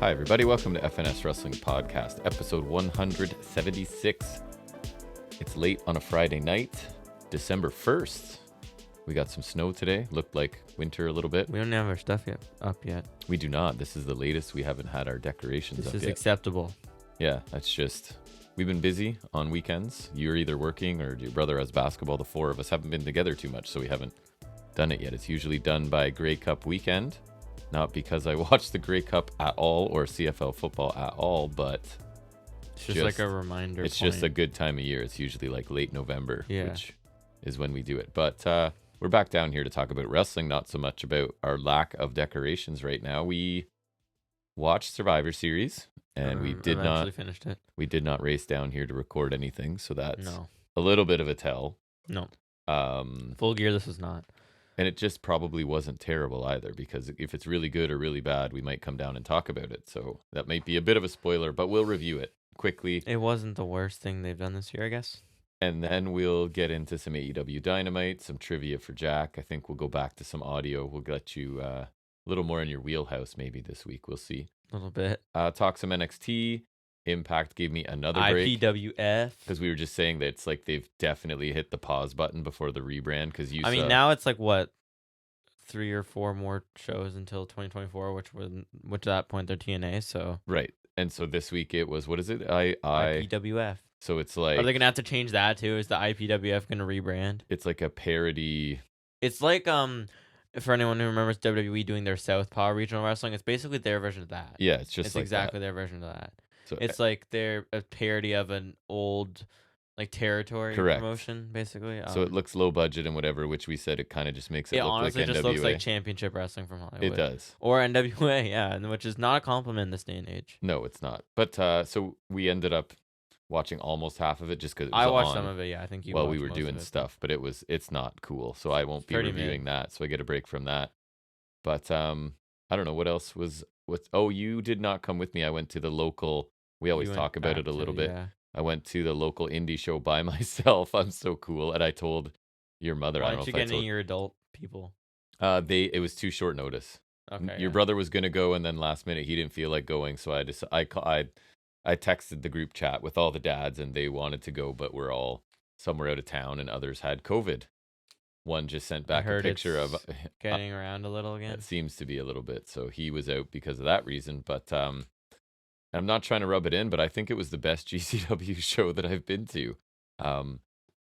Hi, everybody. Welcome to FNS Wrestling Podcast, episode 176. It's late on a Friday night, December 1st. We got some snow today. Looked like winter a little bit. We don't have our stuff up yet. We do not. This is the latest. We haven't had our decorations up yet. This is acceptable. Yeah, that's just... We've been busy on weekends. You're either working or your brother has basketball. The four of us haven't been together too much, so we haven't done it yet. It's usually done by Grey Cup weekend. Not because I watch the Grey Cup at all or CFL football at all, but it's just like a reminder. It's just a good time of year. It's usually like late November, which is when we do it. But we're back down here to talk about wrestling, not so much about our lack of decorations right now. We watched Survivor Series, and we did not finished it. We did not race down here to record anything, so that's a little bit of a tell. No. Full gear, this was not. And it just probably wasn't terrible either, because if it's really good or really bad, we might come down and talk about it. So that might be a bit of a spoiler, but we'll review it quickly. It wasn't the worst thing they've done this year, I guess. And then we'll get into some AEW Dynamite, some trivia for Jack. I think we'll go back to some audio. We'll get you a little more in your wheelhouse maybe this week. We'll see. A little bit. Talk some NXT. Impact gave me another break. IPWF. Because we were just saying that it's like they've definitely hit the pause button before the rebrand. Because now it's like, what, 3 or 4 more shows until 2024, which at that point they're TNA, so. Right. And so this week it was, what is it? IPWF. So it's like... Are they going to have to change that too? Is the IPWF going to rebrand? It's like a parody. It's like, for anyone who remembers WWE doing their Southpaw regional wrestling, it's basically their version of that. Yeah, it's exactly their version of that. So it's like they're a parody of an old like territory promotion, basically. So it looks low budget and whatever, which we said it kind of just makes it look like NWA. It honestly just looks like championship wrestling from Hollywood. It does. Or NWA, yeah, which is not a compliment in this day and age. No, it's not. But so we ended up watching almost half of it just because I watched some of it, yeah. I think you while we were doing stuff, but it's not cool. So I won't be reviewing that. So I get a break from that. But I don't know what else was. You did not come with me. I went to the local. We always talk about it a little bit. Yeah. I went to the local indie show by myself. I'm so cool. And I told your mother. Why didn't you get any of your adult people? It was too short notice. Okay. Your brother was gonna go, and then last minute he didn't feel like going. So I texted the group chat with all the dads, and they wanted to go, but we're all somewhere out of town, and others had COVID. One just sent back a picture of getting around a little again. It seems to be a little bit. So he was out because of that reason. But I'm not trying to rub it in, but I think it was the best GCW show that I've been to.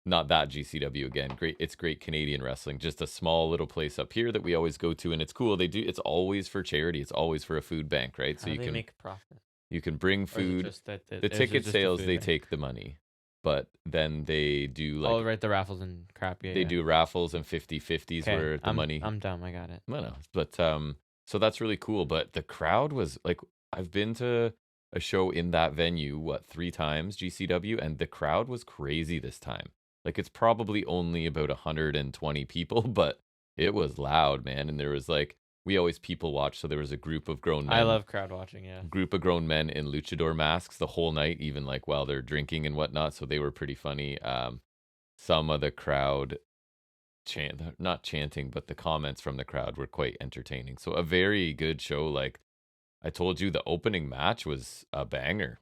Not that GCW again. Great, it's great Canadian wrestling. Just a small little place up here that we always go to, and it's cool. It's always for charity. It's always for a food bank, right? So you can make a profit. You can bring food. The ticket sales, they take the money, but then they do like the raffles and crap. Yeah, they do raffles and 50-50s where the money. I'm dumb. I got it. No, but so that's really cool. But the crowd was like, I've been to a show in that venue 3 times GCW, and the crowd was crazy this time. Like, it's probably only about 120 people, but it was loud, man. And there was like, we always people watch, so there was a group of grown men. I love crowd watching, yeah. Group of grown men in luchador masks the whole night, even like while they're drinking and whatnot. So they were pretty funny. Some of the crowd not chanting, but the comments from the crowd were quite entertaining. So a very good show. Like I told you, the opening match was a banger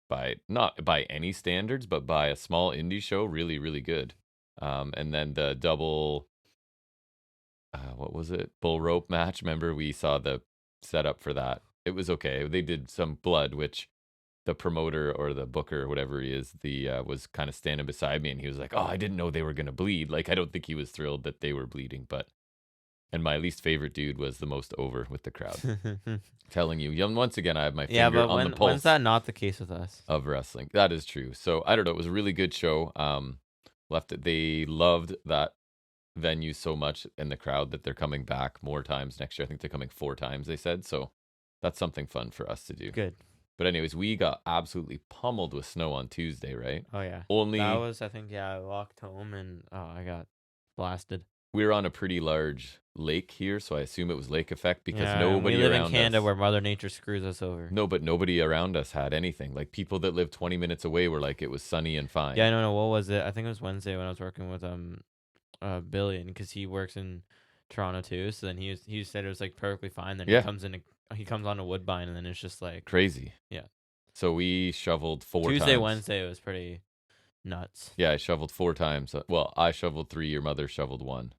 not by any standards, but by a small indie show, really, really good. And then the double, what was it? Bull rope match. Remember, we saw the setup for that. It was okay. They did some blood, which the promoter or the booker or whatever he is, was kind of standing beside me, and he was like, "Oh, I didn't know they were gonna bleed." Like, I don't think he was thrilled that they were bleeding, but. And my least favorite dude was the most over with the crowd. Telling you, once again, I have my finger on the pulse. When's that not the case with us? Of wrestling. That is true. So, I don't know. It was a really good show. They loved that venue so much and the crowd that they're coming back more times next year. I think they're coming 4 times, they said. So, that's something fun for us to do. Good. But anyways, we got absolutely pummeled with snow on Tuesday, right? Oh, yeah. That was, I think, I walked home and I got blasted. We were on a pretty large lake here, so I assume it was lake effect because nobody around us... We live in Canada where Mother Nature screws us over. No, but nobody around us had anything. Like, people that lived 20 minutes away were like, it was sunny and fine. Yeah, I don't know. What was it? I think it was Wednesday when I was working with Billy, because he works in Toronto too. So then he said it was like perfectly fine. Then he comes in he comes on to Woodbine, and then it's just like Crazy. Yeah. So we shoveled 4 Tuesday, times. Wednesday, it was pretty nuts. Yeah, I shoveled 4 times. Well, I shoveled 3. Your mother shoveled 1.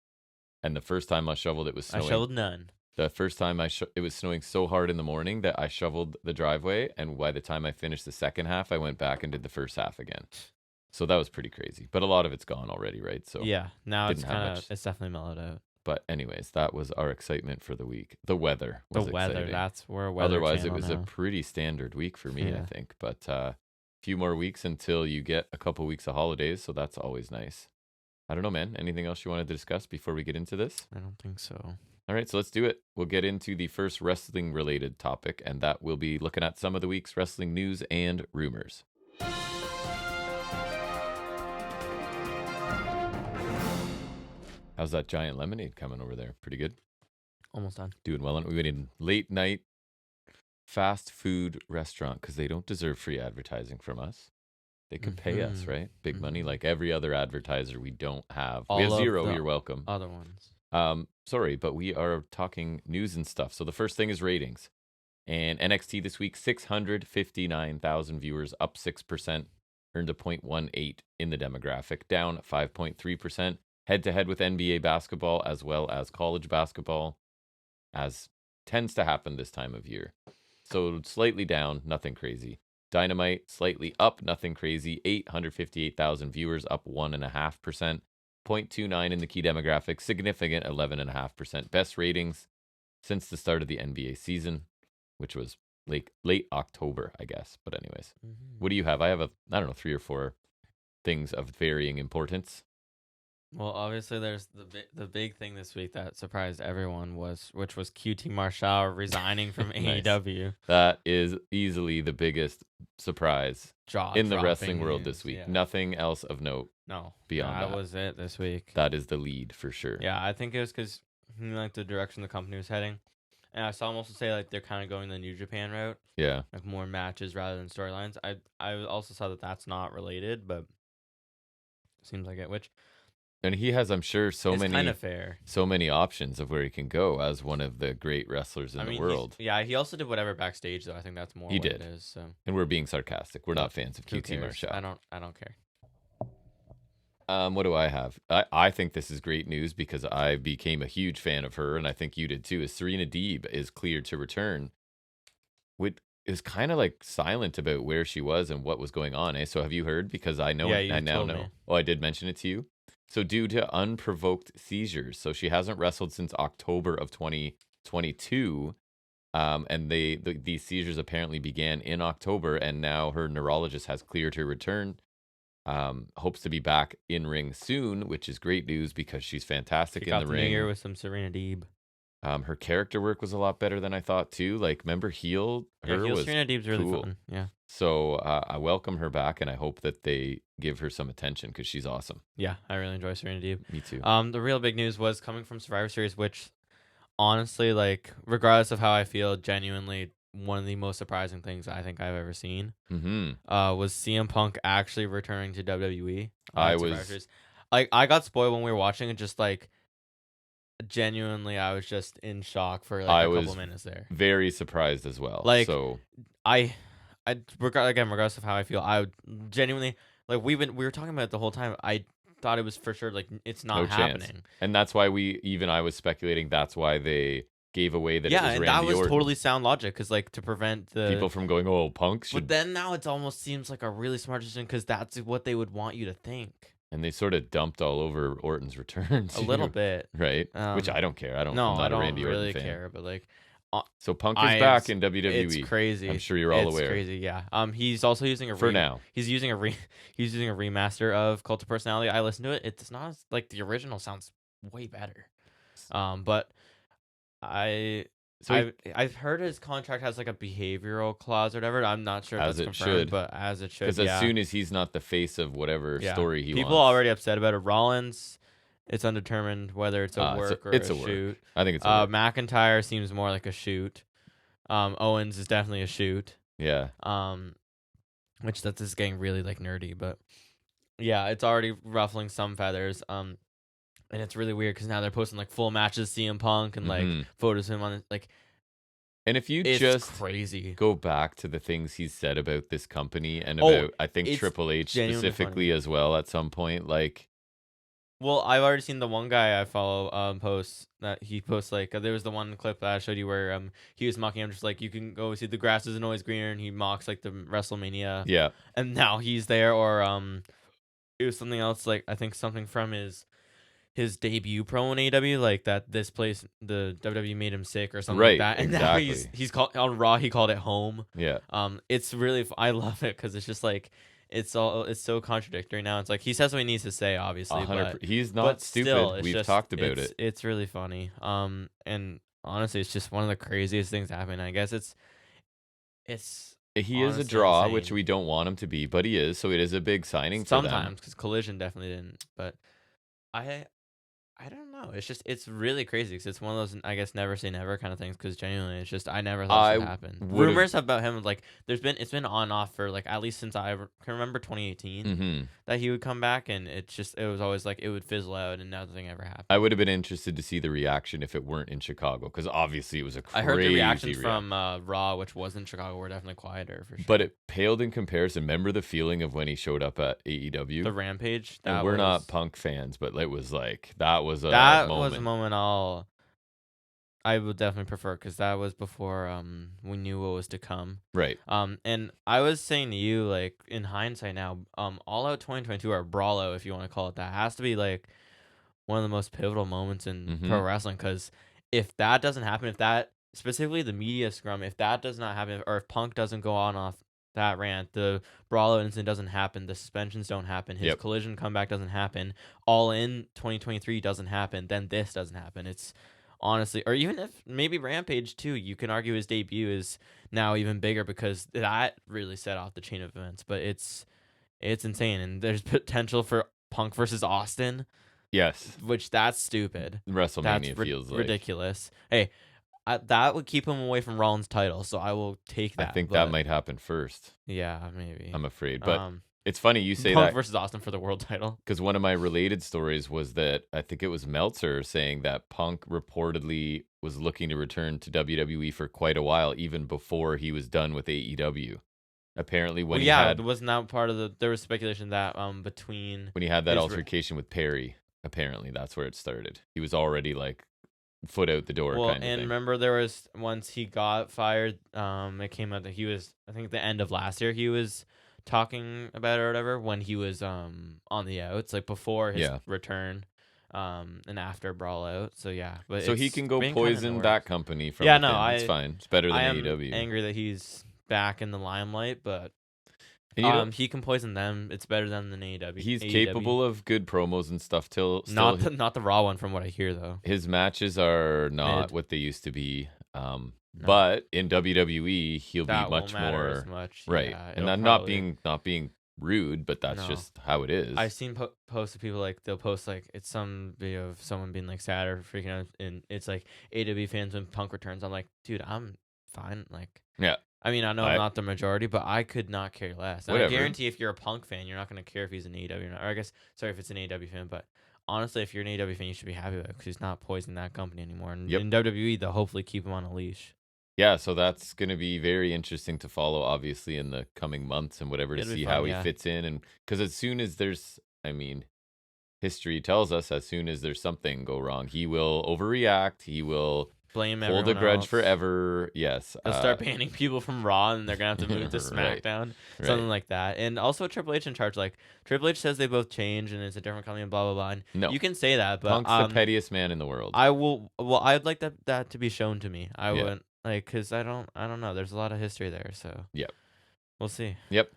And the first time I shoveled, it was I snowing. shoveled none. The first time it was snowing so hard in the morning that I shoveled the driveway, and by the time I finished the second half, I went back and did the first half again. So that was pretty crazy. But a lot of it's gone already, right? So Yeah, now it's didn't have kind of much. it's definitely mellowed out. But anyways, that was our excitement for the week. The weather was exciting. That's where weather. Otherwise, it channel was now. a pretty standard week for me, I Yeah. think. But a few more weeks until you get a couple weeks of holidays, so that's always nice. I don't know, man. Anything else you wanted to discuss before we get into this? I don't think so. All right, so let's do it. We'll get into the first wrestling-related topic, and that will be looking at some of the week's wrestling news and rumors. How's that giant lemonade coming over there? Pretty good? Almost done. Doing well. We went in late night fast food restaurant because they don't deserve free advertising from us. They could pay us, right? Big money like every other advertiser we don't have. We have All of 0. the You're welcome. Other ones. Sorry, but we are talking news and stuff. So the first thing is ratings. And NXT this week, 659,000 viewers, up 6%, earned a 0.18 in the demographic, down 5.3%. Head-to-head with NBA basketball as well as college basketball, as tends to happen this time of year. So slightly down, nothing crazy. Dynamite, slightly up, nothing crazy. 858,000 viewers, up 1.5%. 0.29 in the key demographic, significant 11.5%. Best ratings since the start of the NBA season, which was late October, I guess. But anyways, what do you have? I have 3 or 4 things of varying importance. Well, obviously, there's the big thing this week that surprised everyone which was QT Marshall resigning from Nice. AEW. That is easily the biggest surprise in the wrestling world news, this week. yeah. Nothing else of note. No, beyond that was it this week. That is the lead for sure. Yeah, I think it was because he liked the direction the company was heading, and I saw him also say like they're kind of going the New Japan route. Yeah, like more matches rather than storylines. I also saw that that's not related, but seems like it. Which and he has, I'm sure, so many kind of fair. So many options of where he can go as one of the great wrestlers in the world. Yeah, he also did whatever backstage though. I think that's more he what did. it is. So, and we're being sarcastic. We're not fans of who QT Marshall. I don't care. What do I have? I think this is great news because I became a huge fan of her, and I think you did too. Is Serena Deeb is cleared to return. Which is kind of like silent about where she was and what was going on. So have you heard? Because I know, I now know. Oh, I did mention it to you. So due to unprovoked seizures, so she hasn't wrestled since October of 2022. And these seizures apparently began in October, and now her neurologist has cleared her return. Hopes to be back in ring soon, which is great news because she's fantastic in the ring. New year with some Serena Deeb. Her character work was a lot better than I thought too. Like, remember Heel? Heel Serena Deeb's really cool. fun. Yeah. So I welcome her back, and I hope that they give her some attention because she's awesome. Yeah, I really enjoy Serena Deeb. Me too. The real big news was coming from Survivor Series, which honestly, like, regardless of how I feel, genuinely one of the most surprising things I think I've ever seen. Was CM Punk actually returning to WWE. I got spoiled when we were watching it. Just like, genuinely, I was just in shock for like a couple minutes there. Very surprised as well. Like, so regardless of how I feel, I would genuinely, like, we were talking about it the whole time. I thought it was for sure like it's not happening, chance. And that's why I was speculating that's why they gave away that it was Randy Orton. Yeah, and that was totally sound logic because, like, to prevent the people from going, oh, Punk should. But then now it almost seems like a really smart decision because that's what they would want you to think. And they sort of dumped all over Orton's return too, a little bit, right? Which I don't care. I'm not a Randy Orton fan. Care, but like, so Punk is back in WWE. It's crazy. I'm sure you're all aware. It's crazy, yeah. He's also using now. He's using a remaster of Cult of Personality. I listened to it. It's not like the original sounds way better. But I've heard his contract has like a behavioral clause or whatever. I'm not sure if that's confirmed, but as it should. Because as soon as he's not the face of whatever story he wants. People are already upset about it. Rollins, it's undetermined whether it's a work or a shoot. I think it's a work. McIntyre seems more like a shoot. Owens is definitely a shoot. Yeah. Which that's just getting really like nerdy, but yeah, it's already ruffling some feathers. And it's really weird because now they're posting like full matches, CM Punk, and like photos of him on it. Like, And if you It's just crazy. go back to the things he's said about this company and Oh, about, I think, it's Triple H genuinely funny. specifically as well at some point, like, Well, I've already seen the one guy I follow post that he posts like there was the one clip that I showed you where he was mocking him just like you can go see the grass isn't always greener, and he mocks like the WrestleMania, yeah, and now he's there. Or it was something else, like I think something from his debut pro in AEW, like that this place the WWE made him sick or something like right, that, and now he's exactly. he's called on Raw, he called it home. Yeah, It's really I love it because it's just like it's so contradictory now. It's like he says what he needs to say, obviously, 100. but He's not still, stupid. it's We've just talked about it. it's really funny. And honestly, it's just one of the craziest things happening. I guess it's He is a honestly draw, which insane we don't want him to be, but he is, so it is a big signing for them. sometimes because Collision definitely didn't, but I I don't know. It's just it's really crazy because it's one of those, I guess, never say never kind of things. Because genuinely, it's just I never thought this I would happen. would have. Rumors about him, like it's been on and off for like at least since can remember 2018 Mhm. that he would come back, and it was always like it would fizzle out and nothing ever I happened. would have been interested to see the reaction if it weren't in Chicago, because obviously it was a I heard the crazy reactions reaction. from Raw, which was in Chicago, were definitely quieter for But sure. it paled in comparison. Remember the feeling of when he showed up at The AEW? Rampage, And we're not Punk fans, but it was like that was a that was a moment. moment I would definitely prefer because that was before we knew what was to come. Right. And I was saying to you, like in hindsight now, All Out 2022 or Brawl Out, if you want to call it that, has to be like one of the most pivotal moments in pro Mhm. wrestling. Because if that doesn't happen, if that specifically the media scrum, if that does not happen, or if Punk doesn't go on off that rant, the Brawl Out incident doesn't happen, the suspensions don't happen, his Yep. Collision comeback doesn't happen, All In 2023 doesn't happen, then this doesn't happen. It's honestly, or even if maybe Rampage too, you can argue his debut is now even bigger because that really set off the chain of events. But it's insane, and there's potential for Punk versus Austin, Yes. which that's stupid. That's WrestleMania feels like. ridiculous. Hey, that would keep him away from Rollins' title, so I will take I that. think that But might happen first. yeah, maybe. I'm afraid, but Um, it's funny you say Punk that versus Austin for the world title. because one of my related stories was that I think it was Meltzer saying that Punk reportedly was looking to return to WWE for quite a while, even before he was done with AEW. Apparently, Well, yeah, it wasn't that part of the. There was speculation that between when he had that his altercation with Perry, apparently that's where it started. He was already like foot out the door well, kind of and thing. remember there was once he got fired, it came out that he was, I think the end of last year, he was talking about it or whatever when he was on the outs, like before his Yeah. return, and after Brawl Out. So yeah, but So he it's can go been kind of in the poison that works. company from Yeah, no, within. It's fine. It's better I than am AEW. angry that he's back in the limelight, but And you know, he can poison them. It's better than AEW. he's AEW. capable of good promos and stuff till Not still the Raw one from what I hear though. his matches are not Mid. what they used to be. No. But in WWE, he'll be That won't much matter as more much. right. Yeah, And it'll I'm not probably being rude, but that's no. just how it is. I've seen posts of people like they'll post like it's some video of someone being like sad or freaking out, and it's like AW fans when Punk returns. I'm like, dude, I'm fine. Like, Yeah. I mean, I know I'm I not the majority, but I could not care less. And I whatever. guarantee if you're a Punk fan, you're not gonna care if he's an AEW or not. Or I guess sorry if it's an AEW fan, but honestly, if you're an AEW fan, you should be happy about it because he's not poisoning that company anymore. And Yep. in WWE, they'll hopefully keep him on a leash. Yeah, so that's going to be very interesting to follow, obviously, in the coming months and whatever to It'll be see fun, how he yeah. fits in. And because as soon as there's, I mean, history tells us as soon as there's something go wrong, he will overreact. He will Blame hold a everyone grudge else. forever. Yes. They'll start banning people from Raw, and they're gonna have to move to Right. SmackDown, Right. something like that. And also Triple H in charge. Like Triple H says they both changed, and it's a different company, and blah blah blah. And No. you can say that, but Punk's the pettiest man in the world. I will. Well, I'd like that to be shown to me. I Yeah. wouldn't like because I don't know. There's a lot of history there, so Yep. we'll see. Yep.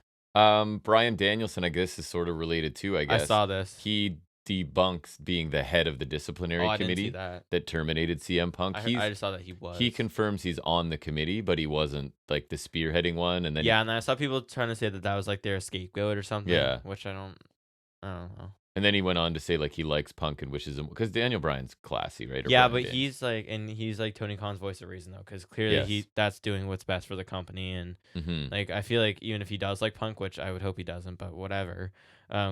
Brian Danielson, I guess, is sort of related too, I I guess. saw this. He debunks being the head of the Oh, disciplinary I didn't see committee that. that terminated CM Punk. I just saw that he was. He confirms he's on the committee, but he wasn't like the spearheading one. And then Yeah, and I saw people trying to say that was like their scapegoat or something. Yeah. Which I don't know. and then he went on to say like he likes Punk and wishes him because Daniel Bryan's classy, right? Or Yeah, Bryan but Danielson. he's like Tony Khan's voice of reason though, because clearly Yes. that's doing what's best for the company, and Mhm. like I feel like even if he does like Punk, which I would hope he doesn't, but whatever,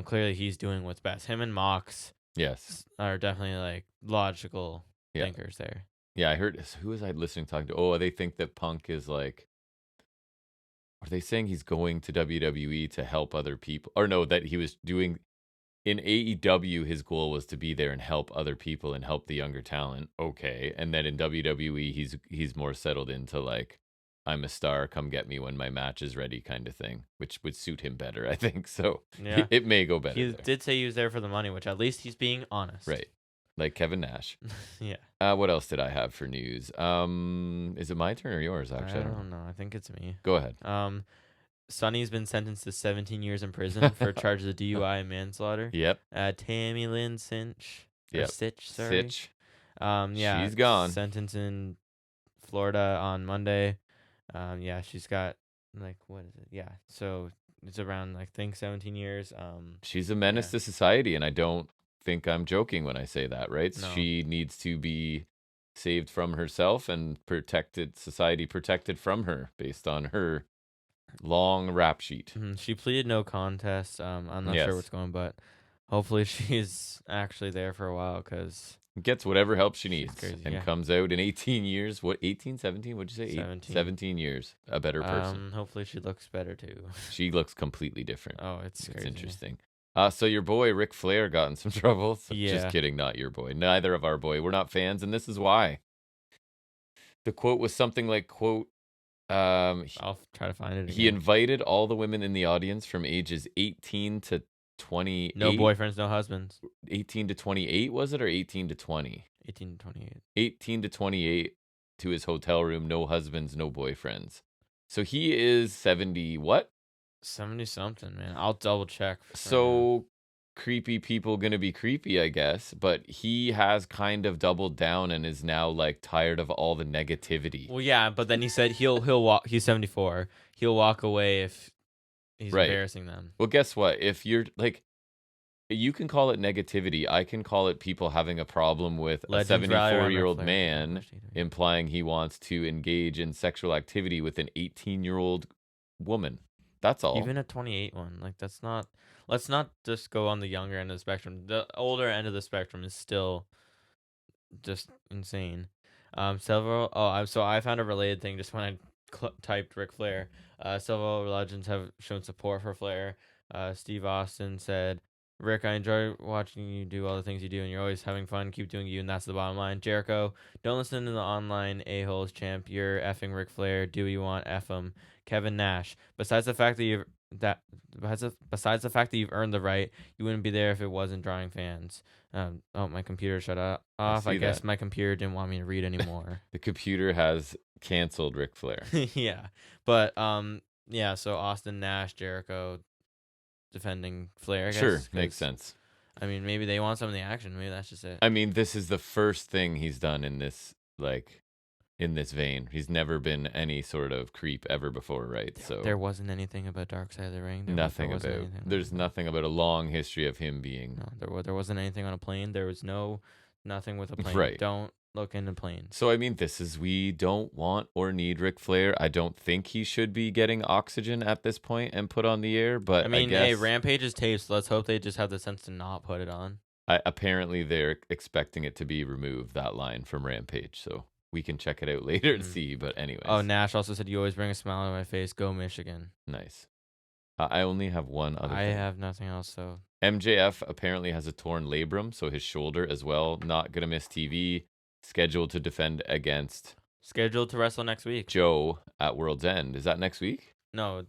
clearly he's doing what's best. Him and Mox Yes. are definitely like logical Yeah. thinkers there. Yeah, I heard. Who was I listening talking to? Oh, they think that Punk is like. Are they saying he's going to WWE to help other people? Or no, that he was doing in AEW, his goal was to be there and help other people and help the younger talent. Okay. And then in WWE, he's more settled into like, I'm a star, come get me when my match is ready kind of thing, which would suit him better, I think. So Yeah. it may go better He there. did say he was there for the money, which at least he's being honest. Right. Like Kevin Nash. Yeah. What else did I have for news? Is it my turn or yours, actually? I don't know. I think it's me. Go ahead. Sonny's been sentenced to 17 years in prison for charges of DUI and manslaughter. Yep. Tammy Lynn Cinch. Or Yep. Sitch, sorry. Sitch. Yeah. She's gone. Sentenced in Florida on Monday. Yeah, she's got like what is it? Yeah. So it's around I think 17 years. She's a menace to society, and I don't think I'm joking when I say that, right? No. She needs to be saved from herself and society protected from her based on her long rap sheet. She pleaded no contest. I'm not sure what's going, but hopefully she's actually there for a while because gets whatever help she needs crazy, and comes out in 18 years. What, 18, 17? What'd you say? 17 years. A better person. Hopefully she looks better too. She looks completely different. Oh, it's crazy. Interesting. So your boy Ric Flair got in some trouble. So Yeah. Just kidding, not your boy. Neither of our boy. We're not fans, and this is why. The quote was something like, quote, I'll try to find it again. He invited all the women in the audience from ages 18 to 28. No boyfriends, no husbands. 18 to 28, was it, or 18 to 20? 18 to 28. 18 to 28 to his hotel room, no husbands, no boyfriends. So he is 70 what? 70 something, man. I'll double check. So creepy people gonna be creepy, I guess, but he has kind of doubled down and is now like tired of all the negativity. Well, yeah, but then he said he'll walk. He's 74. He'll walk away if he's embarrassing them. Well, guess what? If you're like, you can call it negativity. I can call it people having a problem with a 74-year-old man implying he wants to engage in sexual activity with an 18-year-old woman. That's all. Even a 28 one, like that's not. Let's not just go on the younger end of the spectrum. The older end of the spectrum is still just insane. So I found a related thing just when I typed Ric Flair. Several legends have shown support for Flair. Steve Austin said, Rick, I enjoy watching you do all the things you do, and you're always having fun. Keep doing you, and that's the bottom line. Jericho, don't listen to the online a-holes, champ. You're effing Ric Flair. Do what you want, F him. Kevin Nash. Besides the fact that you've earned the right, you wouldn't be there if it wasn't drawing fans. My computer shut off. I guess my computer didn't want me to read anymore. The computer has canceled Ric Flair. Yeah, but yeah. So Austin, Nash, Jericho defending Flair, I guess. Sure, makes sense. I mean, maybe they want some of the action. Maybe that's just it. I mean, this is the first thing he's done in this, like, in this vein. He's never been any sort of creep ever before, right? So there wasn't anything about Dark Side of the Ring. There's nothing about a long history of him being. No, there wasn't anything on a plane. There was nothing with a plane. Right. Don't look into planes. So I mean, we don't want or need Ric Flair. I don't think he should be getting oxygen at this point and put on the air. But I mean, hey, Rampage is taped, so let's hope they just have the sense to not put it on. Apparently, they're expecting it to be removed, that line from Rampage. So we can check it out later to see. But anyways. Oh, Nash also said, "You always bring a smile on my face. Go Michigan." Nice. I only have one other thing. I have nothing else. So MJF apparently has a torn labrum, so his shoulder as well. Not gonna miss TV. Scheduled to defend against. Scheduled to wrestle next week. Joe at World's End. Is that next week? No,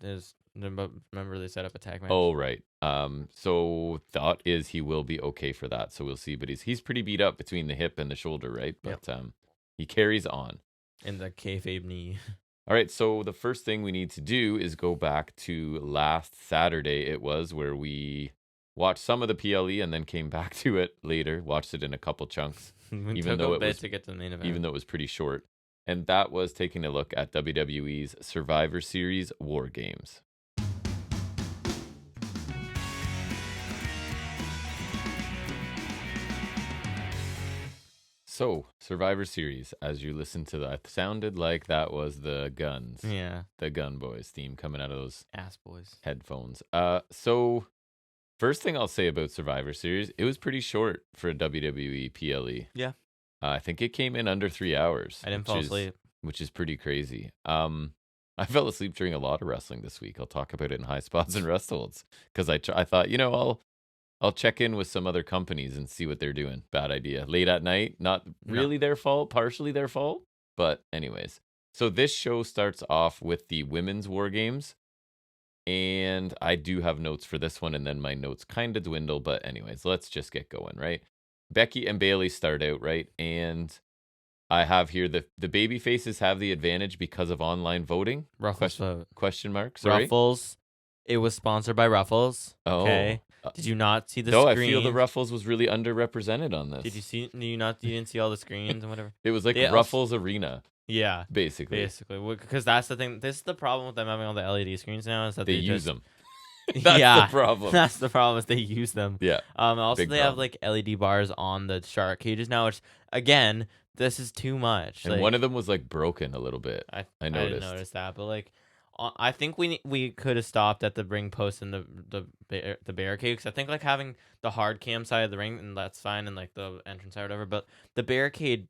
remember they set up a tag match. Oh right. So thought is he will be okay for that. So we'll see. But he's pretty beat up between the hip and the shoulder, right? But he carries on. In the kayfabe knee. All right. So the first thing we need to do is go back to last Saturday. It was where we watched some of the PLE and then came back to it later. Watched it in a couple chunks. Even though to get to the main event. Even though it was pretty short. And that was taking a look at WWE's Survivor Series War Games. So, Survivor Series, as you listened to that, sounded like that was the Guns. Yeah. The Gun Boys theme coming out of those ass boys headphones. So first thing I'll say about Survivor Series, it was pretty short for a WWE PLE. Yeah. I think it came in under 3 hours, I didn't fall asleep. which is pretty crazy. I fell asleep during a lot of wrestling this week. I'll talk about it in Highspots and Restholds because I thought, I'll check in with some other companies and see what they're doing. Bad idea. Late at night, not really their fault, partially their fault. But anyways, so this show starts off with the women's war games. And I do have notes for this one, and then my notes kind of dwindle. But anyways, let's just get going, right? Becky and Bailey start out, right? And I have here the baby faces have the advantage because of online voting. Ruffles vote. Question mark. Sorry. Ruffles. It was sponsored by Ruffles. Oh. Okay. Did you not see the no, screen? I feel the Ruffles was really underrepresented on this. Did you see? You didn't see all the screens and whatever. It was like Ruffles Arena. Yeah, basically, because that's the thing. This is the problem with them having all the LED screens now is that they use them. That's the problem. That's the problem is they use them. Yeah. Also, they have like LED bars on the shark cages now, which again, this is too much. And one of them was like broken a little bit. I noticed. I didn't notice that, but like, I think we could have stopped at the ring post and the barricade because I think like having the hard cam side of the ring and that's fine and like the entrance side or whatever, but the barricade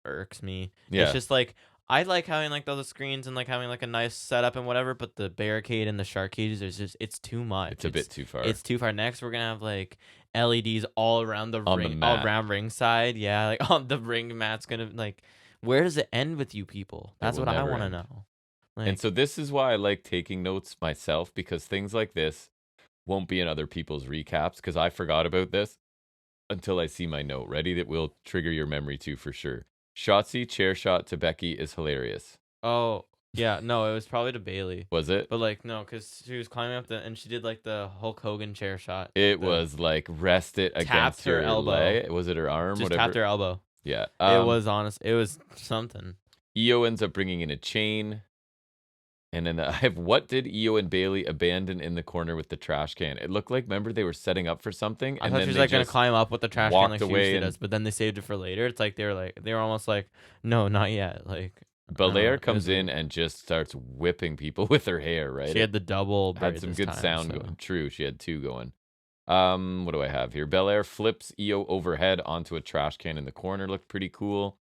irks me. Yeah. It's just like I like having like all the screens and like having like a nice setup and whatever, but the barricade and the shark cages it's too much. It's a bit too far. It's too far. Next we're gonna have like LEDs all around the on ring, the mat. all around ringside. Yeah, like on the ring mat's gonna like where does it end with you people? That's what I want to know. Like, and so this is why I like taking notes myself because things like this won't be in other people's recaps because I forgot about this until I see my note. Ready? That will trigger your memory too for sure. Shotzi chair shot to Becky is hilarious. Oh, yeah. No, it was probably to Bailey. Was it? But like, no, because she was climbing up and she did like the Hulk Hogan chair shot. It was like rest it against her elbow. Leg. Was it her arm? Just whatever. Tapped her elbow. Yeah. It was honest. It was something. Io ends up bringing in a chain. And then I have what did Io and Bailey abandon in the corner with the trash can? It looked like, remember, they were setting up for something. I thought she was like going to climb up with the trash can like she usually does, but then they saved it for later. It's like they were almost like, no, not yet. Like Belair comes in and just starts whipping people with her hair, right? She had the double had some good sound going. True, she had two going. What do I have here? Belair flips Io overhead onto a trash can in the corner. Looked pretty cool.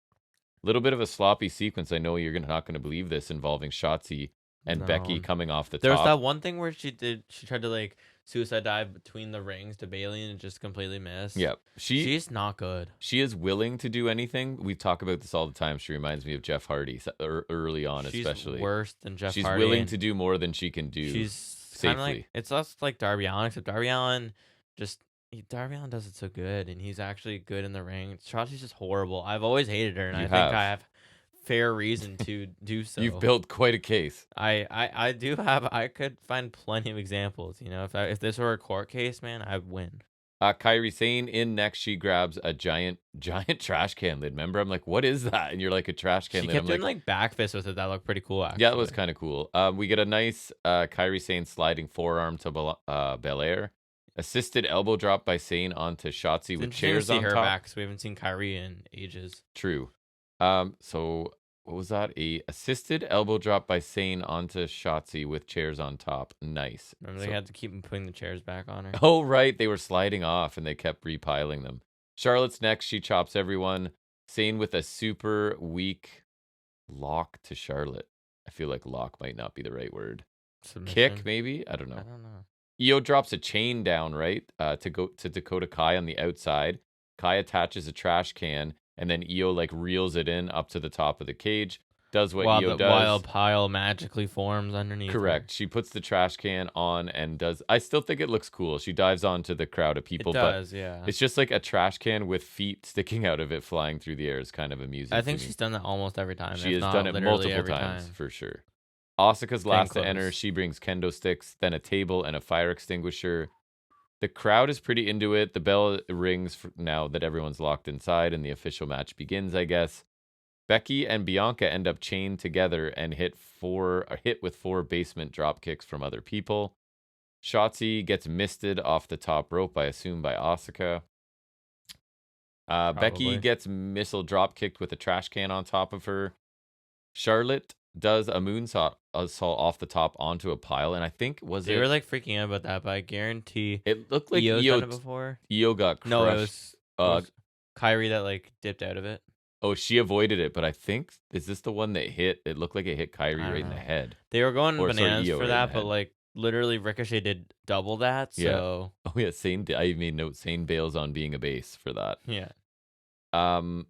Little bit of a sloppy sequence. I know you're not going to believe this, involving Shotzi and Becky coming off the top. There was that one thing where she tried to like suicide dive between the rings to Bailey and it just completely missed. Yep. She's not good. She is willing to do anything. We talk about this all the time. She reminds me of Jeff Hardy early on, especially. She's worse than Jeff She's Hardy. She's willing to do more than she can do. She's safely. Like, it's just like Darby Allin, except Darby Allin does it so good, and he's actually good in the ring. Shotzi's just horrible. I've always hated her, and I think I have fair reason to do so. You've built quite a case. I do have. I could find plenty of examples. You know, if this were a court case, man, I'd win. Kairi Sane in next. She grabs a giant trash can lid. Remember, I'm like, what is that? And you're like, a trash can lid. She kept doing like back fists with it. That looked pretty cool. Actually. Yeah, it was kind of cool. We get a nice Kairi Sane sliding forearm to Belair. Assisted elbow drop by Sane onto Shotzi with chairs on top. Her back, so we haven't seen Kairi in ages. True. So what was that? A assisted elbow drop by Sane onto Shotzi with chairs on top. Nice. Remember they had to keep putting the chairs back on her. Oh right, they were sliding off and they kept repiling them. Charlotte's next. She chops everyone. Sane with a super weak lock to Charlotte. I feel like lock might not be the right word. Submission? Kick maybe. I don't know. Io drops a chain down, right, to go to Dakota Kai on the outside. Kai attaches a trash can, and then Io like reels it in up to the top of the cage. Does what Io does. While a pile magically forms underneath. Correct. Her. She puts the trash can on and does. I still think it looks cool. She dives onto the crowd of people. It does, yeah. It's just like a trash can with feet sticking out of it, flying through the air. Is kind of amusing. I think she's done that almost every time. She has done it multiple times for sure. Asuka's last to enter. She brings kendo sticks, then a table and a fire extinguisher. The crowd is pretty into it. The bell rings now that everyone's locked inside and the official match begins, I guess. Becky and Bianca end up chained together and hit with four basement drop kicks from other people. Shotzi gets misted off the top rope, I assume, by Asuka. Becky gets missile drop kicked with a trash can on top of her. Charlotte does a moonsault assault off the top onto a pile, and I think they were like freaking out about that, but I guarantee it looked like Io's done it before. Io got crushed. No, it was Kairi that like dipped out of it. Oh, she avoided it, but I think is this the one that hit? It looked like it hit Kyrie I right don't in the know. head. They were going Or sorry, bananas Io for right in the that, but head. like literally Ricochet did double that. Yeah. So Oh yeah, Sane. I made note. Sane bails on being a base for that. yeah. Um,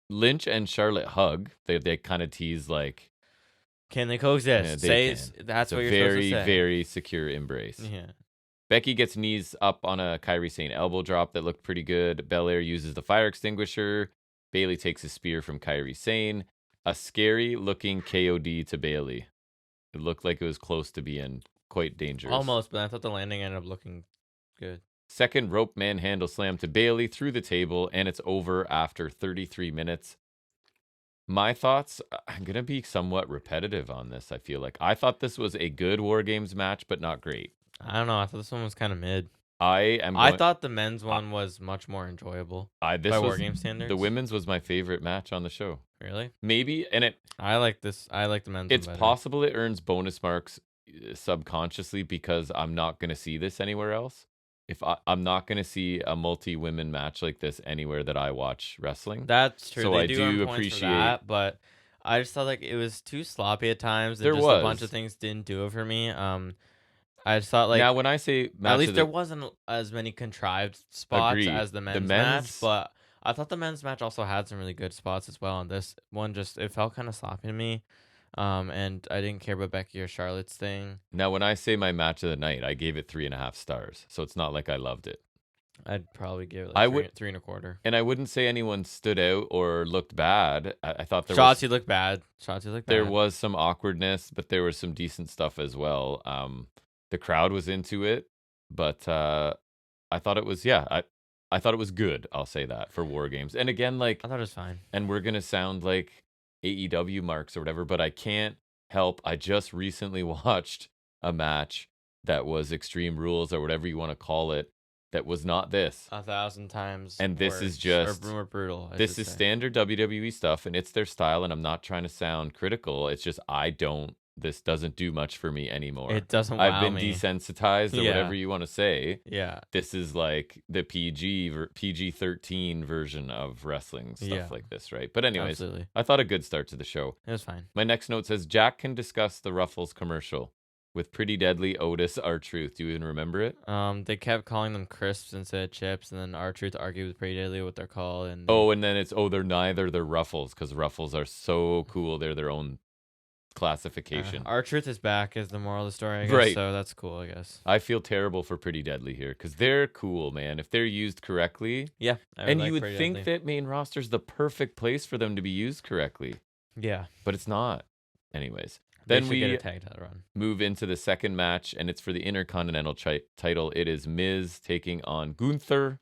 Lynch and Charlotte hug. They kind of tease like Can they coexist? they Say can. that's It's a what you're supposed to very say. very secure embrace. Yeah. Becky gets knees up on a Kyrie Sane elbow drop that looked pretty good. Belair uses the fire extinguisher. Bailey takes a spear from Kyrie Sane. A scary looking KOD to Bailey. It looked like it was close to being quite dangerous. Almost, but I thought the landing ended up looking good. Second rope manhandle slam to Bailey through the table, and it's over after 33 minutes. My thoughts, I'm going to be somewhat repetitive on this, I feel like. I thought this was a good War Games match, but not great. I don't know. I thought this one was kind of mid. I thought the men's one was much more enjoyable this by was War Game standards. the women's was my favorite match on the show. Really? Maybe, and I like this. I like the men's it's one better. possible it earns bonus marks subconsciously because I'm not going to see this anywhere else. If I'm not going to see a multi-women match like this anywhere that I watch wrestling. That's true. So They I do do earn points appreciate for that, but I just thought like it was too sloppy at times. And There just a bunch of was. things didn't do it for me. I just thought like Now when I say match at least of there the, wasn't as many contrived spots Agree. as the men's match, but I thought the men's match also had some really good spots as well. And this one just it felt kind of sloppy to me. And I didn't care about Becky or Charlotte's thing. Now when I say my match of the night, I gave it 3.5 stars. So it's not like I loved it. I'd probably give it I like would- 3.25. And I wouldn't say anyone stood out or looked bad. I thought Shotzi looked bad. there was some awkwardness, but there was some decent stuff as well. The crowd was into it, but I thought it was I thought it was good. I'll say that for War Games. And again, like, I thought it was fine. and we're gonna sound like AEW marks or whatever, but I can't help. I just recently watched a match that was Extreme Rules or whatever you want to call it. That was not this. 1,000 times. And this worse, is just or more brutal. This is standard WWE stuff, and it's their style. And I'm not trying to sound critical. It's just This doesn't do much for me anymore. It doesn't. Wow I've been me. desensitized or Yeah. whatever you want to say. Yeah. This is like the PG-13 version of wrestling stuff like this, right? But anyways, Absolutely. I thought a good start to the show. It was fine. My next note says Jack can discuss the Ruffles commercial with Pretty Deadly, Otis, R-Truth. Do you even remember it? They kept calling them crisps instead of chips, and then R-Truth argued with Pretty Deadly what they're called. And then it's they're neither. They're Ruffles because Ruffles are so cool. They're their own classification. R-Truth is back is the moral of the story, I guess. Right. So that's cool, I guess. I feel terrible for Pretty Deadly here because they're cool, man. If they're used correctly. Yeah. And you would think that main roster's the perfect place for them to be used correctly. Yeah. But it's not. Anyways. Then we get a tag title run. Move into the second match, and it's for the Intercontinental title. It is Miz taking on Gunther.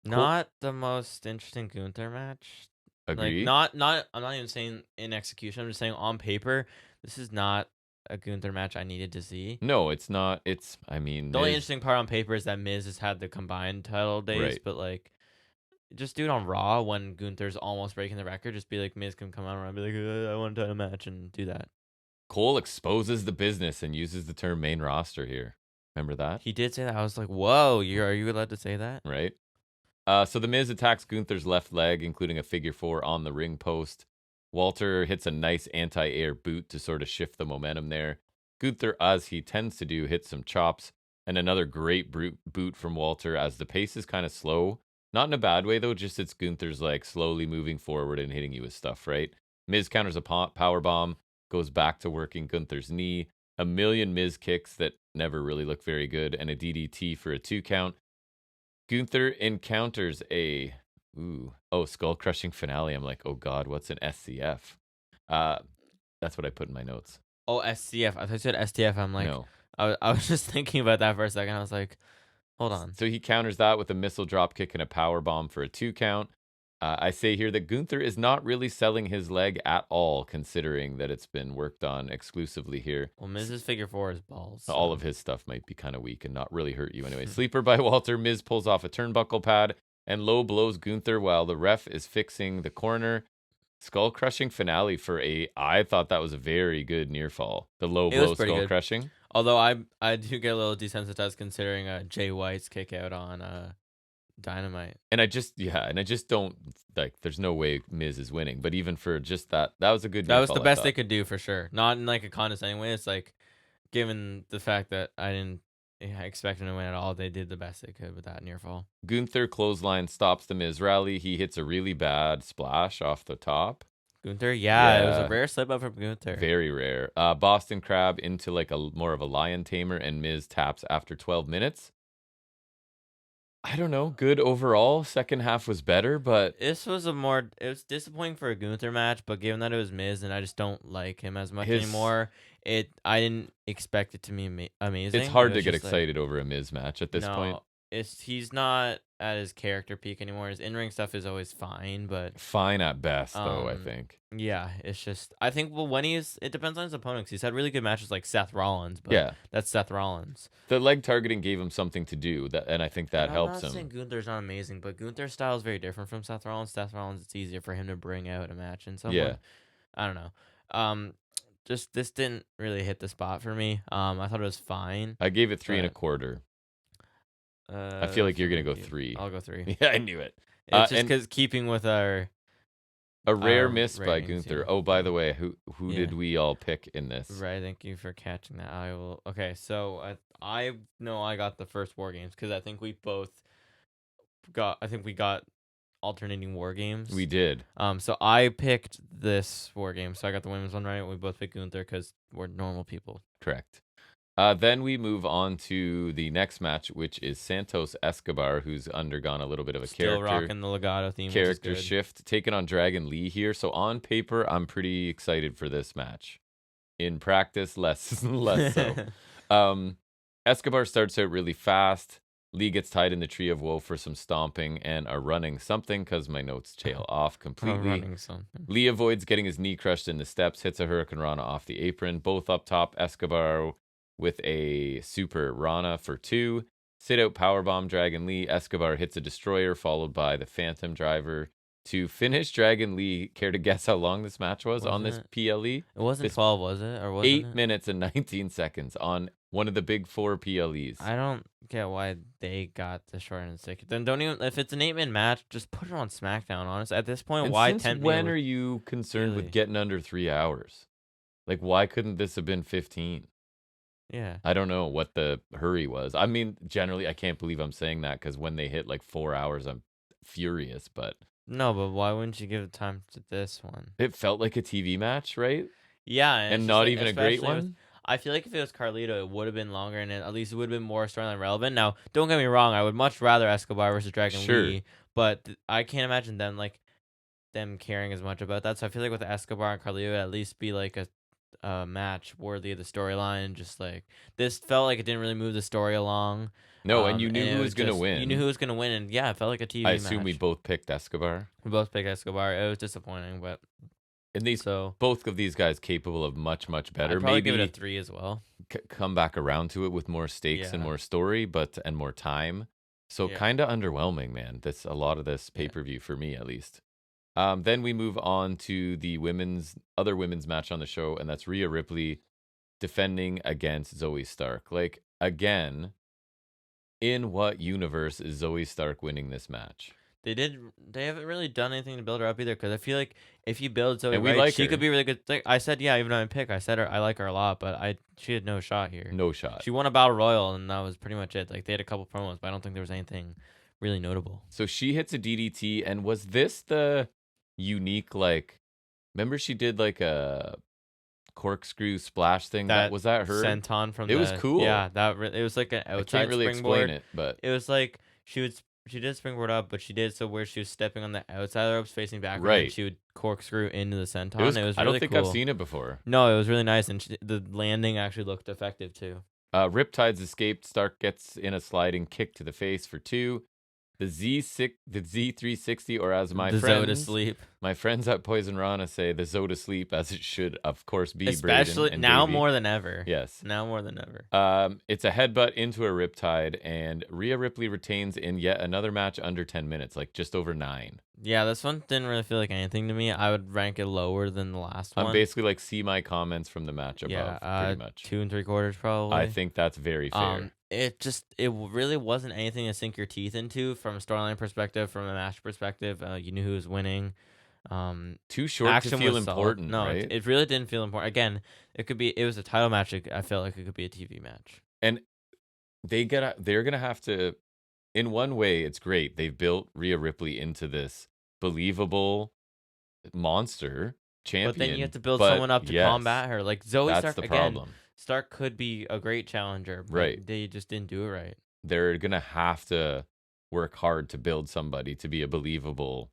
Not the most interesting Gunther match. Agree. Like, I'm not even saying in execution. I'm just saying on paper, this is not a Gunther match I needed to see. No, it's not. The only interesting part on paper is that Miz has had the combined title days, Right. but like, just do it on Raw when Gunther's almost breaking the record. Just be like, Miz can come out and be like, I want a title match, and do that. Cole exposes the business and uses the term main roster here. Remember that? He did say that. I was like, whoa, are you allowed to say that? Right. So the Miz attacks Gunther's left leg, including a figure 4 on the ring post. Walter hits a nice anti-air boot to sort of shift the momentum there. Gunther, as he tends to do, hits some chops, and another great boot from Walter as the pace is kind of slow. Not in a bad way, though, just it's Gunther's like slowly moving forward and hitting you with stuff, right? Miz counters a power bomb, goes back to working Gunther's knee, a million Miz kicks that never really look very good, and a DDT for a 2 count. Gunther encounters a skull-crushing finale. I'm like, oh god, what's an SCF? That's what I put in my notes. Oh, SCF. I thought you said STF. I'm like, No. I was just thinking about that for a second. I was like, hold on. So he counters that with a missile drop kick and a power bomb for a 2 count. I say here that Gunther is not really selling his leg at all, considering that it's been worked on exclusively here. Well, Miz's figure 4 is balls. So. All of his stuff might be kind of weak and not really hurt you anyway. Sleeper by Walter. Miz pulls off a turnbuckle pad and low blows Gunther while the ref is fixing the corner. Skull crushing finale for I thought that was a very good near fall. The low blow skull crushing. Although I do get a little desensitized considering Jay White's kick out on Dynamite. And I just don't like. There's no way Miz is winning. But even for just that was a good That near was the fall, I best they thought. could do for sure. Not in like a condescending way. It's like, given the fact that I didn't expect him to win at all, they did the best they could with that near fall. Gunther clothesline stops the Miz rally. He hits a really bad splash off the top. Gunther, yeah, it was a Yeah, rare slip up from Gunther. very rare. Boston Crab into like a more of a lion tamer, and Miz taps after 12 minutes. I don't know. Good overall. Second half was better, but This was it was disappointing for a Gunther match, but given that it was Miz and I just don't like him as much his anymore, I didn't expect it to be amazing. it's It hard to was get just like, excited over a Miz match at this point. no, he's not at his character peak anymore. His in-ring stuff is always fine, but Fine at best, though, I um think. yeah, it's just I think when it depends on his opponents. He's had really good matches like Seth Rollins, but Yeah. that's Seth Rollins. The leg targeting gave him something to do, and I think that And I'm helps not saying him. Gunther's not amazing, but Gunther's style is very different from Seth Rollins. Seth Rollins, it's easier for him to bring out a match, and Yeah. someone I don't know. Just this didn't really hit the spot for me. I thought it was fine, I gave it 3 and a but quarter. I feel like you're so going to go maybe 3. I'll go 3. Yeah, I knew it. It's just And because keeping with our a rare miss by ratings, Gunther. yeah, Oh, by yeah, the way, who yeah. did we all pick in this? Right. Thank you for catching that. I will. Okay, so I know I got the first War Games because I think we both got. I think we got alternating War Games. We did. So I picked this War Game, so I got the women's one right. We both picked Gunther because we're normal people. Correct. Then we move on to the next match, which is Santos Escobar, who's undergone a little bit of a Still rocking the legato theme, character which is good. shift, taking on Dragon Lee here. So on paper, I'm pretty excited for this match. In practice, less so. Escobar starts out really fast. Lee gets tied in the Tree of Woe for some stomping and a running something because my notes tail off completely. Running something. Lee avoids getting his knee crushed in the steps, hits a Hurricane Rana off the apron. Both up top, Escobar with a Super Rana for 2. Sit out powerbomb Dragon Lee. Escobar hits a Destroyer followed by the Phantom Driver to finish Dragon Lee. Care to guess how long this match was on this PLE? It wasn't 12, was it? Or was 8 it? minutes and 19 seconds on one of the big 4 PLEs. I don't get why they got the short and stick. Then don't even if it's an 8-man match, just put it on SmackDown. Honestly, at this point, And why since tempt when me? are you concerned Really? with getting under 3 hours? Like, why couldn't this have been 15? Yeah. I don't know what the hurry was. I mean, generally, I can't believe I'm saying that because when they hit like 4 hours, I'm furious. But No, but why wouldn't you give the time to this one? it felt like a TV match, right? Yeah, And it's just not like, even a great especially one. I feel like if it was Carlito, it would have been longer, and at least it would have been more storyline relevant. Now, don't get me wrong, I would much rather Escobar versus Dragon Sure. Lee, but I can't imagine them caring as much about that. So I feel like with Escobar and Carlito, it'd at least be like a match worthy of the storyline. Just like this felt like it didn't really move the story along. No, and you knew it who was going to just- win. You knew who was gonna win, and yeah, it felt like a TV I match. assume we both picked Escobar. We both picked Escobar. It was disappointing, but And both of these guys capable of much, much better. I'd probably Maybe give it a 3 as well. come back around to it with more stakes and Yeah. more story, and more time. So Yeah. kind of underwhelming, man. A lot of this Yeah. pay-per-view for me, at least. Then we move on to the other women's match on the show, and that's Rhea Ripley defending against Zoe Stark. Like, again, in what universe is Zoe Stark winning this match? They haven't really done anything to build her up either. Because I feel like if you build Zoe And we right, like she her. could be really good. Like I said, yeah, even though I pick, I said I like her a lot, but she had no shot here. No shot. She won a battle royal, and that was pretty much it. Like they had a couple promos, but I don't think there was anything really notable. So she hits a DDT, and was this the unique, like, remember she did like a corkscrew splash thing? Was that her? Senton from It was cool. Yeah, it was like an outside I can't really springboard. explain it, but It was like she did springboard up, but she did so where she was stepping on the outside of the ropes facing backward, and Right. she would corkscrew into the senton. it was, It was I really don't think cool. I've seen it before. No, it was really nice, and the landing actually looked effective too. Riptides escaped. Stark gets in a sliding kick to the face for 2. The Z360, or as my the Zoda friends sleep, my friends at Poison Rana say, the Zoda sleep, as it should, of course, be. especially Brayden and now Davey. more than ever. Yes. Now more than ever. It's a headbutt into a Riptide, and Rhea Ripley retains in yet another match under 10 minutes, like just over 9. Yeah, this one didn't really feel like anything to me. I would rank it lower than the last one. I'm basically like, see my comments from the match above, pretty much. 2 3/4 probably. I think that's very fair. it really wasn't anything to sink your teeth into from a storyline perspective, from a match perspective. You knew who was winning. Too short to Action feel was solid. important, No, right? it really didn't feel important. Again, it was a title match. I felt like it could be a TV match. And they're gonna have to. In one way, it's great. They've built Rhea Ripley into this believable monster But then you have champion. to build But someone up to yes, combat her. Like Zoe that's Stark the again. problem. Stark could be a great challenger, Right. but they just didn't do it right. They're gonna have to work hard to build somebody to be a believable,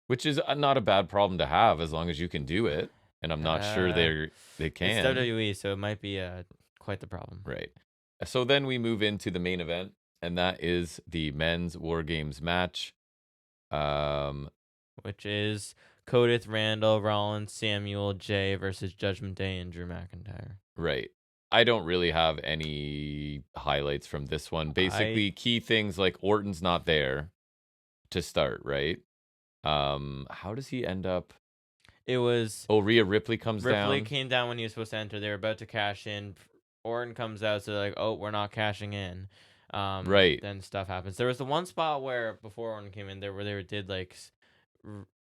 which is not a bad problem to have as long as you can do it. And I'm not sure they It's can. WWE, so it might be quite the problem. Right. So then we move into the main event, and that is the men's War Games match. Which is Codith, Randall, Rollins, Samuel, Jay versus Judgment Day and Drew McIntyre. Right. I don't really have any highlights from this one. Basically, key things like Orton's not there to start, right? How does he end up? It was Rhea Ripley comes down. Ripley came down when he was supposed to enter. They were about to cash in. Orton comes out, so they're like, "Oh, we're not cashing in." Right. Then stuff happens. There was the one spot where before Orton came in, there where they did like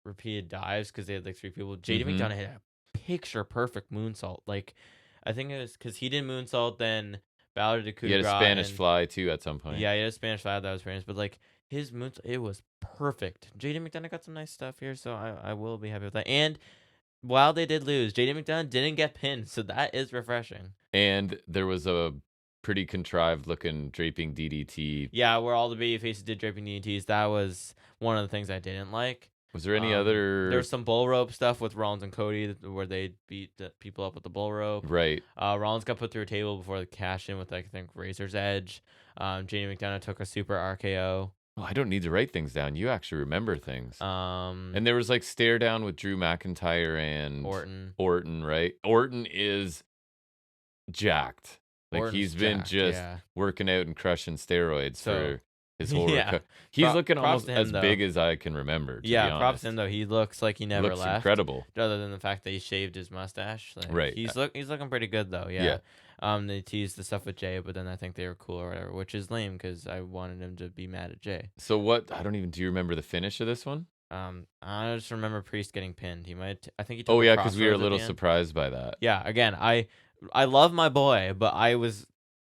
repeated dives because they had like three people. JD McDonough hit a picture perfect moonsault. Like, I think it was because he did moonsault. Then Balor did coup de He had a grace Spanish fly too at some point. Yeah, he had a Spanish fly that was famous, but like his moonsault, it was perfect. JD McDonough got some nice stuff here, so I will be happy with that. And while they did lose, JD McDonough didn't get pinned, so that is refreshing. And there was a pretty contrived looking draping DDT. Yeah, where all the baby faces did draping DDTs. That was one of the things I didn't like. Was there any other? There was some bull rope stuff with Rollins and Cody where they beat the people up with the bull rope. Right. Rollins got put through a table before the cash in with like, I think Razor's Edge. JD McDonough took a super RKO. Oh, I don't need to write things down. You actually remember things. And there was like stare down with Drew McIntyre and Orton, right? Orton is jacked. Like Orton's he's been just working out and crushing steroids for his whole He's looking almost as big as I can remember. To be honest. Props to him though. He looks like he never left. Incredible. Other than the fact that he shaved his mustache. Like, right. He's looking pretty good though. Yeah. They teased the stuff with Jay, but then I think they were cool or whatever, which is lame because I wanted him to be mad at Jay. So what? Do you remember the finish of this one? I just remember Priest getting pinned. I think he took Oh yeah, because we were a little surprised by that. Yeah. Again, I love my boy, but I was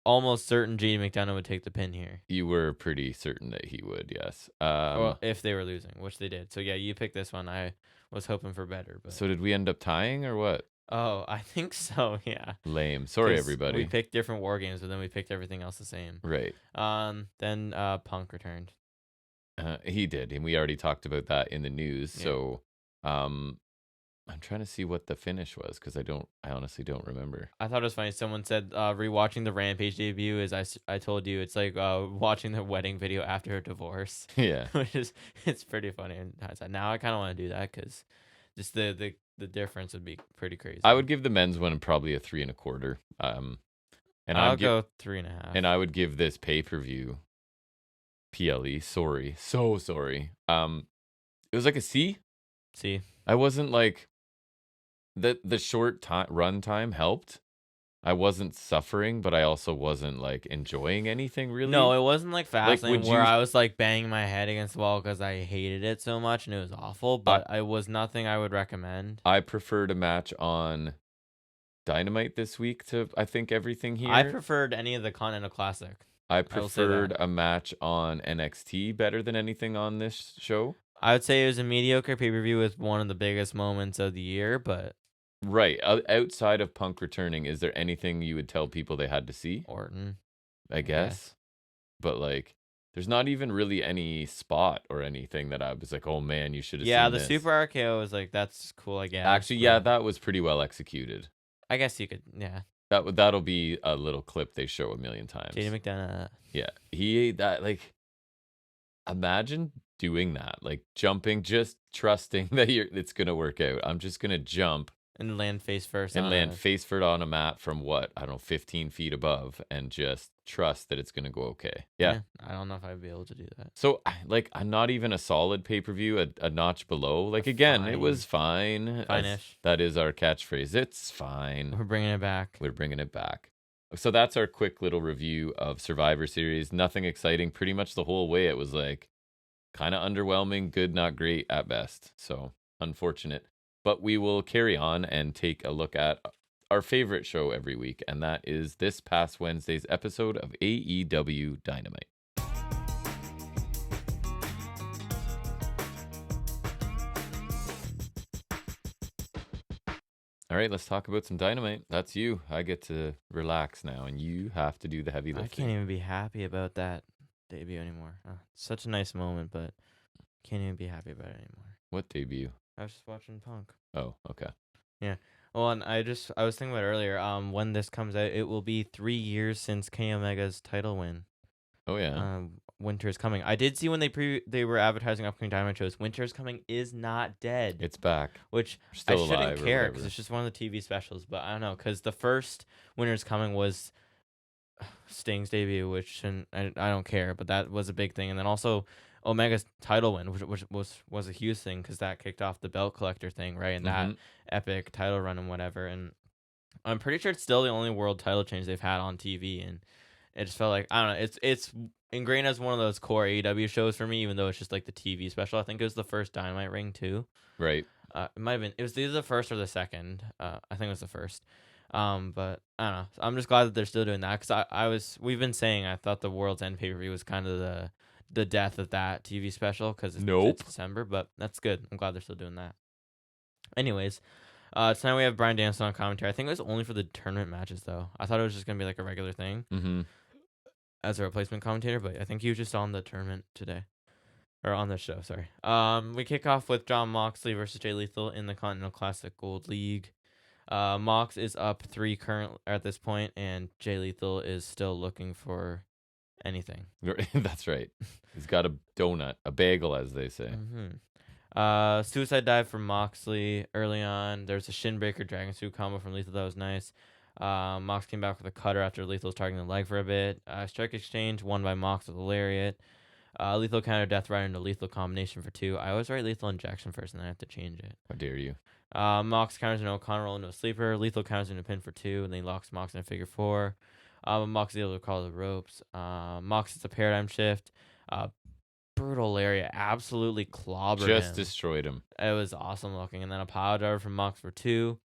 almost certain JD McDonough would take the pin here. You were pretty certain that he would, yes. Well, if they were losing, which they did. So yeah, you picked this one. I was hoping for better. But so did we end up tying or what? Oh, I think so. Yeah. Lame. Sorry, everybody. We picked different war games, but then we picked everything else the same. Right. Then Punk returned. He did, and we already talked about that in the news. Yeah. So, I'm trying to see what the finish was because I honestly don't remember. I thought it was funny. Someone said rewatching the Rampage debut is I told you it's like watching the wedding video after her divorce. Yeah, which is it's pretty funny. And now I kind of want to do that because just the difference would be pretty crazy. I would give the men's one probably a 3 1/4. And I'll go 3.5. And I would give this pay-per-view PLE. Sorry, so sorry. It was like a C. C. I wasn't like. The short run time helped. I wasn't suffering, but I also wasn't like enjoying anything really. No, it wasn't like Fastlane where I was like banging my head against the wall because I hated it so much and it was awful. But it was nothing I would recommend. I preferred a match on Dynamite this week to I think everything here. I preferred any of the Continental Classic. I preferred a match on NXT better than anything on this show. I would say it was a mediocre pay-per-view with one of the biggest moments of the year, but. Right. Outside of Punk returning, is there anything you would tell people they had to see? Orton. I guess. But, like, there's not even really any spot or anything that I was like, oh, man, you should have seen Yeah, the this. Super RKO was like, that's cool, I guess. Actually, yeah, that was pretty well executed. I guess you could, yeah. That'll be a little clip they show a million times. JD McDonough. Yeah. Imagine doing that. Like, jumping, just trusting that it's going to work out. I'm just going to jump. And land face first. And land face first on a mat from 15 feet above and just trust that it's going to go okay. Yeah. I don't know if I'd be able to do that. So, like, I'm not even a solid pay-per-view, a notch below. Like, again, it was fine. Fine-ish. That is our catchphrase. It's fine. We're bringing it back. So that's our quick little review of Survivor Series. Nothing exciting. Pretty much the whole way it was like kind of underwhelming, good, not great at best. So unfortunate. But we will carry on and take a look at our favorite show every week, and that is this past Wednesday's episode of AEW Dynamite. All right, let's talk about some Dynamite. That's you. I get to relax now, and you have to do the heavy lifting. I can't even be happy about that debut anymore. Such a nice moment, but can't even be happy about it anymore. What debut? I was just watching Punk. Oh, okay. Yeah. Well, and I was thinking about it earlier. When this comes out, it will be 3 years since Kenny Omega's title win. Oh yeah. Winter's Coming. I did see when they were advertising upcoming Dynamite shows. Winter's Coming is not dead. It's back. Which Still I shouldn't alive care because it's just one of the TV specials. But I don't know, because the first Winter's Coming was Sting's debut, and I don't care, but that was a big thing. And then also Omega's title win, which was a huge thing because that kicked off the belt collector thing, right? And that epic title run and whatever. And I'm pretty sure it's still the only world title change they've had on TV. And it just felt like, I don't know, it's ingrained as one of those core AEW shows for me, even though it's just like the TV special. I think it was the first Dynamite ring too. Right. It might have been. It was either the first or the second. I think it was the first. But I don't know. I'm just glad that they're still doing that because we've been saying I thought the World's End pay-per-view was kind of the death of that TV special because it's December, but that's good. I'm glad they're still doing that. Anyways, tonight we have Bryan Danielson on commentary. I think it was only for the tournament matches though. I thought it was just gonna be like a regular thing as a replacement commentator, but I think he was just on the tournament today. Or on the show, sorry. We kick off with Jon Moxley versus Jay Lethal in the Continental Classic Gold League. Mox is up 3 currently at this point, and Jay Lethal is still looking for anything. That's right. He's got a donut, a bagel, as they say. Suicide dive from Moxley early on. There's a Shinbreaker Dragon Suit combo from Lethal that was nice. Mox came back with a cutter after Lethal was targeting the leg for a bit. Strike exchange won by Mox with a lariat. Lethal counter Death Rider into Lethal combination for 2. I always write Lethal injection first, and then I have to change it. How dare you? Mox counters an O'Connor roll into a sleeper. Lethal counters into a pin for 2, and then he locks Mox in a figure 4. Mox is able to call the ropes. Mox is a paradigm shift. Brutal lariat, absolutely clobbered him. Just destroyed him. It was awesome looking. And then a power driver from Mox for 2.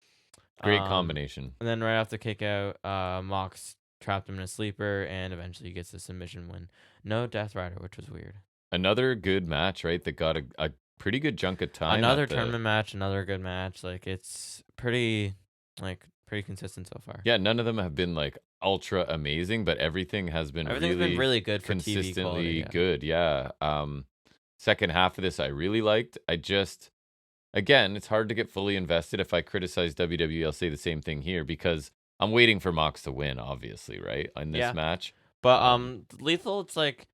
Great combination. And then right after kick out, Mox trapped him in a sleeper, and eventually he gets the submission win. No Death Rider, which was weird. Another good match, right? That got a pretty good chunk of time. Another tournament match, another good match. Like, it's pretty consistent so far. Yeah, none of them have been like ultra amazing, but everything's been really good for consistently TV quality, good. Yeah. Second half of this I really liked. Again, it's hard to get fully invested. If I criticize WWE, I'll say the same thing here because I'm waiting for Mox to win, obviously, right? In this match. But Lethal, it's like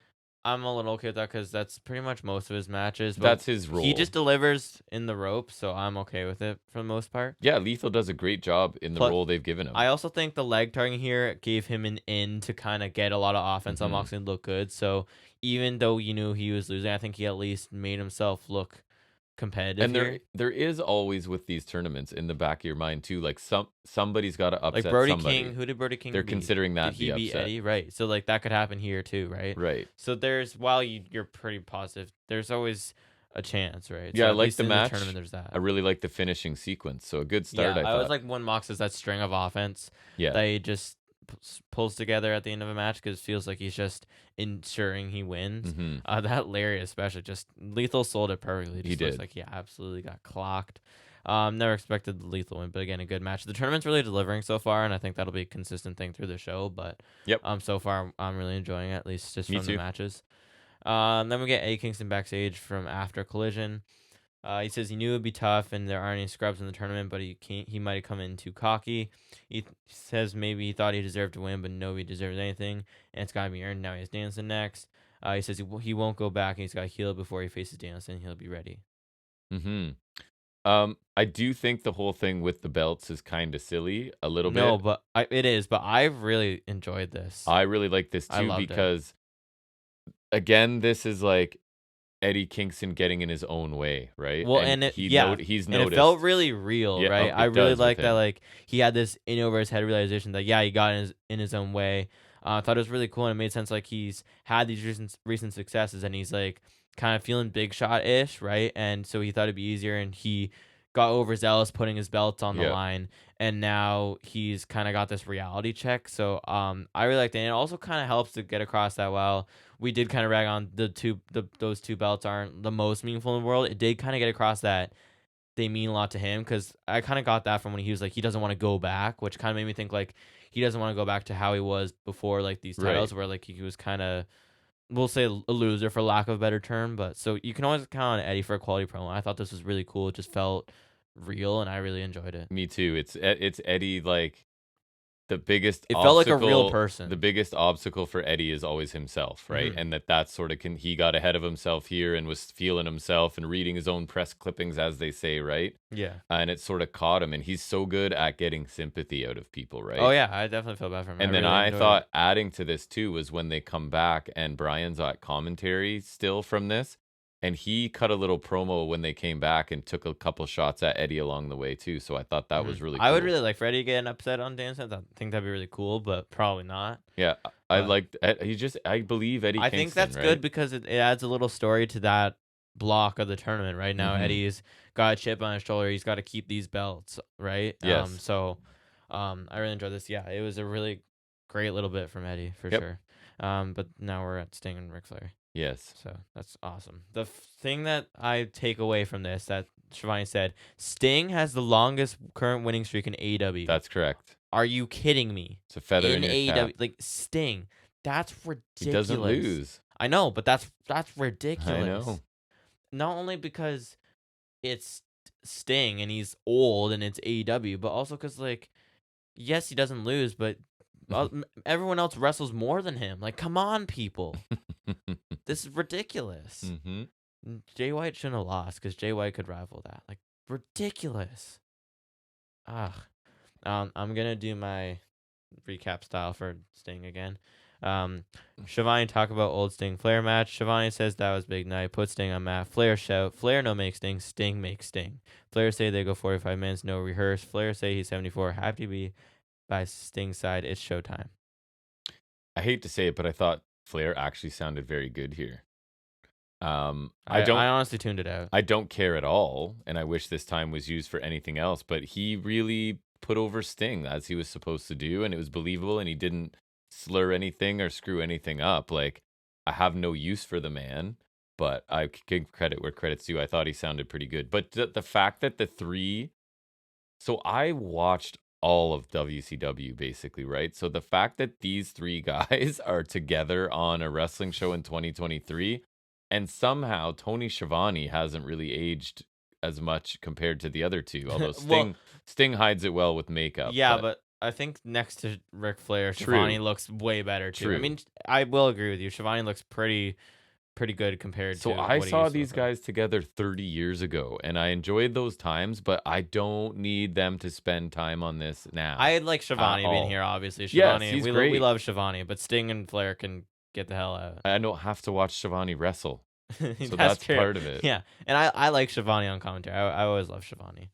I'm a little okay with that because that's pretty much most of his matches. But that's his role. He just delivers in the rope, so I'm okay with it for the most part. Yeah, Lethal does a great job in the role they've given him. I also think the leg targeting here gave him an in to kind of get a lot of offense on Moxley and look good. So even though you knew he was losing, I think he at least made himself look competitive. And there is always with these tournaments in the back of your mind too, like somebody's got to upset like Brody somebody. King. Who did Brody King? They're considering that did he beat Eddie, right? So like that could happen here too, right? Right. So while you're pretty positive, there's always a chance, right? Yeah, so I like the match. The tournament, there's that. I really like the finishing sequence. So a good start. I was like when Mox is that string of offense. Yeah. They just pulls together at the end of a match because it feels like he's just ensuring he wins. That lariat especially, just Lethal sold it perfectly. He did. Looks like he absolutely got clocked. Never expected the Lethal win, but again, a good match. The tournament's really delivering so far, and I think that'll be a consistent thing through the show. But so far I'm really enjoying it, at least just from the matches. Then we get Eddie Kingston backstage from after Collision. He says he knew it would be tough and there aren't any scrubs in the tournament, but he might have come in too cocky. He says maybe he thought he deserved to win, but nobody deserves anything, and it's got to be earned. Now he has Danielson next. He says he won't go back, and he's got to heal before he faces Danielson. He'll be ready. I do think the whole thing with the belts is kind of silly a little bit. No, but it is. But I've really enjoyed this. I really like this too because, again, this is like Eddie Kingston getting in his own way, right? Well, And and it yeah, he's and it felt noticed. really real, Yeah, right? oh, I it really does with like that, him. like, he had this in over his head realization that, yeah, he got in his own way. I thought it was really cool, and it made sense, like, he's had these recent successes, and he's, like, kind of feeling big shot-ish, right? And so he thought it'd be easier, and he got overzealous putting his belts on the Yeah. line, and now he's kinda got this reality check, so, I really liked it, and it also kinda helps to get across that while we did kinda rag on those 2 belts aren't the most meaningful in the world, it did kinda get across that they mean a lot to him, because I kinda got that from when he was like, he doesn't wanna go back, which kinda made me think, like, he doesn't wanna go back to how he was before, like, these Right. titles where, like, he was kinda, we'll say, a loser for lack of a better term, but so you can always count on Eddie for a quality promo. I thought this was really cool, it just felt real, and I really enjoyed it. Me too. It's Eddie, like, the biggest It felt like a real obstacle the person. biggest obstacle for Eddie is always himself, right? Mhm. And that sort of he got ahead of himself here and was feeling himself and reading his own press clippings, as they say, right? Yeah. And it sort of caught him, and he's so good at getting sympathy out of people, Oh, right? yeah, I definitely feel bad for him, I And then really I enjoyed it. thought adding to this too was when they come back and Brian's at commentary still from this, and he cut a little promo when they came back and took a couple shots at Eddie along the way too. So I thought that was Mhm. really I would cool. really like Freddie getting upset on dance Sense. I think that'd be really cool, but probably not. Yeah, I But liked I believe Eddie I think Kingston, that's good right? because it adds a little story to that block of the tournament. Right now, Mhm. Eddie's got a chip on his shoulder. He's got to keep these belts, right? Yes. I really enjoyed this. Yeah, it was a really great little bit from Eddie for Yep. sure. But now we're at Sting and Ric Flair. Yes. So that's awesome. Thing that I take away from this that Shivani said, Sting has the longest current winning streak in AEW. That's correct. Are you kidding me? It's a feather in In your cap. AEW, like Sting, that's He doesn't ridiculous. lose. I know, but that's I know. ridiculous. Not only because it's Sting and he's old and it's AEW, but also because, like, yes, he doesn't lose, but everyone else wrestles more than him. Like, come on, people, this is ridiculous. Mhm. Jay White shouldn't have lost because Jay White could rival that. Like, ridiculous. Ugh. I'm gonna do my recap style for Sting again. Shivani talk about old Sting Flair match. Shivani says that was big night. Put Sting on mat. Flair shout. Flair no make Sting. Sting make Sting. Flair say they go 45 minutes, no rehearse. Flair say he's 74. Happy to be by Sting's side. It's showtime. I hate to say it, but I thought Flair actually sounded very good here. I honestly tuned it out. I don't care at all, and I wish this time was used for anything else, but he really put over Sting as he was supposed to do, and it was believable, and he didn't slur anything or screw anything up. Like, I have no use for the man, but I give credit where credit's due. I thought he sounded pretty good. But the fact that the three, so I watched all of WCW basically, right? So the fact that these three guys are together on a wrestling show in 2023, and somehow Tony Schiavone hasn't really aged as much compared to the other two, although Well, Sting hides it well with makeup. yeah, But but I think next to Ric Flair, Shivani true, looks way better too. I true. mean, I will agree with you. Shivani looks pretty good compared So to I what he saw used to these look like. guys together 30 years ago, and I enjoyed those times, but I don't need them to spend time on this now I like at Shivani being all. here, obviously. Yes, Shivani, he's we great. love Shivani, but Sting and Flair can get the hell out. I don't have to watch Shivani wrestle. So That's that's true. part of it. Yeah, and I like Shivani on commentary. I always love Shivani.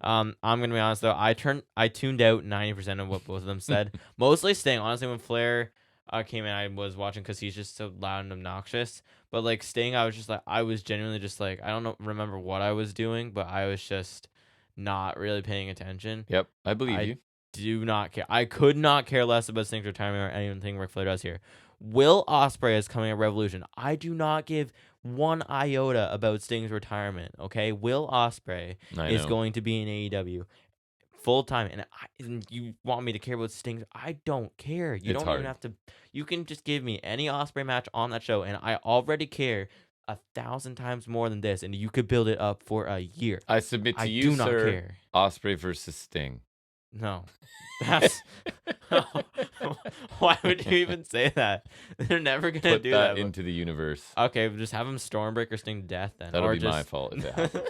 I'm gonna be honest though. I tuned out 90% of what both of them said. Mostly Sting. Honestly, when Flair came in, I was watching because he's just so loud and obnoxious. But like Sting, I was genuinely just like, I don't know, remember what I was doing, but I was just not really paying attention. Yep, I believe I you. do not care. I could not care less about Sting's retirement or anything Ric Flair does here. Will Ospreay is coming at Revolution. I do not give one iota about Sting's retirement. Okay, Will Ospreay I is know. going to be in AEW full time, and you want me to care about Sting? I don't care. You It's don't even hard. have to. You can just give me any Ospreay match on that show, and I already care 1,000 times more than this, and you could build it up for a year. I submit I to you, do not sir, care. Osprey versus Sting. No, that's Why would you even say that? They're never gonna Put do that that. into the universe. Okay, just have him Stormbreaker Sting to death then, That'll or be my just. fault if it happens.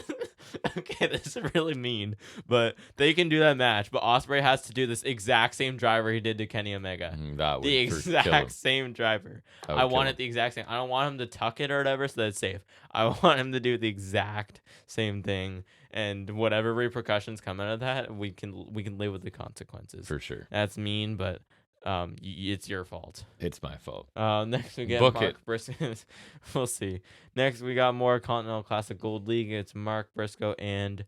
Okay, this is really mean, but they can do that match. But Ospreay has to do this exact same driver he did to Kenny Omega. That The would kill him. exact same driver. That I would kill want him. it the exact same. I don't want him to tuck it or whatever so that it's safe. I want him to do the exact same thing, and whatever repercussions come out of that, we can live with the consequences. For sure. That's mean, but it's your fault. It's my fault. Next we get Book Mark it. Briscoe. We'll see. Next we got more Continental Classic Gold League. It's Mark Briscoe and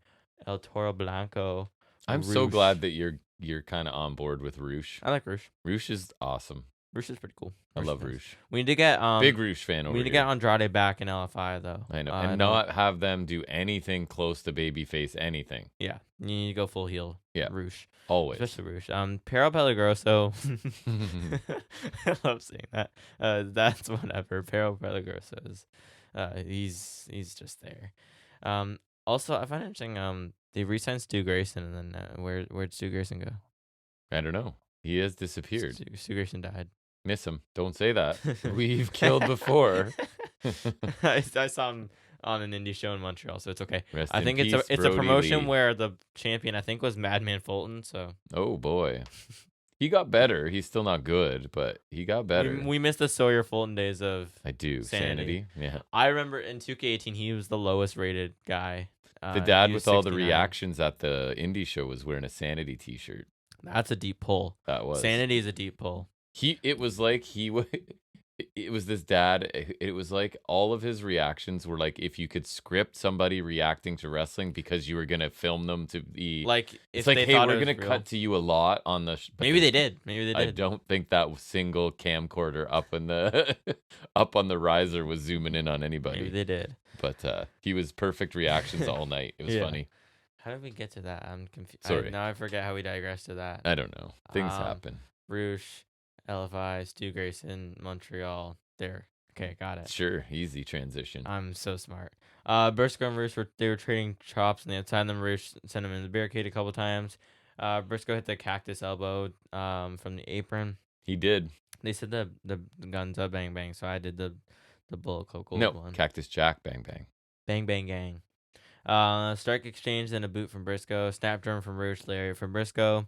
El Toro Blanco. I'm so glad that you're kind of on board with Roosh. I like Roosh. Roosh is awesome. Roosh is pretty cool. I love Roosh. We need to get Big Roosh fan over we need to get Andrade back in LFI though. I know, and not have them do anything close to babyface anything. Yeah, you need to go full heel. Yeah, Roosh always. Especially Roosh. Pero Peligroso. I love seeing that. That's whatever. Pero Peligroso is. He's just there. Also, I find it interesting. They re-signed Stu Grayson, and then where'd Stu Grayson go? I don't know. He has disappeared. Stu Grayson died. Miss him. Don't say that. We've killed before. I saw him on an indie show in Montreal, so it's okay. Rest I think in it's peace, a Brody promotion Lee. where the champion I think was Madman Fulton. So oh boy, he got better. He's still not good, but he got better. we missed the Sawyer Fulton days of. I do. Sanity. Yeah. I remember in 2K18 he was the lowest rated guy. The dad he with was all the 69. reactions at the indie show was wearing a Sanity t-shirt. That's a deep pull. That was. Sanity is a deep pull. It was like it was this dad. It was like all of his reactions were like if you could script somebody reacting to wrestling because you were gonna film them to be Like it's if like, they hey, thought we're it was gonna real. cut to you a lot on the. Maybe they did. Maybe they did. I don't think that single camcorder up in the up on the riser was zooming in on anybody. Maybe they did. But he was perfect reactions all night. It was funny. How did we get to that? I'm confused. Sorry. Now I forget how we digressed to that. I don't know. Things happen. Roosh, LFI, Stu Grayson, Montreal. There. Okay, got it. Sure, easy transition. I'm so smart. Briscoe and Roosh they were trading chops on the outside. Then Roosh sent him in the barricade a couple times. Briscoe hit the cactus elbow from the apron. He did. They said the guns up bang bang, so I did the bullet club gold No, one. Cactus Jack, bang bang. Bang bang gang. Strike exchange, then a boot from Briscoe. Snap drum from Roosh, Larry from Briscoe.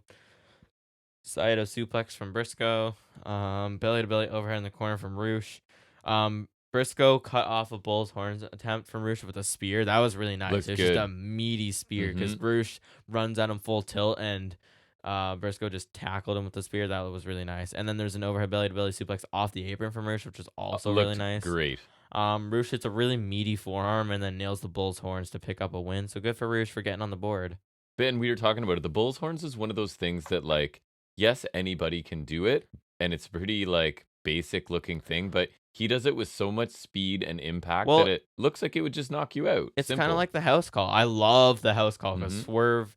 Saito suplex from Briscoe. Belly to belly overhead in the corner from Roosh. Briscoe cut off a bull's horns attempt from Roosh with a spear. That was really nice. Looks It was good. just a meaty spear because Roosh runs at him full tilt and Briscoe just tackled him with the spear. That was really nice. And then there's an overhead belly to belly suplex off the apron from Roosh, which was also really nice. Great. Roosh hits a really meaty forearm and then nails the bull's horns to pick up a win. So good for Roosh for getting on the board. Ben, we were talking about it. The bull's horns is one of those things that, like, yes, anybody can do it, and it's pretty like basic looking thing, but he does it with so much speed and impact that it looks like it would just knock you out. It's kind of like the house call. I love the house call because Mhm. Swerve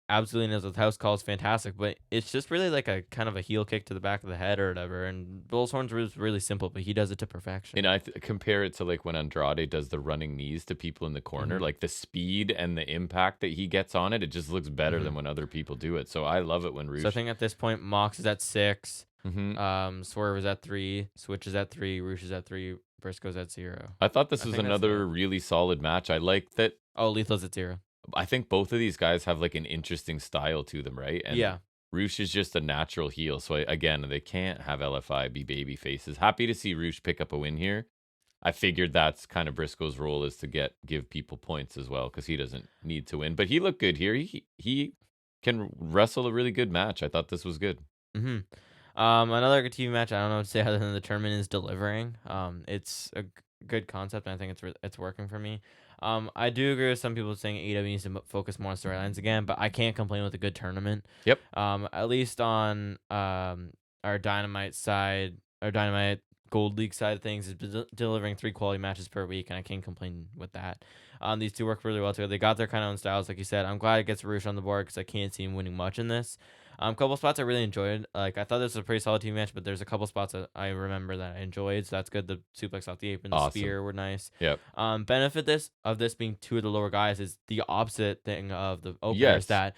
absolutely knows the house call is fantastic, but it's just really like a kind of a heel kick to the back of the head or whatever. And Bull's Horns was really simple, but he does it to perfection. And I compare it to like when Andrade does the running knees to people in the corner, like the speed and the impact that he gets on it, it just looks better than when other people do it. So I love it when Roosh. So I think at this point, Mox is at 6. Mm-hmm. Swerve is at 3. Switch is at 3. Roosh is at 3. Briscoe's at 0. I thought this was another really solid match. I like that. Oh, Lethal's at 0. I think both of these guys have like an interesting style to them, right? And yeah. Roosh is just a natural heel. So again, they can't have LFI be baby faces. Happy to see Roosh pick up a win here. I figured that's kind of Briscoe's role is to give people points as well because he doesn't need to win. But he looked good here. He can wrestle a really good match. I thought this was good. Mm-hmm. Another good TV match. I don't know what to say other than the tournament is delivering. It's a good concept, and I think it's working for me. I do agree with some people saying AEW needs to focus more on storylines again, but I can't complain with a good tournament. Yep. At least on our Dynamite side, our Dynamite Gold League side of things, is delivering 3 quality matches per week, and I can't complain with that. These two work really well together. They got their kind of own styles, like you said. I'm glad it gets Roosh on the board because I can't see him winning much in this. Couple spots I really enjoyed. Like I thought this was a pretty solid team match, but there's a couple spots that I remember that I enjoyed. So that's good. The suplex off the apron, the spear were nice. Yep. Benefit of this being 2 of the lower guys is the opposite thing of the openers. Yes. That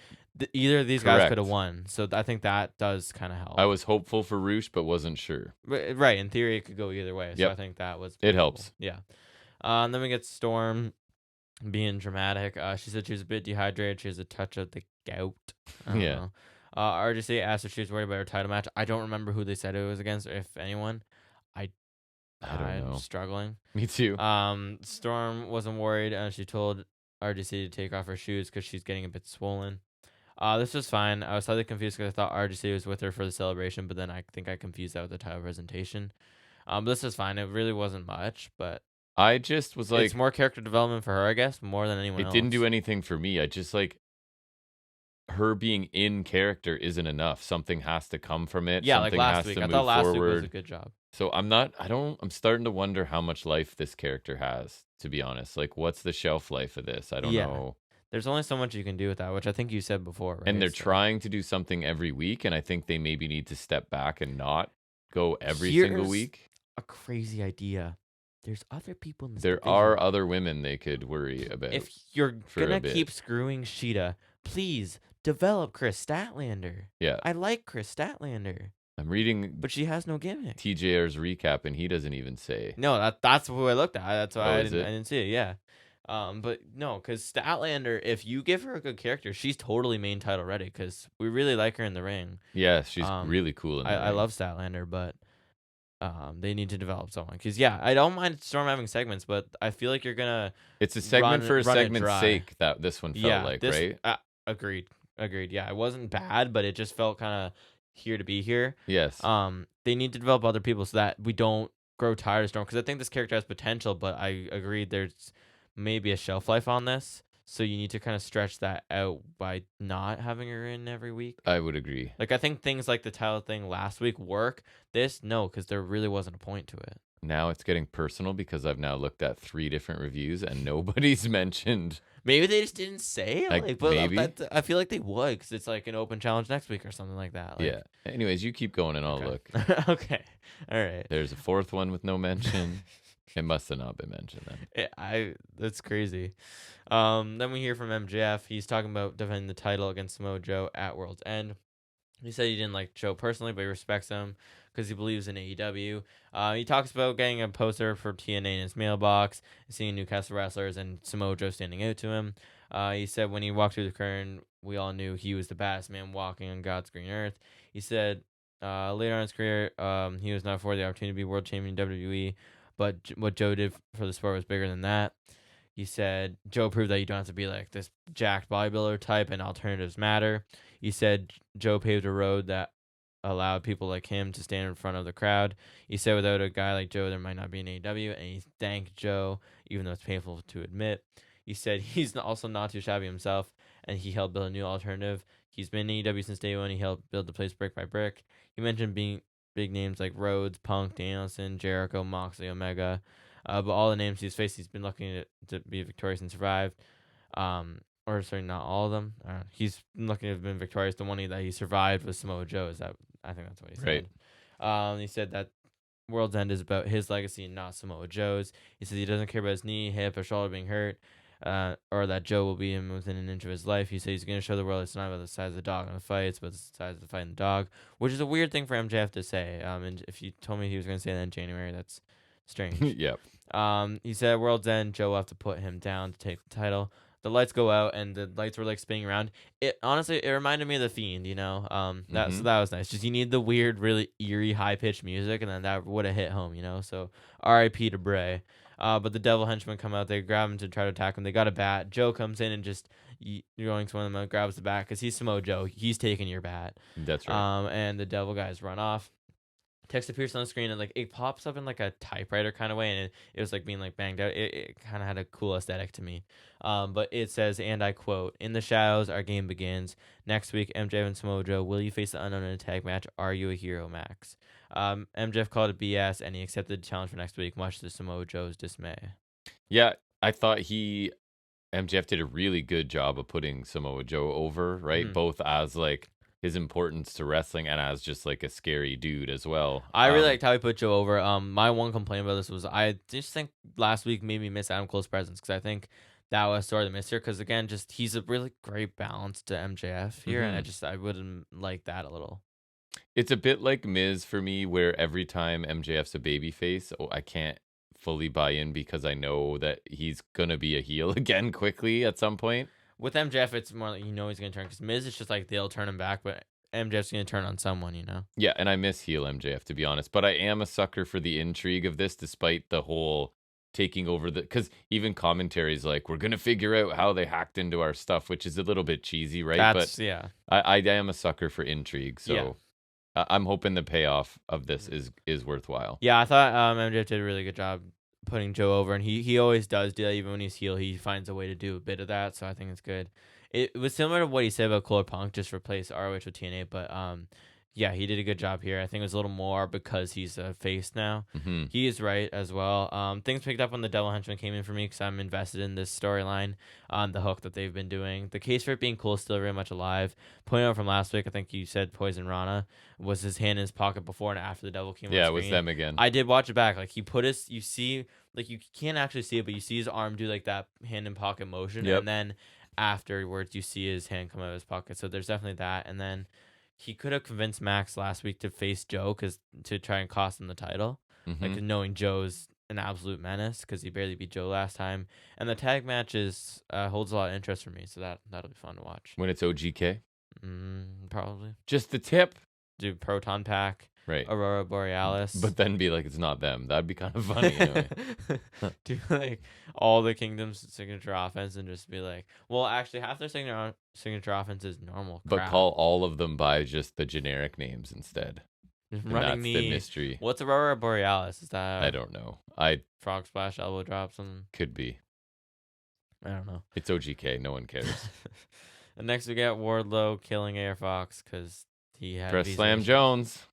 either of these guys could have Correct. won. So I think that does kind of help. I was hopeful for Roosh, but wasn't sure. Right. In theory, it could go either way. So I Yep. think that was It pretty cool. helps. Yeah. And then we get Storm being dramatic. She said she was a bit dehydrated. She has a touch of the gout. I don't Yeah. know. RGC asked if she was worried about her title match. I don't remember who they said it was against, or if anyone. I don't I'm know. struggling. Me too. Storm wasn't worried. She told RGC to take off her shoes because she's getting a bit swollen. This was fine. I was slightly confused because I thought RGC was with her for the celebration, but then I think I confused that with the title presentation. This is fine. It really wasn't much, but I just was like, it's more character development for her, I guess, more than anyone else. It didn't do anything for me. I just like her being in character isn't enough. Something has to come from it. Yeah, Something like last has week. to I move thought last week forward. was a good job. So I'm starting to wonder how much life this character has, to be honest. Like, what's the shelf life of this? I don't know. There's only so much you can do with that, which I think you said before, right? And they're trying to do something every week, and I think they maybe need to step back and not go every single week. A crazy idea. There's other people in this There division. are other women they could worry about. If you're gonna keep screwing Sheeta, please develop Chris Statlander. Yeah. I like Chris Statlander. I'm reading, but she has no gimmick. TJR's recap, and he doesn't even say. No, that's who I looked at. That's why I is it? didn't see it. Yeah, but no, because Statlander, if you give her a good character, she's totally main title ready. Because we really like her in the ring. Yeah, she's really cool in the ring. I love Statlander, but they need to develop someone. Because yeah, I don't mind Storm having segments, but I feel like you're gonna. It's a segment for a segment's sake that this one felt like, right? Agreed. Yeah, it wasn't bad, but it just felt kind of here to be here. Yes. They need to develop other people so that we don't grow tired of Storm, because I think this character has potential, but I agree there's maybe a shelf life on this, so you need to kind of stretch that out by not having her in every week. I would agree. Like, I think things like the title thing last week work. This, no, because there really wasn't a point to it. Now it's getting personal because I've now looked at 3 different reviews and nobody's mentioned. Maybe they just didn't say it. Like, but maybe. I feel like they would, because it's like an open challenge next week or something like that. Like, yeah. Anyways, you keep going and I'll look. Okay. All right. There's a 4th one with no mention. It must have not been mentioned then. That's crazy. Then we hear from MJF. He's talking about defending the title against Samoa Joe at World's End. He said he didn't like Joe personally, but he respects him because he believes in AEW. He talks about getting a poster for TNA in his mailbox, seeing Newcastle wrestlers, and Samoa Joe standing out to him. He said when he walked through the curtain, we all knew he was the baddest man walking on God's green earth. He said later on in his career, he was not afforded the opportunity to be world champion in WWE, but what Joe did for the sport was bigger than that. He said Joe proved that you don't have to be like this jacked bodybuilder type and alternatives matter. He said Joe paved a road that allowed people like him to stand in front of the crowd. He said without a guy like Joe, there might not be an AEW, and he thanked Joe, even though it's painful to admit. He said he's also not too shabby himself, and he helped build a new alternative. He's been in AEW since day one. He helped build the place brick by brick. He mentioned being big names like Rhodes, Punk, Danielson, Jericho, Moxley, Omega. But all the names he's faced, he's been lucky to be victorious and survived. Or sorry, not all of them. He's lucky to have been victorious. The one that he survived was Samoa Joe. I think that's what he said. Right. He said that World's End is about his legacy and not Samoa Joe's. He says he doesn't care about his knee, hip, or shoulder being hurt, or that Joe will be within an inch of his life. He says he's going to show the world it's not about the size of the dog in the fight, it's about the size of the fight in the dog, which is a weird thing for MJF to say. And if you told me he was going to say that in January, that's strange. Yep. He said at World's End, Joe will have to put him down to take the title. The lights go out, and the lights were like spinning around. It honestly, it reminded me of The Fiend, you know. So that was nice. Just you need the weird, really eerie, high pitched music, and then that would have hit home, you know. So R.I.P. to Bray. But the Devil Henchmen come out. They grab him to try to attack him. They got a bat. Joe comes in and just going to one of them, grabs the bat because he's Samoa Joe. He's taking your bat. That's right. And the Devil guys run off. Text appears on the screen and like it pops up in like a typewriter kind of way, and it was like being like banged out. It kind of had a cool aesthetic to me. But it says, and I quote, "In the shadows, our game begins. Next week, MJF and Samoa Joe, will you face the unknown in a tag match? Are you a hero, Max?" MJF called it BS, and he accepted the challenge for next week, much to Samoa Joe's dismay. Yeah, I thought MJF did a really good job of putting Samoa Joe over, right? Mm-hmm. Both as like his importance to wrestling and as just like a scary dude as well. I really liked how he put Joe over. My one complaint about this was I just think last week made me miss Adam Cole's presence, because I think that was sort of the miss here. Because again, just he's a really great balance to MJF here, and Mhm. I wouldn't like that a little. It's a bit like Miz for me, where every time MJF's a babyface, I can't fully buy in because I know that he's gonna be a heel again quickly at some point. With MJF, it's more like he's gonna turn. Because Miz, it's just like they'll turn him back, but MJF's gonna turn on someone. Yeah, and I miss heel MJF, to be honest, but I am a sucker for the intrigue of this, despite the whole taking over because even commentaries like, we're gonna figure out how they hacked into our stuff, which is a little bit cheesy, right? But That's yeah, I am a sucker for intrigue, yeah. so I'm hoping the payoff of this is worthwhile. Yeah, I thought MJF did a really good job putting Joe over, and he always does do that. Even when he's heel, he finds a way to do a bit of that. So I think it's good. It was similar to what he said about Cole Punk, just replace ROH with TNA. But yeah, he did a good job here. I think it was a little more because he's a face now. Hmm. He is right as well. Things picked up when the Devil Henchman came in for me because I'm invested in this storyline on the hook that they've been doing. The case for it being cool is still very much alive. Pointing out from last week, I think you said Poison Rana was his hand in his pocket before and after the devil came on Yeah, it was screen. them again. I did watch it back. Like he put his, you see, like you can't actually see it, but you see his arm do like that hand in pocket motion, Yep. and then afterwards you see his hand come out of his pocket. So there's definitely that. And then he could have convinced Max last week to face Joe to try and cost him the title, Hmm. like knowing Joe's an absolute menace because he barely beat Joe last time. And the tag matches holds a lot of interest for me, so that'll be fun to watch. When it's OGK, Probably just the tip, do Proton Pack. right? Aurora Borealis. But then be like, it's not them. That'd be kind of funny. Anyway. Do like all the kingdom's signature offense and just be like, well, actually, half their signature offense is normal But crap. call all of them by just the generic names instead. Just And running that's me. the mystery. What's Aurora Borealis? Is that I don't know. I frog splash, elbow drop, something? could be. I don't know. It's OGK. No one cares. And next we get Wardlow killing Air Fox because he had Press visa Slam issues. Jones.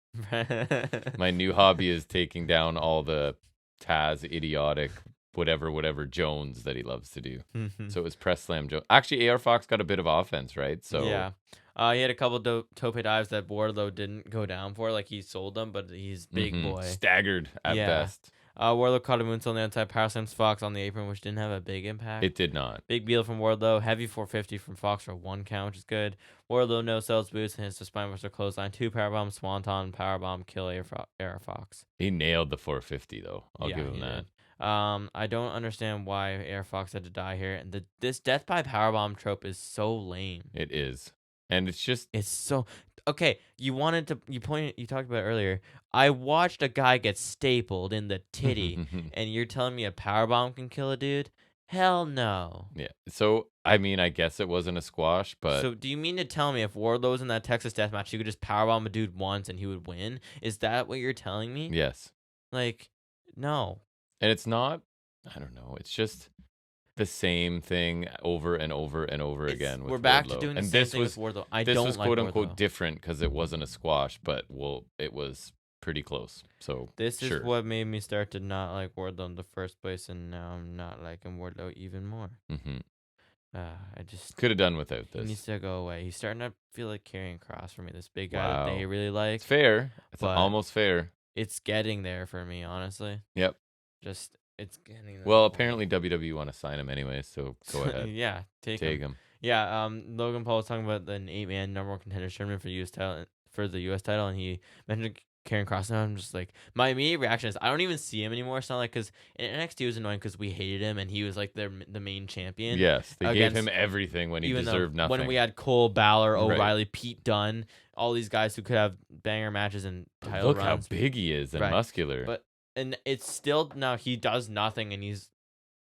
My new hobby is taking down all the Taz idiotic whatever Jones that he loves to do. So it was Press Slam Jones. Actually, AR Fox got a bit of offense, right? So yeah. He had a couple tope dives that Wardlow didn't go down for. Like he sold them, but he's big boy. Staggered at Yeah. best. Wardlow caught a moonsault on the outside, power slams Fox on the apron, which didn't have a big impact. It did not. Big deal from Wardlow. Heavy 450 from Fox for 1 count, which is good. Wardlow no sells boots and hits the spinebuster clothesline. 2 powerbomb, swanton, powerbomb, kill Air Fox. He nailed the 450 though. I'll Yeah, give him he that. did. I don't understand why Air Fox had to die here. And this death by powerbomb trope is so lame. It is. And it's just It's so okay. You talked about it earlier. I watched a guy get stapled in the titty, and you're telling me a powerbomb can kill a dude? Hell no. yeah. So I mean, I guess it wasn't a squash, but So do you mean to tell me if Wardlow's in that Texas death match, you could just powerbomb a dude once and he would win? Is that what you're telling me? yes. Like, no. And it's not, I don't know, it's just the same thing over and over and over again with We're back to Wardlow. doing the And same this thing was with Wardlow. I this don't was like quote unquote Wardlow. different because it wasn't a squash, but it was pretty close. So This sure. is what made me start to not like Wardlow in the first place, and now I'm not liking Wardlow even more. I just Could have done without he needs this. to go away. He's starting to feel like carrying Cross for me. This big guy that they really like. It's fair. It's but almost fair. It's getting there for me, honestly. Yep. Just it's getting there. Well, apparently WWE want to sign him anyway, so go ahead. Yeah, take him. Yeah, Logan Paul was talking about an 8-man number 1 contender tournament for the US title, and he mentioned Karrion Kross, and I'm just like, my immediate reaction is I don't even see him anymore. It's not like because in NXT it was annoying because we hated him and he was like the main champion. Yes, they gave him everything when he deserved nothing. When we had Cole, Balor, O'Reilly, Right. Pete Dunne, all these guys who could have banger matches and title Look runs. how big he is and Right. muscular. And it's still now he does nothing and he's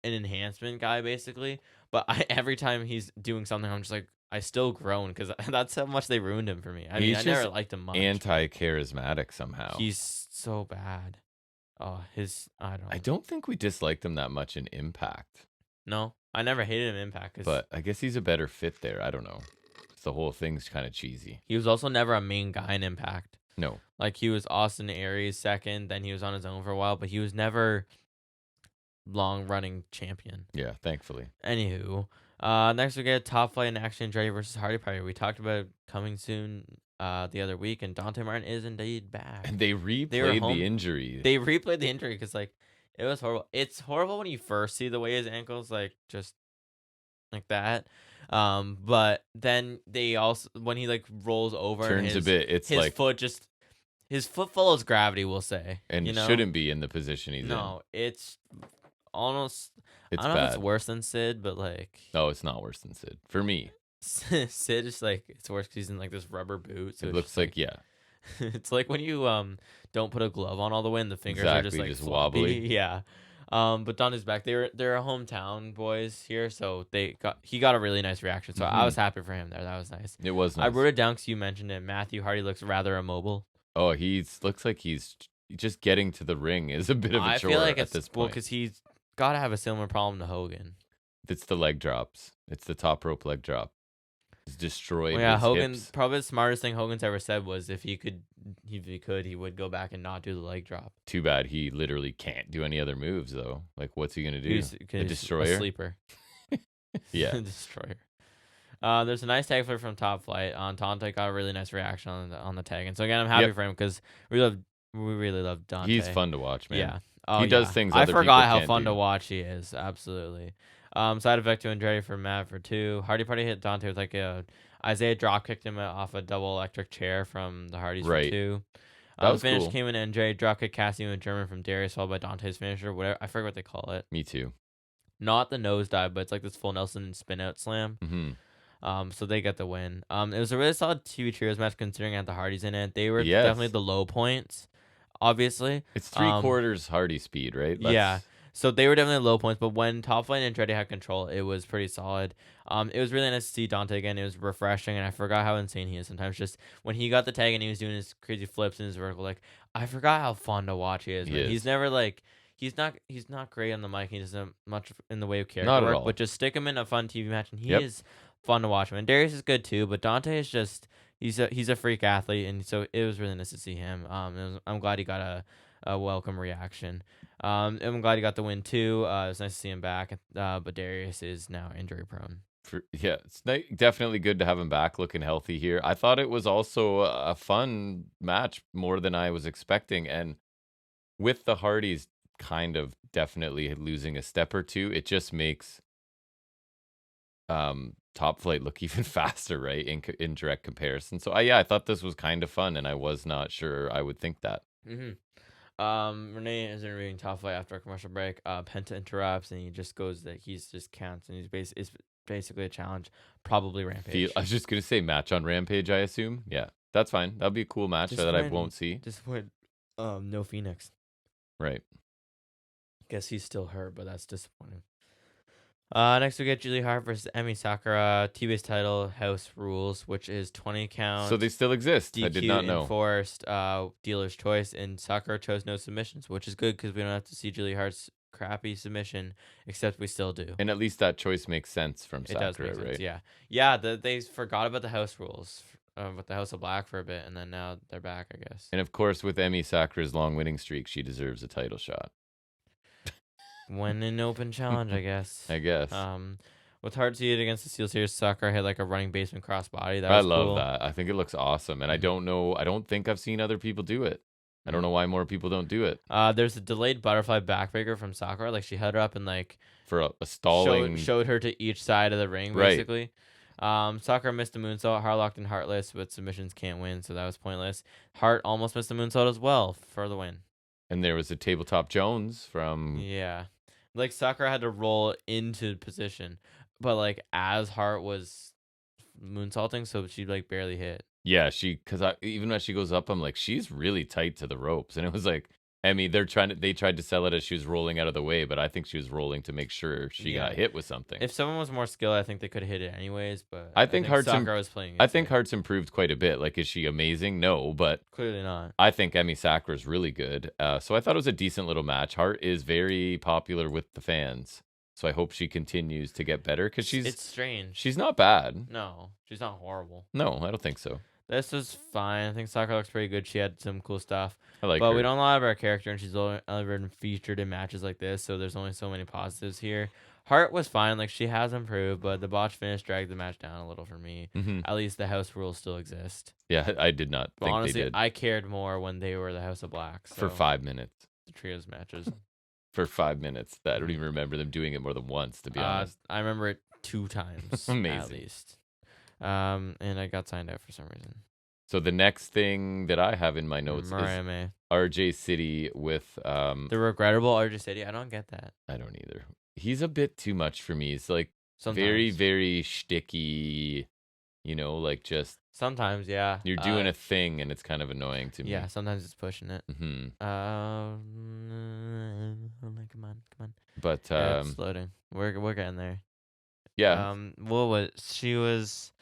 an enhancement guy basically. But every time he's doing something, I'm just like, I still groan because that's how much they ruined him for me. I mean, I never liked him much. Anti-charismatic somehow. He's so bad. Oh, I don't think we disliked him that much in Impact. No, I never hated him in Impact. But I guess he's a better fit there. I don't know. The whole thing's kind of cheesy. He was also never a main guy in Impact. No. Like he was Austin Aries second, then he was on his own for a while, but he was never long running champion. Yeah, thankfully. Anywho, next we get Top Flight and Action Andretti versus Hardy Party. We talked about it coming soon the other week, and Dante Martin is indeed back. And they replayed the injury. They replayed the injury because like it was horrible. It's horrible when you first see the way his ankles like just like that. But then they also when he like rolls over and Turns a bit. It's his like, foot just his foot follows gravity, we'll say. and You know? shouldn't be in the position he's in. No, it's almost I It's don't know if it's bad. worse than Sid, but like No, it's not worse than Sid. For me, Sid is like it's worse 'cause he's in like this rubber boot, so it it's just looks like like, yeah, it's like when you don't put a glove on all the way and the fingers are just exactly, like just floppy. wobbly. Yeah. But Donna's back. They're hometown boys here, so he got a really nice reaction. So I was happy for him there. That was nice. It was I nice. wrote it down because you mentioned it. Matthew Hardy looks rather immobile. Oh, he's looks like he's just getting to the ring is a bit of a I chore feel like at it's this well point. because he's got to have a similar problem to Hogan. It's the leg drops. It's the top rope leg drop. He's destroyed Well, yeah, his Hogan hips. probably the smartest thing Hogan's ever said was if he could, he would go back and not do the leg drop. Too bad he literally can't do any other moves though. Like, what's he gonna do? He's, A 'cause a destroyer? sleeper. Yeah. Destroyer. There's a nice tag flip from Top Flight. Tante got a really nice reaction on the tag, and so again, I'm happy Yep. for him because we really love Dante. He's fun to watch, man. Yeah. Oh, He does yeah. things I other forgot people how can't fun do. to watch he is. Absolutely. Side effect to Andretti for Matt for 2. Hardy Party hit Dante with like a Isaiah drop kicked him off a double electric chair from the Hardys for Right. 2. That The was finish cool. came in Andretti drop kick Cassidy in German from Darius followed by Dante's finisher. Whatever I forget what they call it. Me too. Not the nosedive, but it's like this full Nelson spin out slam. So they get the win. It was a really solid TV trios match considering it had the Hardys in it. They were definitely Yes. the low points, obviously. It's 3/4 Hardy speed, right? Yeah. So they were definitely low points, but when Top Flight and Andretti had control, it was pretty solid. It was really nice to see Dante again. It was refreshing, and I forgot how insane he is sometimes. Just when he got the tag and he was doing his crazy flips and his vertical, like I forgot how fun to watch he is. He Man. is. He's never like he's not great on the mic. He doesn't have much in the way of character Not at work, all. but just stick him in a fun TV match, and he Yep. is fun to watch. And Darius is good too, but Dante is just he's a freak athlete, and so it was really nice to see him. I'm glad he got a welcome reaction. I'm glad he got the win too. It was nice to see him back. But Darius is now injury prone. Yeah, it's definitely good to have him back looking healthy here. I thought it was also a fun match more than I was expecting. And with the Hardys kind of definitely losing a step or two, it just makes Top Flight look even faster, right? In direct comparison. So yeah, I thought this was kind of fun, and I was not sure I would think that. Renee is interviewing Top Flight after a commercial break. Penta interrupts and he just goes that he's just counts and it's basically a challenge, probably Rampage. I was just gonna say match on Rampage, I assume. Yeah, that's fine. That'll be a cool match that I won't see. Disappointed. No Phoenix. Right. Guess he's still hurt, but that's disappointing. Next we get Julie Hart versus Emi Sakura, T-base title, House Rules, which is 20 count. So they still exist. DQ I did not know. Enforced, dealer's choice, and Sakura chose no submissions, which is good because we don't have to see Julie Hart's crappy submission, except we still do. And at least that choice makes sense from Sakura, it does make right? sense, yeah. They forgot about the House Rules with the House of Black for a bit, and then now they're back, I guess. And of course, with Emi Sakura's long winning streak, she deserves a title shot. When in open challenge, I guess. I guess. With Hart seated against the Steel Series, Sakura had like a running basement crossbody. That I was love cool. that. I think it looks awesome, and I don't know. I don't think I've seen other people do it. I don't know why more people don't do it. There's a delayed butterfly backbreaker from Sakura. Like she had her up and like for a stalling. Showed her to each side of the ring, basically. Right. Sakura missed the moonsault. Hart locked in Heartless, but submissions can't win, so that was pointless. Hart almost missed the moonsault as well for the win. And there was a tabletop Jones from. Yeah. Like Sakura had to roll into position, but like as Hart was moonsaulting, so she like barely hit. Yeah, because even as she goes up, I'm like, she's really tight to the ropes, and it was like, I mean, they tried to sell it as she was rolling out of the way, but I think she was rolling to make sure she got hit with something. If someone was more skilled, I think they could have hit it anyways. But I think Sakura was playing. I think Hart's improved quite a bit. Like, is she amazing? No, but clearly not. I think Emi Sakura's really good. So I thought it was a decent little match. Hart is very popular with the fans, so I hope she continues to get better because it's strange. She's not bad. No, she's not horrible. No, I don't think so. This was fine. I think Sakura looks pretty good. She had some cool stuff. I like but her. We don't know a lot about her character, and she's only ever been featured in matches like this, so there's only so many positives here. Hart was fine. Like, she has improved, but the botch finish dragged the match down a little for me. At least the House Rules still exist. Yeah, I did not think honestly, they did. I cared more when they were the House of Black. So for 5 minutes. The trios matches. For 5 minutes. I don't even remember them doing it more than once, to be honest. I remember it 2 times at Amazing. least. And I got signed out for some reason. So the next thing that I have in my notes Mariah is May. RJ City with The regrettable RJ City. I don't get that. I don't either. He's a bit too much for me. It's like very, Sometimes. very shticky, like just Sometimes, yeah. you're doing a thing and it's kind of annoying to me. Yeah, sometimes it's pushing it. Mm-hmm. Come on. But It's loading. We're getting there. yeah. What was she was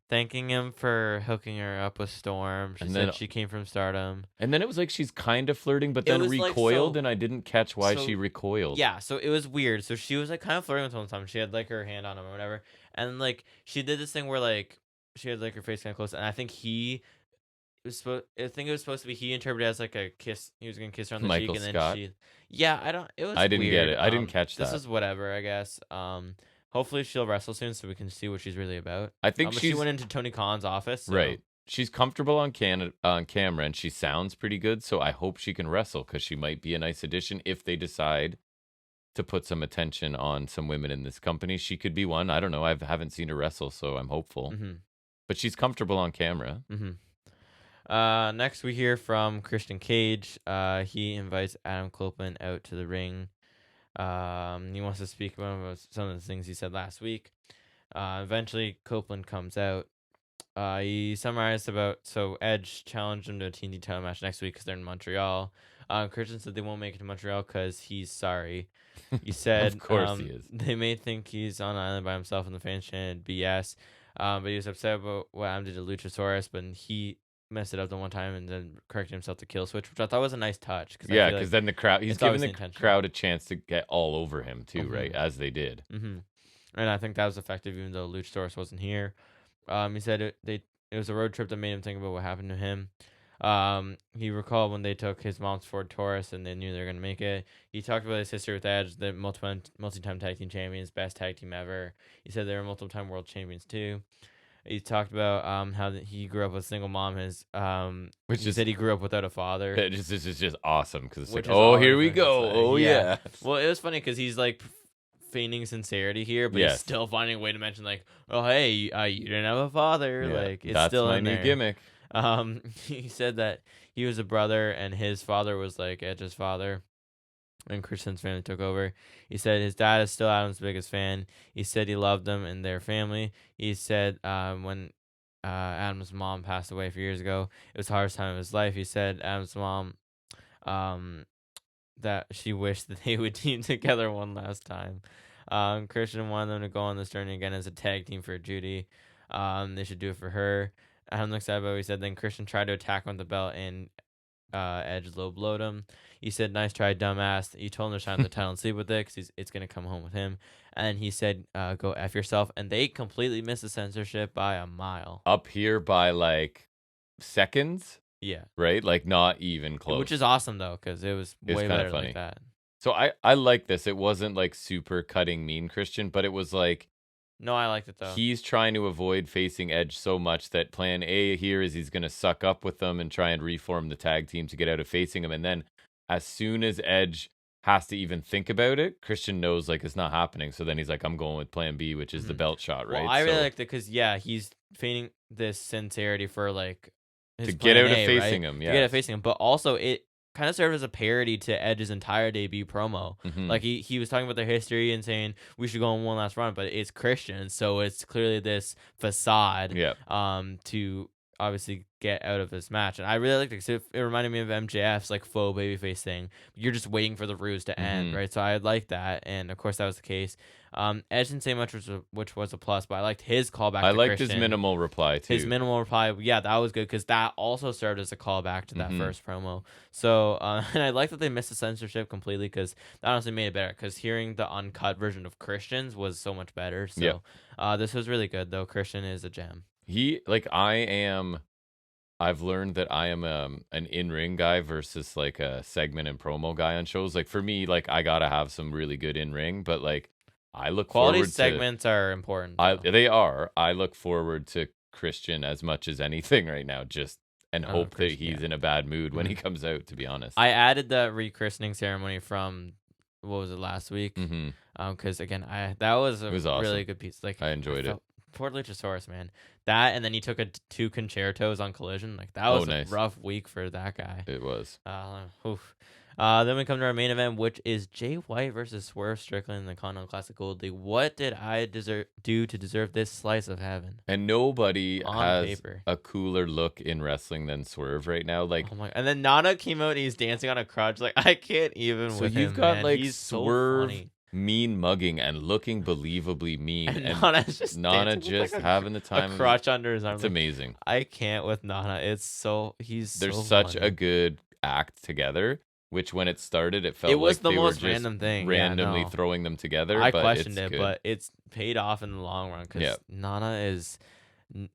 thanking him for hooking her up with Storm. She said she came from Stardom. And then it was like she's kind of flirting, but then recoiled, and I didn't catch why she recoiled. Yeah, so it was weird. So she was like kind of flirting with him one time. She had like her hand on him or whatever, and like she did this thing where like she had like her face kind of close, and I think I think it was supposed to be he interpreted it as like a kiss. He was gonna kiss her on the Michael cheek, and Scott. then yeah, it was. I didn't weird. get it. I didn't catch that. This is whatever, I guess. Hopefully she'll wrestle soon so we can see what she's really about. I think she went into Tony Khan's office. So. Right. She's comfortable on camera, and she sounds pretty good. So I hope she can wrestle because she might be a nice addition if they decide to put some attention on some women in this company. She could be one. I don't know. I haven't seen her wrestle, so I'm hopeful. Mm-hmm. But she's comfortable on camera. Mm-hmm. Next we hear from Christian Cage. He invites Adam Copeland out to the ring. He wants to speak about some of the things he said last week. Eventually, Copeland comes out. He summarized so Edge challenged him to a TNT title match next week because they're in Montreal. Christian said they won't make it to Montreal because he's sorry. He said, of course he is. They may think he's on an island by himself and the fans chanted BS. But he was upset about what Adam did to Luchasaurus, but he messed it up the one time and then corrected himself to kill switch, which I thought was a nice touch. Because then the crowd, he's giving the crowd a chance to get all over him too, right? As they did. Mm-hmm. And I think that was effective, even though Luchasaurus wasn't here. He said it was a road trip that made him think about what happened to him. He recalled when they took his mom's Ford Taurus and they knew they were going to make it. He talked about his history with Edge, the multi-time tag team champions, best tag team ever. He said they were multiple-time world champions too. He talked about how he grew up with a single mom. He said he grew up without a father. This is just awesome because it's like, oh, here we go. Oh, yeah. Well, it was funny because he's like feigning sincerity here, but he's still finding a way to mention like, oh, hey, you didn't have a father. Yeah, like it's still my new gimmick. He said that he was a brother and his father was like Edge's father. When Christian's family took over, he said his dad is still Adam's biggest fan. He said he loved them and their family. He said when Adam's mom passed away a few years ago, it was the hardest time of his life. He said Adam's mom that she wished that they would team together one last time. Christian wanted them to go on this journey again as a tag team for Judy. They should do it for her. Adam looks at it, he said then Christian tried to attack on the belt and Edge low blowed him. He said, nice try, dumbass. He told him to shine the title and sleep with it because it's going to come home with him. And he said, go F yourself. And they completely missed the censorship by a mile. Up here by like seconds? Yeah. Right? Like not even close. Which is awesome, though, because it was way better funny. Like that. So I like this. It wasn't like super cutting mean Christian, but it was like. No, I liked it, though. He's trying to avoid facing Edge so much that plan A here is he's going to suck up with them and try and reform the tag team to get out of facing him. And then as soon as Edge has to even think about it, Christian knows like it's not happening. So then he's like, I'm going with plan B, which is the belt shot, right? Well, I really liked it because, he's feigning this sincerity for like his to get out of facing him. Yeah. To get out of facing him. But also it kind of served as a parody to Edge's entire debut promo. Like he was talking about their history and saying we should go on one last run, but it's Christian, so it's clearly this facade to obviously get out of this match. And I really liked it because it reminded me of MJF's like faux babyface thing. You're just waiting for the ruse to end, right? So I liked that, and of course that was the case. Edge didn't say much, which was a plus, but I liked his callback. I liked his minimal reply too. His minimal reply, that was good because that also served as a callback to that first promo. So, and I like that they missed the censorship completely because that honestly made it better. Because hearing the uncut version of Christian's was so much better. So, this was really good though. Christian is a gem. I've learned that I am an in-ring guy versus like a segment and promo guy on shows. Like for me, like I gotta have some really good in-ring, but like I look quality forward segments are important. They are. I look forward to Christian as much as anything right now. Just and hope that he's in a bad mood when he comes out. To be honest, I added the rechristening ceremony from what was it, last week? Mm-hmm. Because again, that was It a was really awesome. good piece. Like I I enjoyed it. felt poor Luchasaurus, man. That and then he took two concertos on Collision. Like that Oh, was a nice. rough week for that guy. It was. Oof. Then we come to our main event, which is Jay White versus Swerve Strickland in the Continental Classic Gold League. What did I do to deserve this slice of heaven? And nobody On has paper. a cooler look in wrestling than Swerve right now. Like, Oh my! And then Nana came out and he's dancing on a crutch. Like I can't even so with you've him, got man. like He's so Swerve funny. mean mugging and looking believably mean, And and Nana's just Nana dancing with just like having the a time of his. crutch under his arm. It's Like, amazing. I can't with Nana. He's They're so such funny. a good act together. Which when it started, it It felt was like the they were most just random thing. Yeah, randomly no. throwing them together. I But questioned it's it, good. but it's paid off in the long run Yeah. because Nana is.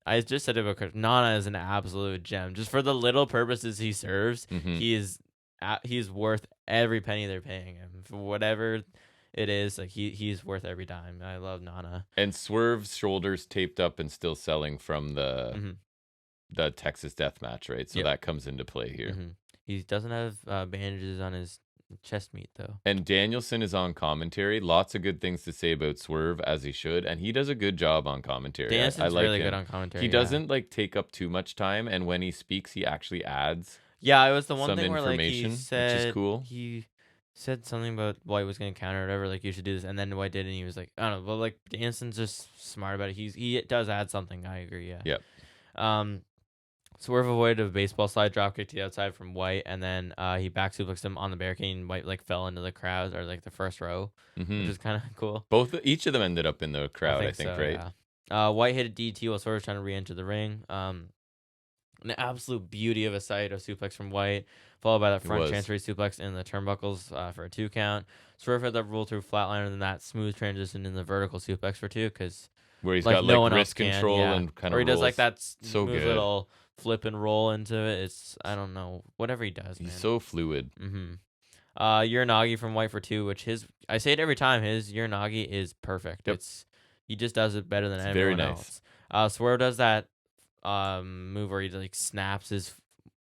I just said it about Chris. Nana is an absolute gem. Just for the little purposes he serves, Mhm. he's worth every penny they're paying him for whatever it is. Like he's worth every dime. I love Nana. And Swerve's shoulders taped up and still selling from the Texas Death Match, right? So Yep. that comes into play here. Mm-hmm. He doesn't have bandages on his chest meat though. And Danielson is on commentary. Lots of good things to say about Swerve, as he should, and he does a good job on commentary. Danielson's I like really him. good on commentary. He yeah. doesn't like take up too much time, and when he speaks, he actually adds Yeah, it was the one some thing where like information, he which said is cool. he said something about White was gonna counter or whatever, like you should do this, and then White did, and he was like, I don't know, but like Danson's just smart about it. He does add something. I agree. Yeah. Yep. Swerve avoided a baseball slide drop kick to the outside from White, and then he back suplexed him on the barricade, and White like fell into the crowd or like the first row, which is kind of cool. Each of them ended up in the crowd, I think, so, right? Yeah. White hit a DT while Swerve was trying to re-enter the ring. An absolute beauty of a sight of suplex from White, followed by that front transfer suplex in the turnbuckles for a 2 count. Swerve had that roll through flatliner and then that smooth transition in the vertical suplex for 2 because where he's like got no like one else wrist control can, yeah. and kind of or he does like that so smooth good. little flip and roll into it. It's I don't know whatever he does. He's man. so fluid. Uranagi from White for 2, which I say it every time. His Uranagi is perfect. Yep. He just does it better than It's everyone very nice. else. Swerve does that move where he like snaps his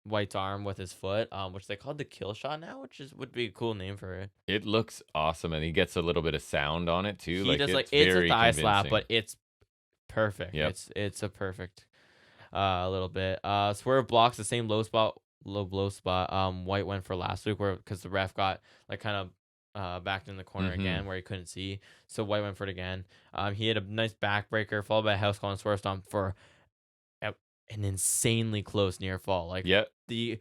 White's arm with his foot, which they called the kill shot now, which would be a cool name for it. It looks awesome, and he gets a little bit of sound on it too. He does it's a thigh slap, but it's perfect. Yep. It's a perfect little bit. Swerve blocks the same low blow spot. White went for last week because the ref got like kind of backed in the corner again where he couldn't see, so White went for it again. He had a nice backbreaker followed by a house call and Swerve stomp for an insanely close near fall. Like the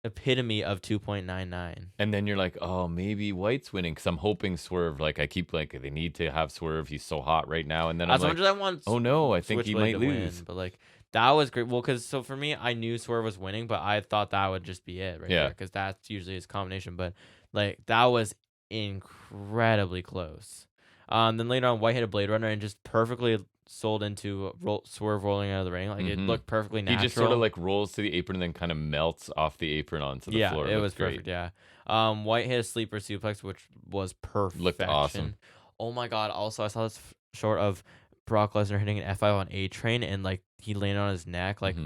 epitome of 2.99. And then you're like, oh, maybe White's winning because I'm hoping Swerve. Like I keep like they need to have Swerve. He's so hot right now. And then I'm like, oh no, I think he might lose. But like that was great. Well, because so for me, I knew Swerve was winning, but I thought that would just be it right there because that's usually his combination. But like that was incredibly close. Then later on, White hit a Blade Runner and just perfectly sold into Swerve rolling out of the ring. Like it looked perfectly natural. He just sort of like rolls to the apron and then kind of melts off the apron onto the floor. Yeah, it was perfect. Yeah. White hit a sleeper suplex, which was perfect. Looked awesome. Oh my god! Also, I saw this short of Brock Lesnar hitting an F5 on A-Train and like he landed on his neck. Like I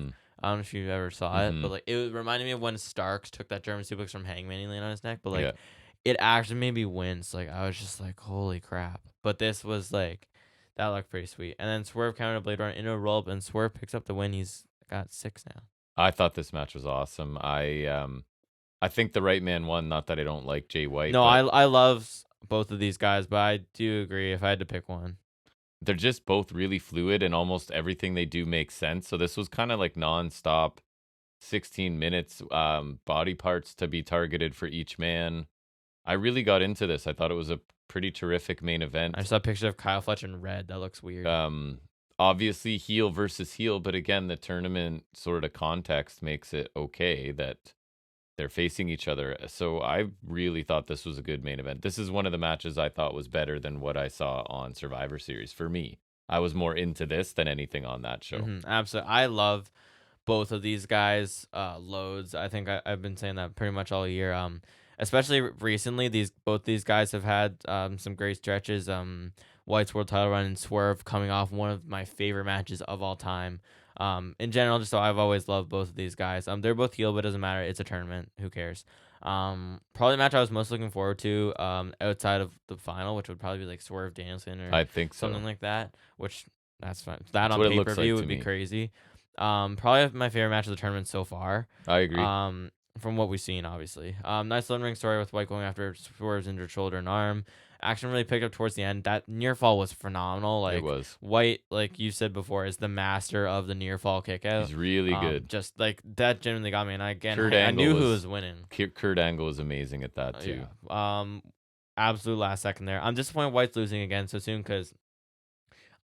don't know if you ever saw it, but like it reminded me of when Starks took that German suplex from Hangman and he landed on his neck. But like it actually made me wince. Like I was just like, holy crap! But this was like. That looked pretty sweet. And then Swerve countered a Blade Runner into a roll up, and Swerve picks up the win. He's got 6 now. I thought this match was awesome. I think the right man won. Not that I don't like Jay White. No, I love both of these guys, but I do agree if I had to pick one. They're just both really fluid, and almost everything they do makes sense. So this was kind of like nonstop, 16 minutes, body parts to be targeted for each man. I really got into this. I thought it was a pretty terrific main event. I saw a picture of Kyle Fletcher in red. That looks weird. Obviously heel versus heel, but again, the tournament sort of context makes it okay that they're facing each other. So I really thought this was a good main event. This is one of the matches I thought was better than what I saw on Survivor Series for me. I was more into this than anything on that show. Absolutely. I love both of these guys loads. I think I've been saying that pretty much all year. Especially recently, both these guys have had some great stretches. White's world title run and Swerve coming off one of my favorite matches of all time. In general, just so I've always loved both of these guys. They're both heel, but it doesn't matter. It's a tournament. Who cares? Probably the match I was most looking forward to outside of the final, which would probably be like Swerve Danielson or I think something so. like that, which that's fine. That That's on what it pay per looks like view to would be me. crazy. Probably my favorite match of the tournament so far. I agree. From what we've seen, obviously. Nice in ring story with White going after Swerve's injured shoulder and arm. Action really picked up towards the end. That near fall was phenomenal. It Like was. White, like you said before, is the master of the near fall kick out. He's really good. Just like that genuinely got me. And Kurt I Angle knew who was winning. Kurt Angle was amazing at that too. Yeah. Absolute last second there. I'm disappointed White's losing again so soon because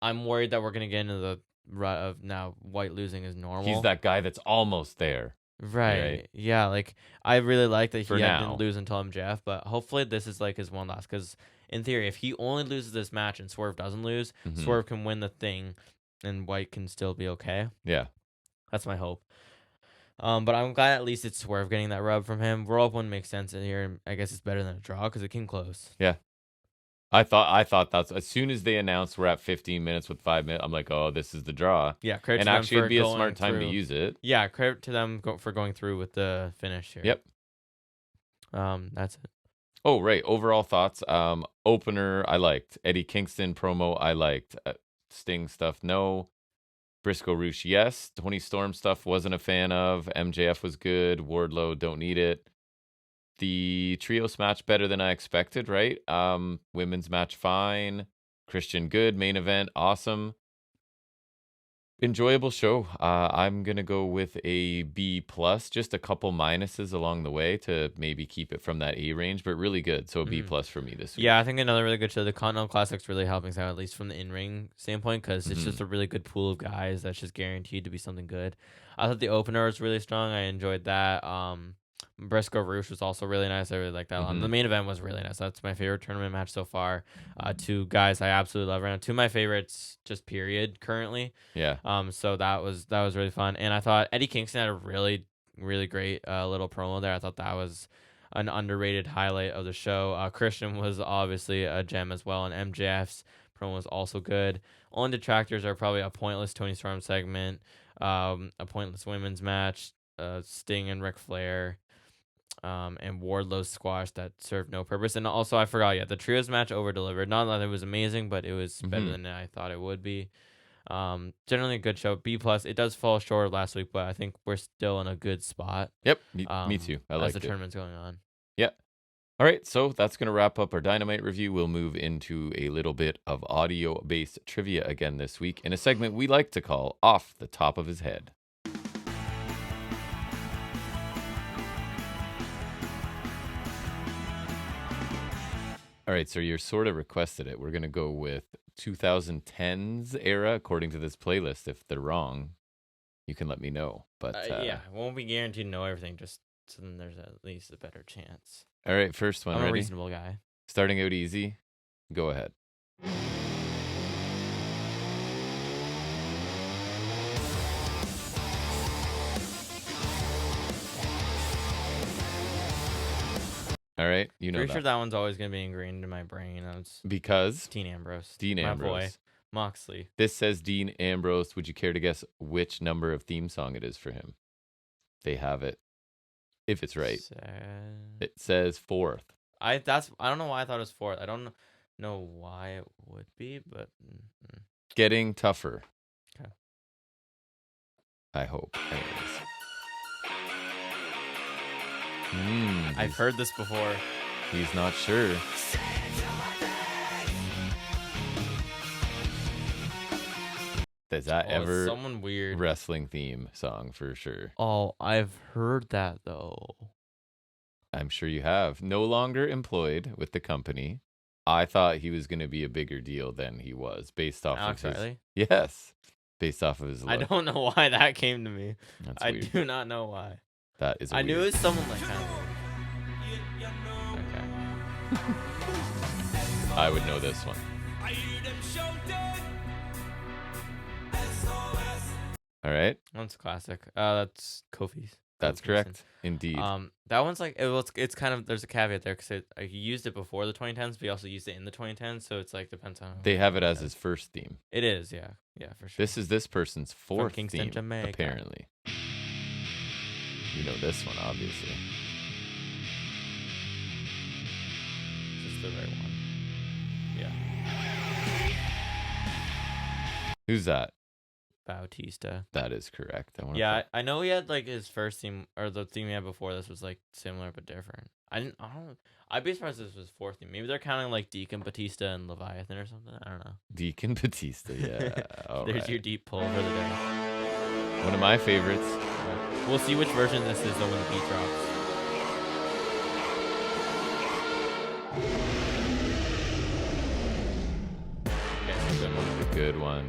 I'm worried that we're gonna get into the rut of now White losing is normal. He's that guy that's almost there. Right. Yeah. Like I really like that For he now. didn't lose until MJF, but hopefully this is like his one last. Because in theory, if he only loses this match and Swerve doesn't lose, Swerve can win the thing, and White can still be okay. Yeah. That's my hope. But I'm glad at least it's Swerve getting that rub from him. Roll up one makes sense in here. I guess it's better than a draw because it came close. Yeah. I thought that's as soon as they announced we're at 15 minutes with 5 minutes, I'm like, oh, this is the draw. Yeah, and actually it'd be a smart time to through. use it. Yeah, credit to them for going through with the finish here. Yep. That's it. Oh, right. Overall thoughts. Opener, I liked. Eddie Kingston promo, I liked. Sting stuff, no. Briscoe Roosh, yes. Tony Storm stuff, wasn't a fan of. MJF was good. Wardlow, don't need it. The trios match better than I expected, right? Women's match fine. Christian good. Main event awesome. Enjoyable show. I'm gonna go with a B plus. Just a couple minuses along the way to maybe keep it from that A range, but really good. So a B plus for me this week. Yeah, I think another really good show. The Continental Classic's really helping us out, at least from the in-ring standpoint, because it's just a really good pool of guys that's just guaranteed to be something good. I thought the opener was really strong. I enjoyed that. Briscoe Roosh was also really nice. I really liked that one. The main event was really nice. That's my favorite tournament match so far. Two guys I absolutely love right now. Two of my favorites, just period, currently. Yeah. So that was really fun. And I thought Eddie Kingston had a really, really great little promo there. I thought that was an underrated highlight of the show. Christian was obviously a gem as well, and MJF's promo was also good. Only detractors are probably a pointless Tony Storm segment, a pointless women's match, Sting and Ric Flair, and Wardlow's squash that served no purpose. And also, I forgot, the trios match over-delivered. Not that it was amazing, but it was better than I thought it would be. Generally a good show. B plus. It does fall short of last week, but I think we're still in a good spot. Yep. Me too. I like as the tournament's going on. Yeah. All right, so that's going to wrap up our Dynamite review. We'll move into a little bit of audio-based trivia again this week in a segment we like to call Off the Top of His Head. All right, so you sort of requested it. We're going to go with 2010s era, according to this playlist. If they're wrong, you can let me know. But yeah, won't be guaranteed to know everything, just so then there's at least a better chance. All right, first one. I'm ready? a reasonable guy. Starting out easy. Go ahead. All right, you know Pretty that. sure that one's always gonna be ingrained in my brain. Because Dean Ambrose. Dean Ambrose. My boy, Moxley. This says Dean Ambrose. Would you care to guess which number of theme song it is for him? They have it. If it's right. It says 4th. I don't know why I thought it was 4th. I don't know why it would be, but Getting tougher. Okay. I hope. Anyways. I've heard this before. He's not sure. Is that ever someone weird wrestling theme song for sure? Oh, I've heard that though. I'm sure you have. No longer employed with the company. I thought he was going to be a bigger deal than he was based off Alex of his. Riley? Yes. Based off of his look. I don't know why that came to me. That's I weird. do not know why. That is I knew it was someone like kind of Okay. I would know this one. All right. One's classic. That's Kofi's. That's correct. Indeed. That one's like it's kind of there's a caveat there because he used it before the 2010s, but he also used it in the 2010s, so it's like depends on. They have it as his first theme. It is, yeah, for sure. This is this person's 4th Kingston, theme, Jamaica. apparently. You know this one, obviously. the right one. Yeah. Who's that? Bautista. That is correct. I know he had like his first theme, or the theme he had before this was like similar but different. I'd be surprised if this was fourth theme. Maybe they're counting like Deacon Batista and Leviathan or something. I don't know. Deacon Batista, yeah. There's your deep pull for the day. One of my favorites. We'll see which version this is though when the beat drops. A good one.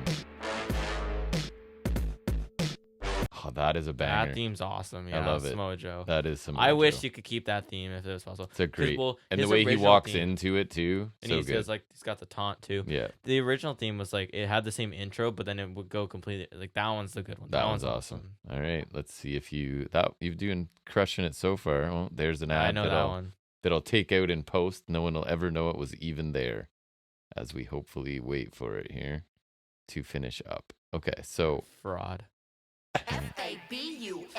Oh, that is a banger. That theme's awesome. Yeah, I love it. Samoa Joe. That is Samoa I Joe. wish you could keep that theme if it was possible. It's a great. And the his way he original walks theme, into it too. and So he's good. like he's got the taunt too. Yeah. The original theme was like it had the same intro, but then it would go completely like that one's the good one. That one's awesome. All right, let's see if you've doing crushing it so far. Well, there's an ad I know that one. That'll take out in post. No one will ever know it was even there, as we hopefully wait for it here to finish up. Okay, so fraud. FABULOUS.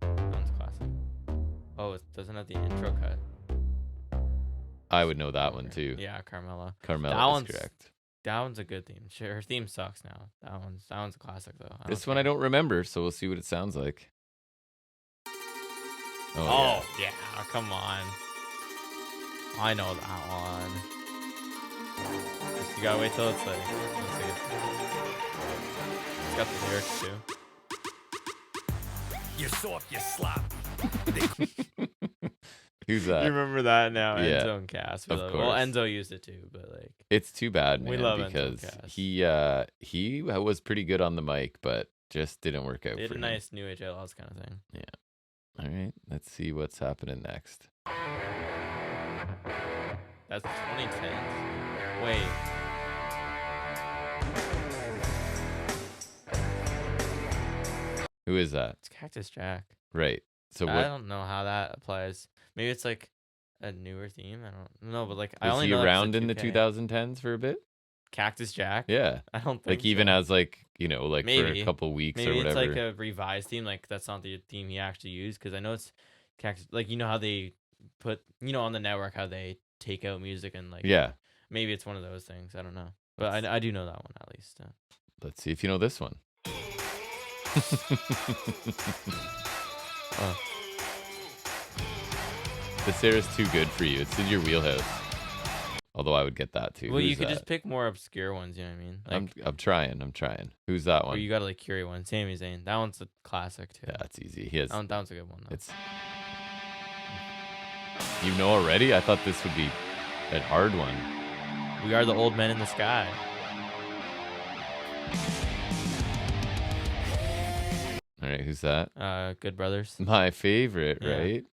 That one's classic. Oh, it doesn't have the intro cut. I would know that one too. Yeah, Carmella. Carmella is correct. That one's a good theme. Her theme sucks now. That one's a classic though. This one I don't remember, so we'll see what it sounds like. Oh yeah, come on. I know that one. Just you gotta wait till it's like. Let's see. It's got the lyrics too. You're soft, you slop. Who's that? You remember that now? Yeah, Enzo and Cass. of course. Well, Enzo used it too, but like. It's too bad, man. We love because Enzo and Cass. he was pretty good on the mic, but just didn't work out. They did for a him. nice New Age Outlaws kind of thing. Yeah. All right, let's see what's happening next. That's 2010. Wait. Who is that? It's Cactus Jack. Right. So I what? don't know how that applies. Maybe it's like a newer theme. I don't know, but like I Was only he know around in the 2K. 2010s for a bit? Cactus Jack. Yeah. I don't think Like even so. as like like for Maybe. a couple weeks Maybe or whatever. it's like a revised theme. Like that's not the theme he actually used because I know it's Cactus. Like you know how they put on the network how they take out music and like yeah. maybe it's one of those things. I don't know, but I do know that one at least. Let's see if you know this one. This era's too good for you. It's in your wheelhouse. Although I would get that too. Well, you Who's could that? just pick more obscure ones. You know what I mean? Like, I'm trying. Who's that or one? you got to like Curie one. Sami Zayn. That one's a classic too. Yeah, it's easy. He has. That one's a good one though. It's. You know already? I thought this would be a hard one. We are the old men in the sky. All right, who's that? Good Brothers. My favorite, Yeah. right?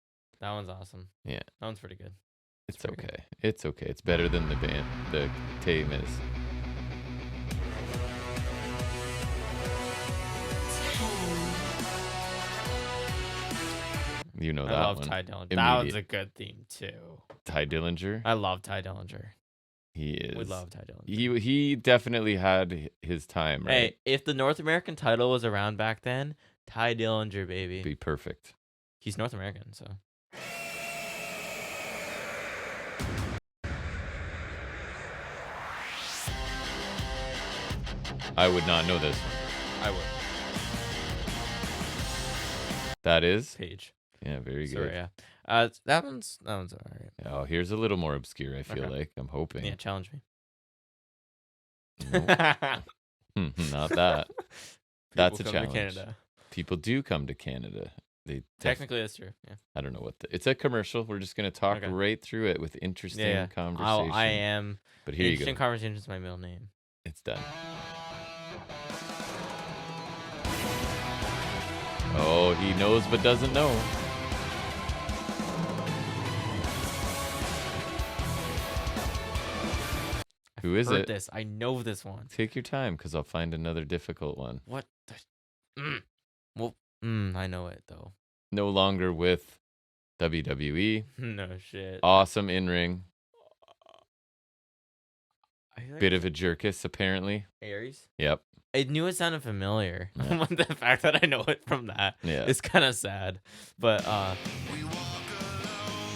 That one's awesome. Yeah. That one's pretty good. It's pretty okay. good. It's okay. It's better than the team is. You know I that love one. Ty Dillinger. That one's Immediate. a good theme too. Ty Dillinger. I love Ty Dillinger. He is. We love Ty Dillinger. He definitely had his time, right? Hey, if the North American title was around back then, Ty Dillinger, baby. Be perfect. He's North American, so. I would not know this one. I would. That is? Page. Yeah, very good. Sorry, yeah. That one's all right. Oh, here's a little more obscure, I feel Okay. like. I'm hoping. Yeah, challenge me. Nope. Not that. That's People a come to challenge. Canada. People do come to Canada. They Technically, that's true. Yeah. I don't know what it's a commercial. We're just gonna talk Okay. right through it with interesting conversation. I am. But here you Interesting go. Conversation is my middle name. It's done. Oh, he knows but doesn't know. Who is Heard it? this. I know this one. Take your time, because I'll find another difficult one. What? Well, I know it though. No longer with WWE. No shit. Awesome in ring. I feel like Bit of a jerkus, apparently. Aries. Yep. I knew it sounded familiar. Yeah. The fact that I know it from that Yeah. is kind of sad. But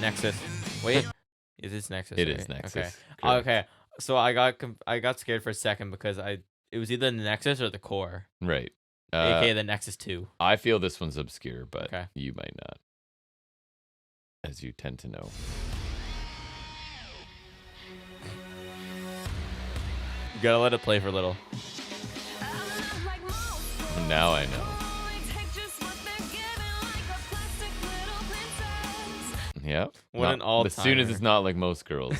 Nexus. Wait, is this Nexus? It right? is Nexus. Okay. Correct. Okay. So I got scared for a second because it was either the Nexus or the Core, Right. aka the Nexus 2. I feel this one's obscure, but Okay. you might not, as you tend to know. You gotta let it play for a little. Now I know. Yep. What an all-timer. As soon as it's not like most girls.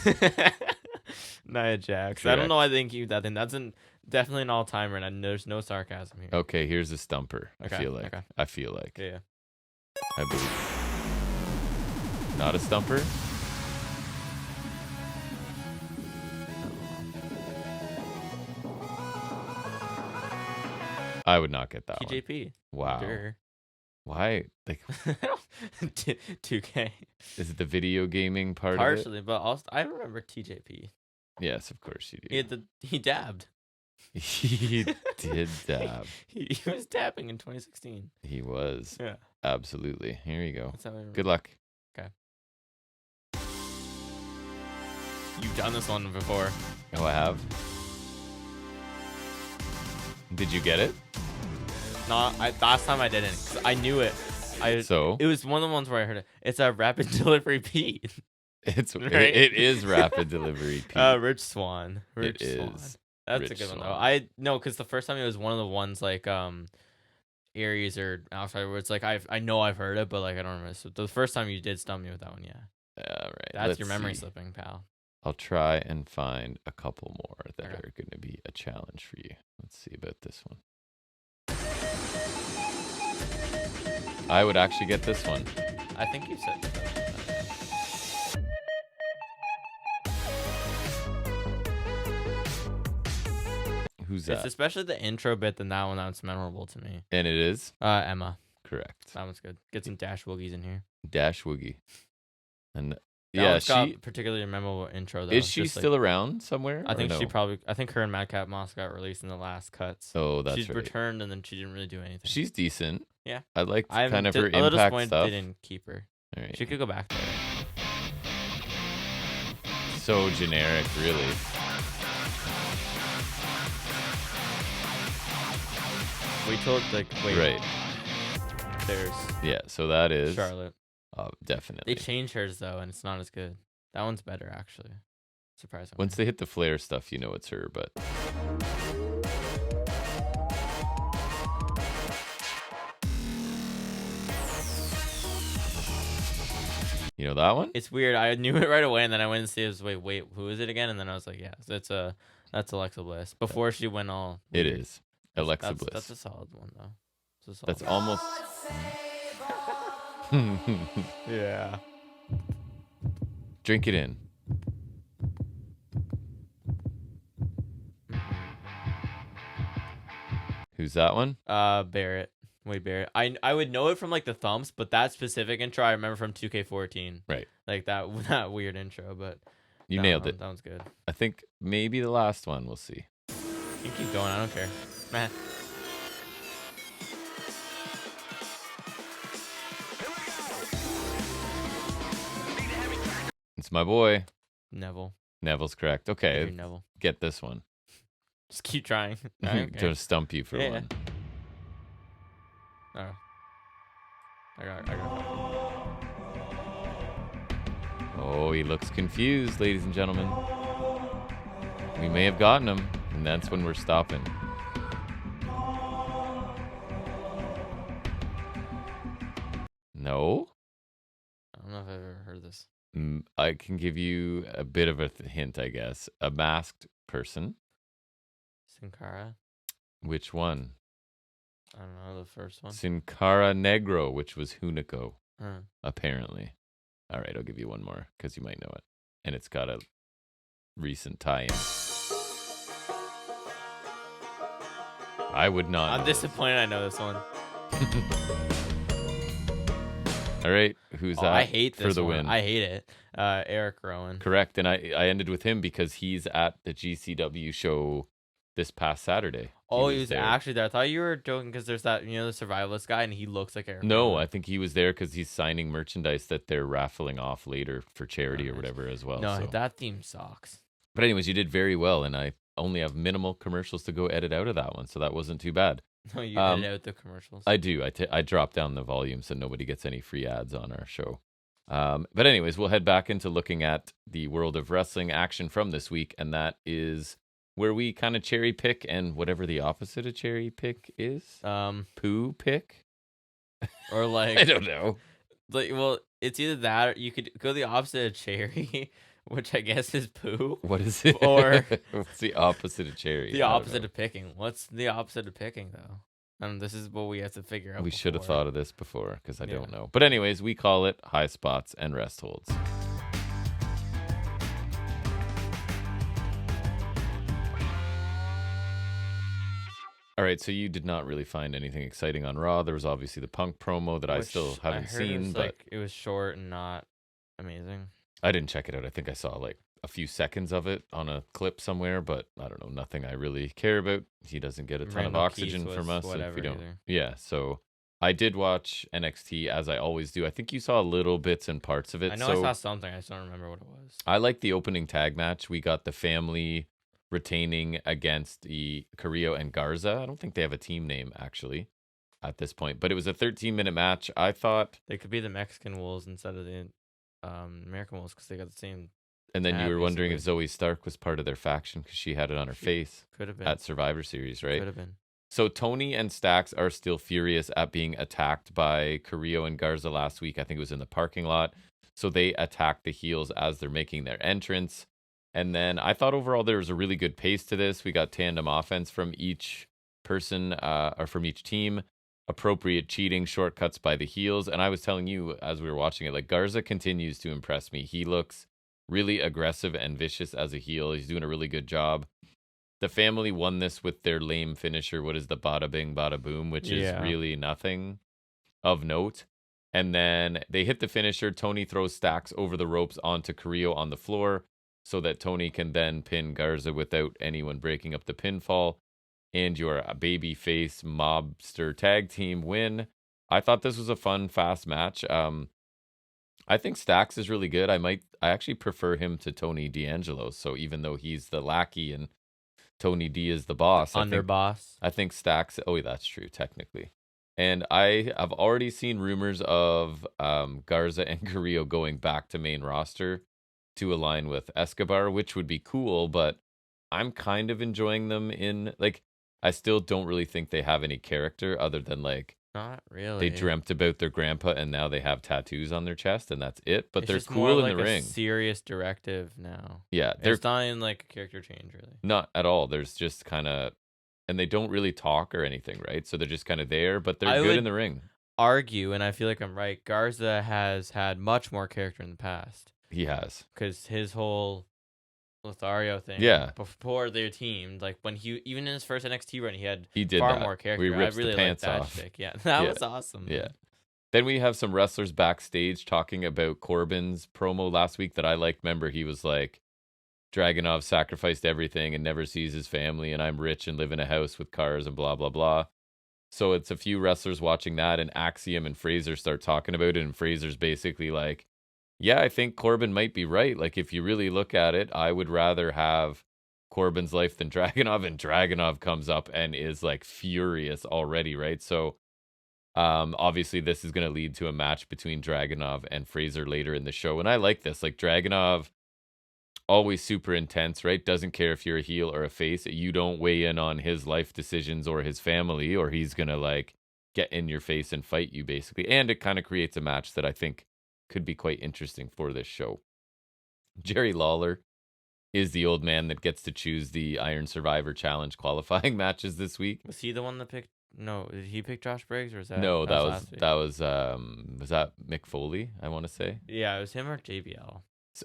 Nia Jax. Correct. I don't know why they didn't keep that thing. That's definitely an all-timer, and there's no sarcasm here. Okay, here's a stumper. Okay, I feel like. okay. I feel like. Yeah. I believe. Not a stumper? I would not get that one. TJP. Wow. Sure. Why? Like, 2K. is it the video gaming part Partially, but also I remember TJP. of it? Yes, of course you do. He dabbed. He did dab. He was dabbing in 2016. He was. Yeah. Absolutely. Here you go. That's how I remember. Good luck. Okay. You've done this one before. Oh, I have. Did you get it? Last time I didn't. 'Cause I knew it. So It was one of the ones where I heard it. It's a rapid delivery Pete. it Right? is rapid delivery. Pete. Rich Swan. Rich It Swan. is That's Rich a good one Swan. though. I know because the first time it was one of the ones like Aries or outside where it's like I know I've heard it, but like I don't remember. So the first time you did stump me with that one, yeah. All right. That's your let's memory see. slipping, pal. I'll try and find a couple more that Okay. are going to be a challenge for you. Let's see about this one. I would actually get this one. I think you said that. Who's It's that? especially the intro bit than that one that's memorable to me. And it is Emma. correct. That one's good. Get some Dash Woogies in here. Dash Woogie. And That yeah, one's got she particularly memorable intro though. is she Just, like, still around somewhere? I or think no? I think her and Madcap Moss got released in the last cuts. Oh, that's She's right. returned and then she didn't really do anything. She's decent. Yeah. I liked I'm kind of her a little impact disappointed stuff. they didn't keep her. All right. She could go back there. So generic, really. Wait till wait. Right. There's Yeah. So that is Charlotte. definitely. They changed hers though, and it's not as good. That one's better actually. Surprisingly. Once they hit the flare stuff, you know it's her. But you know that one? It's weird. I knew it right away, and then I went and see. It was wait, who is it again? And then I was like, yeah, that's Alexa Bliss. Before she went all. It weird. is Alexa That's Bliss. a solid one though. It's a solid That's one. almost. Yeah. Drink it in. Who's that one? Barrett. Wait, Barrett. I would know it from like the thumps, but that specific intro I remember from 2K14. Right. Like that weird intro, but You that nailed one- it. That one's good. I think maybe the last one. We'll see. You can keep going. I don't care. Man. It's my boy. Neville. Neville's correct. You're Okay, Neville. get this one. Just keep trying. Okay. To stump you for Yeah. one. Oh. I got it. Oh, he looks confused, ladies and gentlemen. We may have gotten him, and that's when we're stopping. No? I don't know if I've ever heard this. I can give you a bit of a hint, I guess. A masked person. Sin Cara? Which one? I don't know, the first one. Sin Cara Negro, which was Hunico, Huh. apparently. All right, I'll give you one more because you might know it. And it's got a recent tie-in. I would not. I'm know this. disappointed I know this one. All right, who's that? I hate this for the one. win? I hate it. Eric Rowan. Correct, and I ended with him because he's at the GCW show this past Saturday. Oh, he was there. actually there. I thought you were joking because there's that, the survivalist guy, and he looks like Eric. No, I think he was there because he's signing merchandise that they're raffling off later for charity or nice. whatever as well. No, so. that theme sucks. But anyways, you did very well, and I only have minimal commercials to go edit out of that one, so that wasn't too bad. No, you edit out the commercials. I do. I drop down the volume so nobody gets any free ads on our show. But anyways, we'll head back into looking at the world of wrestling action from this week, and that is where we kind of cherry pick and whatever the opposite of cherry pick is. Poo pick? Or like... I don't know. Like, well, it's either that or you could go the opposite of cherry, which I guess is poo. What is it? Or... What's the opposite of cherry? The opposite of picking. What's the opposite of picking, though? This is what we have to figure out. We should have thought of this before, because I Yeah. don't know. But anyways, we call it Highspots and Restholds. All right, so you did not really find anything exciting on Raw. There was obviously the Punk promo that I still haven't seen, but it was short and not amazing. I didn't check it out. I think I saw like a few seconds of it on a clip somewhere, but I don't know, nothing I really care about. He doesn't get a ton of Randall oxygen Keith from was us if we whatever don't. either. Yeah, so I did watch NXT as I always do. I think you saw little bits and parts of it. I know I saw something. I just don't remember what it was. I like the opening tag match. We got the family retaining against the Carrillo and Garza. I don't think they have a team name actually at this point, but it was a 13-minute match. I thought They could be the Mexican Wolves instead of the American Wolves because they got the same. and then you were wondering if basically. Zoe Stark was part of their faction because she had it on her face Could have been. at Survivor Series, right? Could have been. So Tony and Stax are still furious at being attacked by Carrillo and Garza last week. I think it was in the parking lot. So they attack the heels as they're making their entrance. And then I thought overall there was a really good pace to this. We got tandem offense from each person or from each team, appropriate cheating, shortcuts by the heels. And I was telling you as we were watching it, like Garza continues to impress me. He looks really aggressive and vicious as a heel. He's doing a really good job. The family won this with their lame finisher. What is the bada bing, bada boom, which is really nothing of note. And then they hit the finisher. Tony throws Stax over the ropes onto Carrillo on the floor so that Tony can then pin Garza without anyone breaking up the pinfall. And your babyface mobster tag team win. I thought this was a fun, fast match. I think Stax is really good. I actually prefer him to Tony D'Angelo. So even though he's the lackey and Tony D is the boss. Underboss. I think Stax. Oh, that's true, technically. And I have already seen rumors of Garza and Carrillo going back to main roster to align with Escobar, which would be cool, but I'm kind of enjoying them in, like, I still don't really think they have any character other than, like, Not really. they dreamt about their grandpa and now they have tattoos on their chest and that's it, but It's they're just cool more in like the a ring. serious directive now. Yeah, they're It's not in like a character change really. not at all. There's just kind of, and they don't really talk or anything, right? So they're just kind of there, but they're good in the ring. Argue, and I feel like I'm right. Garza has had much more character in the past. He has. Because his whole Lothario thing, Yeah. before they teamed, like when he even in his first NXT run, he did far that. more character. We ripped I really the pants liked that off. chick. Yeah, that Yeah. was awesome. Yeah. Man. Then we have some wrestlers backstage talking about Corbin's promo last week that I liked. Remember, he was like, Dragunov sacrificed everything and never sees his family, and I'm rich and live in a house with cars and blah, blah, blah. So it's a few wrestlers watching that, and Axiom and Fraser start talking about it, and Fraser's basically like, yeah, I think Corbin might be right. Like, if you really look at it, I would rather have Corbin's life than Dragunov, and Dragunov comes up and is like furious already, right? So obviously this is going to lead to a match between Dragunov and Fraser later in the show, and I like this. Like, Dragunov, always super intense, right? Doesn't care if you're a heel or a face. You don't weigh in on his life decisions or his family, or he's going to like get in your face and fight you basically. And it kind of creates a match that I think could be quite interesting for this show. Jerry Lawler is the old man that gets to choose the Iron Survivor Challenge qualifying matches this week. Was he the one that picked? No, did he pick Josh Briggs or was that? No, that last week? was that Mick Foley, I want to say. Yeah, it was him or JBL.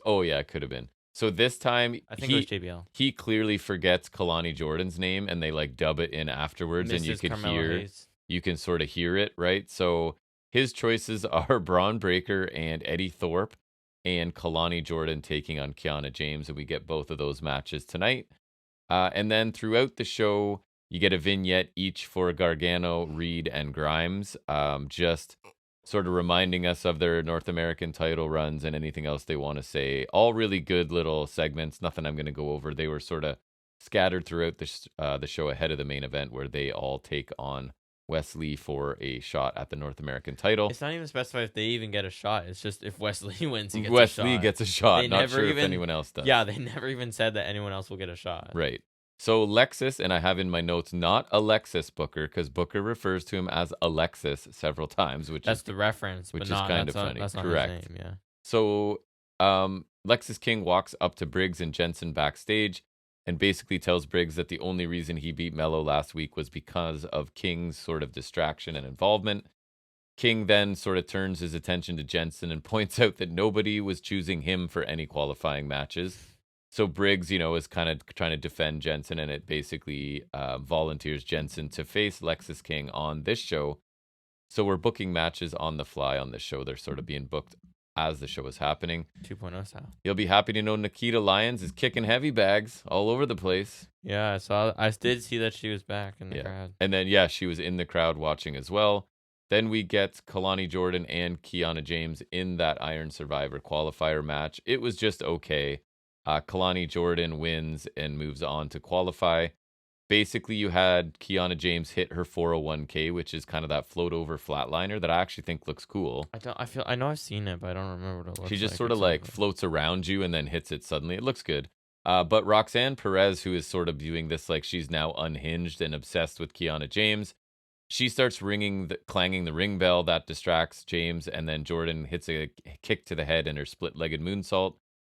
Oh yeah, it could have been. So this time I think it was JBL. He clearly forgets Kalani Jordan's name and they like dub it in afterwards, and you Mrs. could Carmelo hear Hayes. you can sort of hear it, right? So his choices are Braun Breaker and Eddie Thorpe, and Kalani Jordan taking on Kiana James, and we get both of those matches tonight. And then throughout the show, you get a vignette each for Gargano, Reed, and Grimes, just sort of reminding us of their North American title runs and anything else they want to say. All really good little segments. Nothing I'm going to go over. They were sort of scattered throughout the show ahead of the main event, where they all take on Wesley for a shot at the North American title. It's not even specified if they even get a shot. It's just if Wesley wins, he gets Wesley a shot. gets a shot. They Not never sure if even- anyone else does. Yeah, they never even said that anyone else will get a shot. Right. So Lexus, and I have in my notes, not Alexis Booker, because Booker refers to him as Alexis several times, which That's is the reference, which but is not, kind that's of not, funny. That's not Correct. his name, yeah. So Lexus King walks up to Briggs and Jensen backstage and basically tells Briggs that the only reason he beat Mello last week was because of King's sort of distraction and involvement. King then sort of turns his attention to Jensen and points out that nobody was choosing him for any qualifying matches. So Briggs, is kind of trying to defend Jensen, and it basically volunteers Jensen to face Lexus King on this show. So we're booking matches on the fly on this show. They're sort of being booked as the show is happening. 2.0 style. You'll be happy to know Nikita Lyons is kicking heavy bags all over the place. Yeah, I did see that she was back in the crowd. And then, she was in the crowd watching as well. Then we get Kalani Jordan and Kiana James in that Iron Survivor qualifier match. It was just okay. Kalani Jordan wins and moves on to qualify. Basically, you had Kiana James hit her 401k, which is kind of that float over flatliner that I actually think looks cool. I know I've seen it, but I don't remember what it looks like. She just sort of like floats around you and then hits it suddenly. It looks good. But Roxanne Perez, who is sort of viewing this like she's now unhinged and obsessed with Kiana James, she starts clanging the ring bell that distracts James, and then Jordan hits a kick to the head and her split-legged moonsault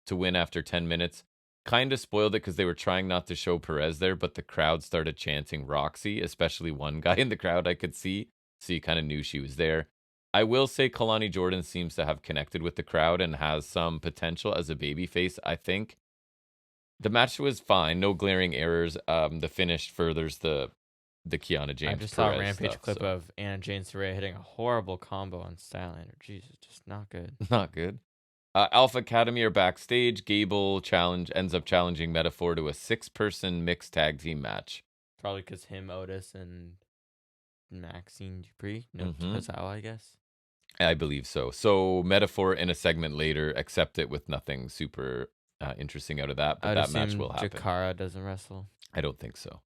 to win after 10 minutes. Kind of spoiled it because they were trying not to show Perez there, but the crowd started chanting Roxy, especially one guy in the crowd I could see, so you kind of knew she was there. I will say Kalani Jordan seems to have connected with the crowd and has some potential as a babyface, I think. The match was fine, no glaring errors. The finish furthers the Kiana James. I just saw a Perez Rampage stuff, clip so. of Anna Jane Saraya hitting a horrible combo on Stylander. Jesus, just not good. Not good. Alpha Academy are backstage. Gable ends up challenging Metaphor to a 6-person mixed tag team match. Probably because him, Otis, and Maxine Dupree. No, Tozawa, I guess. I believe so. So Metaphor in a segment later accept it with nothing super interesting out of that, but that match will happen. Jakara doesn't wrestle. I don't think so.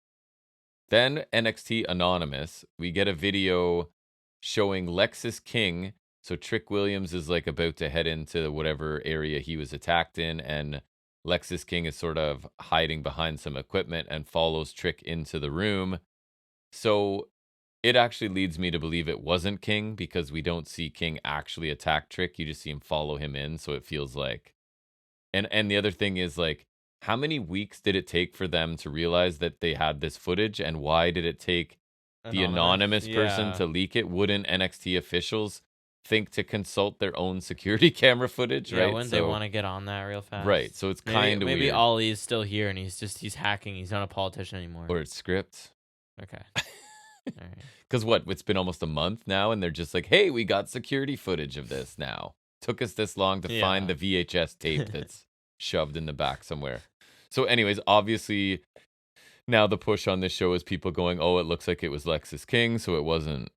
Then NXT Anonymous, we get a video showing Lexus King. So Trick Williams is like about to head into whatever area he was attacked in, and Lexus King is sort of hiding behind some equipment and follows Trick into the room. So it actually leads me to believe it wasn't King, because we don't see King actually attack Trick. You just see him follow him in, so it feels like... And the other thing is, like, how many weeks did it take for them to realize that they had this footage, and why did it take the anonymous person to leak it? Wouldn't NXT officials think to consult their own security camera footage, right? Wouldn't they want to get on that real fast? Right, so it's kind of weird. Maybe Ollie's still here and he's hacking. He's not a politician anymore. Or it's script. Okay. All right. Because it's been almost a month now, and they're just like, hey, we got security footage of this now. Took us this long to find the VHS tape that's shoved in the back somewhere. So anyways, obviously, now the push on this show is people going, oh, it looks like it was Lexus King, so it wasn't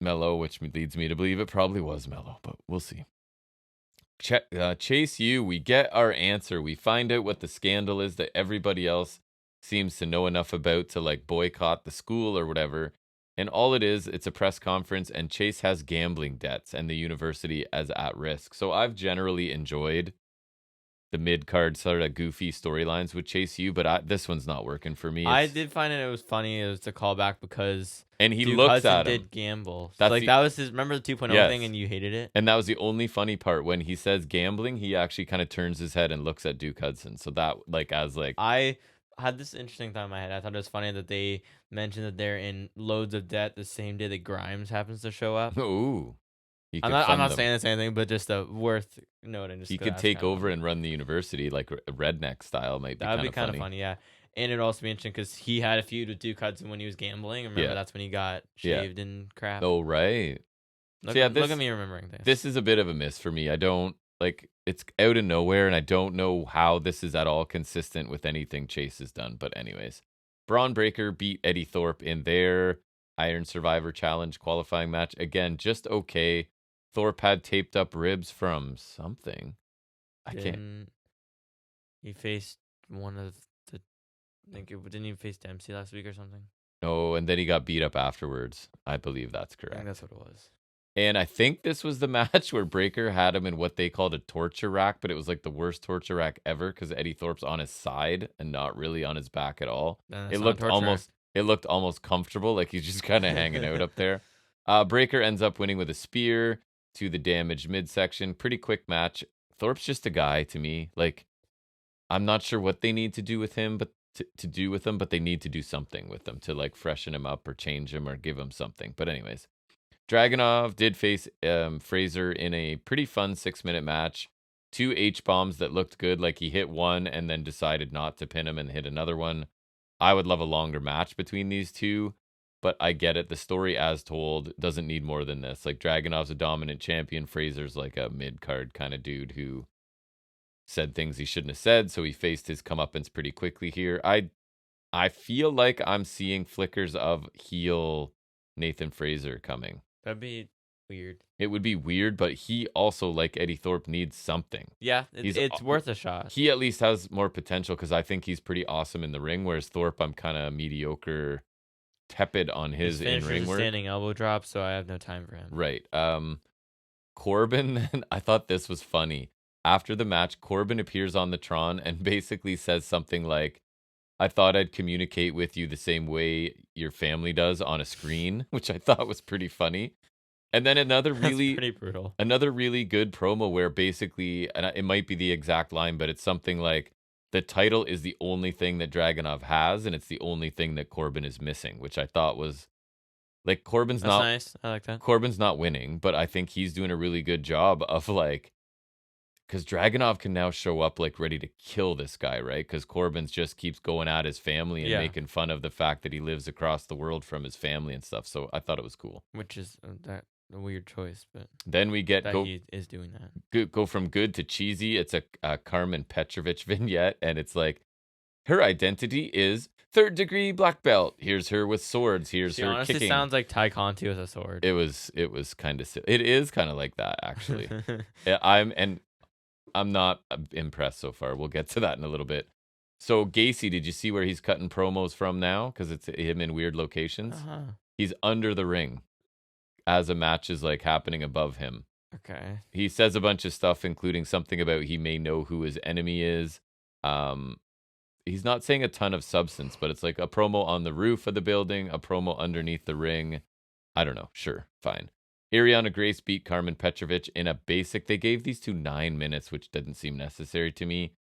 Mello, which leads me to believe it probably was Mello, but we'll see. Chase U, we get our answer. We find out what the scandal is that everybody else seems to know enough about to like boycott the school or whatever. And all it is, it's a press conference, and Chase has gambling debts and the university as at risk. So I've generally enjoyed the mid-card sort of goofy storylines with Chase U, but this one's not working for me. I did find it was funny. It was a callback because he Duke looks Hudson at him. Did gamble. That's that was his. Remember the 2.0 thing, and you hated it. And that was the only funny part when he says gambling. He actually kind of turns his head and looks at Duke Hudson. So that I had this interesting thought in my head. I thought it was funny that they mentioned that they're in loads of debt the same day that Grimes happens to show up. Ooh. I'm not saying this anything, but just worth noting. He could take over and run the university like a redneck style. Might be that would be kind of funny, yeah. And it'd also be interesting because he had a feud with Duke Hudson when he was gambling. Remember, that's when he got shaved and crap. Oh, right. Look at me remembering this. This is a bit of a miss for me. I don't like it's out of nowhere, and I don't know how this is at all consistent with anything Chase has done. But anyways, Braun Breaker beat Eddie Thorpe in their Iron Survivor Challenge qualifying match. Again, just okay. Thorpe had taped up ribs from something. He faced one of the. Didn't he face Dempsey last week or something? No, and then he got beat up afterwards. I believe that's I correct. think that's what it was. And I think this was the match where Breaker had him in what they called a torture rack, but it was like the worst torture rack ever because Eddie Thorpe's on his side and not really on his back at all. It looked almost comfortable, like he's just kind of hanging out up there. Breaker ends up winning with a spear to the damaged midsection. Pretty quick match. Thorpe's just a guy to me. Like, I'm not sure what they need to do with him, but but they need to do something with him to like freshen him up or change him or give him something. But anyways, Dragunov did face Fraser in a pretty fun 6-minute match. 2 H-bombs that looked good. Like he hit one and then decided not to pin him and hit another one. I would love a longer match between these two, but I get it. The story as told doesn't need more than this. Like Dragunov's a dominant champion. Fraser's like a mid-card kind of dude who said things he shouldn't have said, so he faced his comeuppance pretty quickly here. I feel like I'm seeing flickers of heel Nathan Fraser coming. That'd be weird. It would be weird, but he also, like Eddie Thorpe, needs something. Yeah, it's worth a shot. He at least has more potential because I think he's pretty awesome in the ring, whereas Thorpe, I'm kind of mediocre, tepid on his in-ring work. Standing elbow drop, so I have no time for him. Right. Corbin, I thought this was funny. After the match, Corbin appears on the Tron and basically says something like, I thought I'd communicate with you the same way your family does on a screen, which I thought was pretty funny. And then another pretty brutal. Another really good promo where basically, and it might be the exact line, but it's something like, the title is the only thing that Dragunov has, and it's the only thing that Corbin is missing, which I thought was, like, That's nice. I like that. Corbin's not winning, but I think he's doing a really good job of, like, because Dragunov can now show up like ready to kill this guy, right? Because Corbin's just keeps going at his family and making fun of the fact that he lives across the world from his family and stuff. So I thought it was cool. Which is a weird choice, but then we get he is doing that. Go from good to cheesy. It's a Carmen Petrovich vignette, and it's like her identity is 3rd degree black belt. Here's her with swords. Here's her honestly kicking. Sounds like Tai Conti with a sword. It was kind of silly. It is kind of like that actually. I'm not impressed so far. We'll get to that in a little bit. So Gacy, did you see where he's cutting promos from now? Because it's him in weird locations. He's under the ring as a match is like happening above him. Okay. He says a bunch of stuff, including something about he may know who his enemy is. He's not saying a ton of substance, but it's like a promo on the roof of the building, a promo underneath the ring. I don't know. Sure. Fine. Ariana Grace beat Carmen Petrovich in a basic. They gave these 2 9 minutes, which didn't seem necessary to me.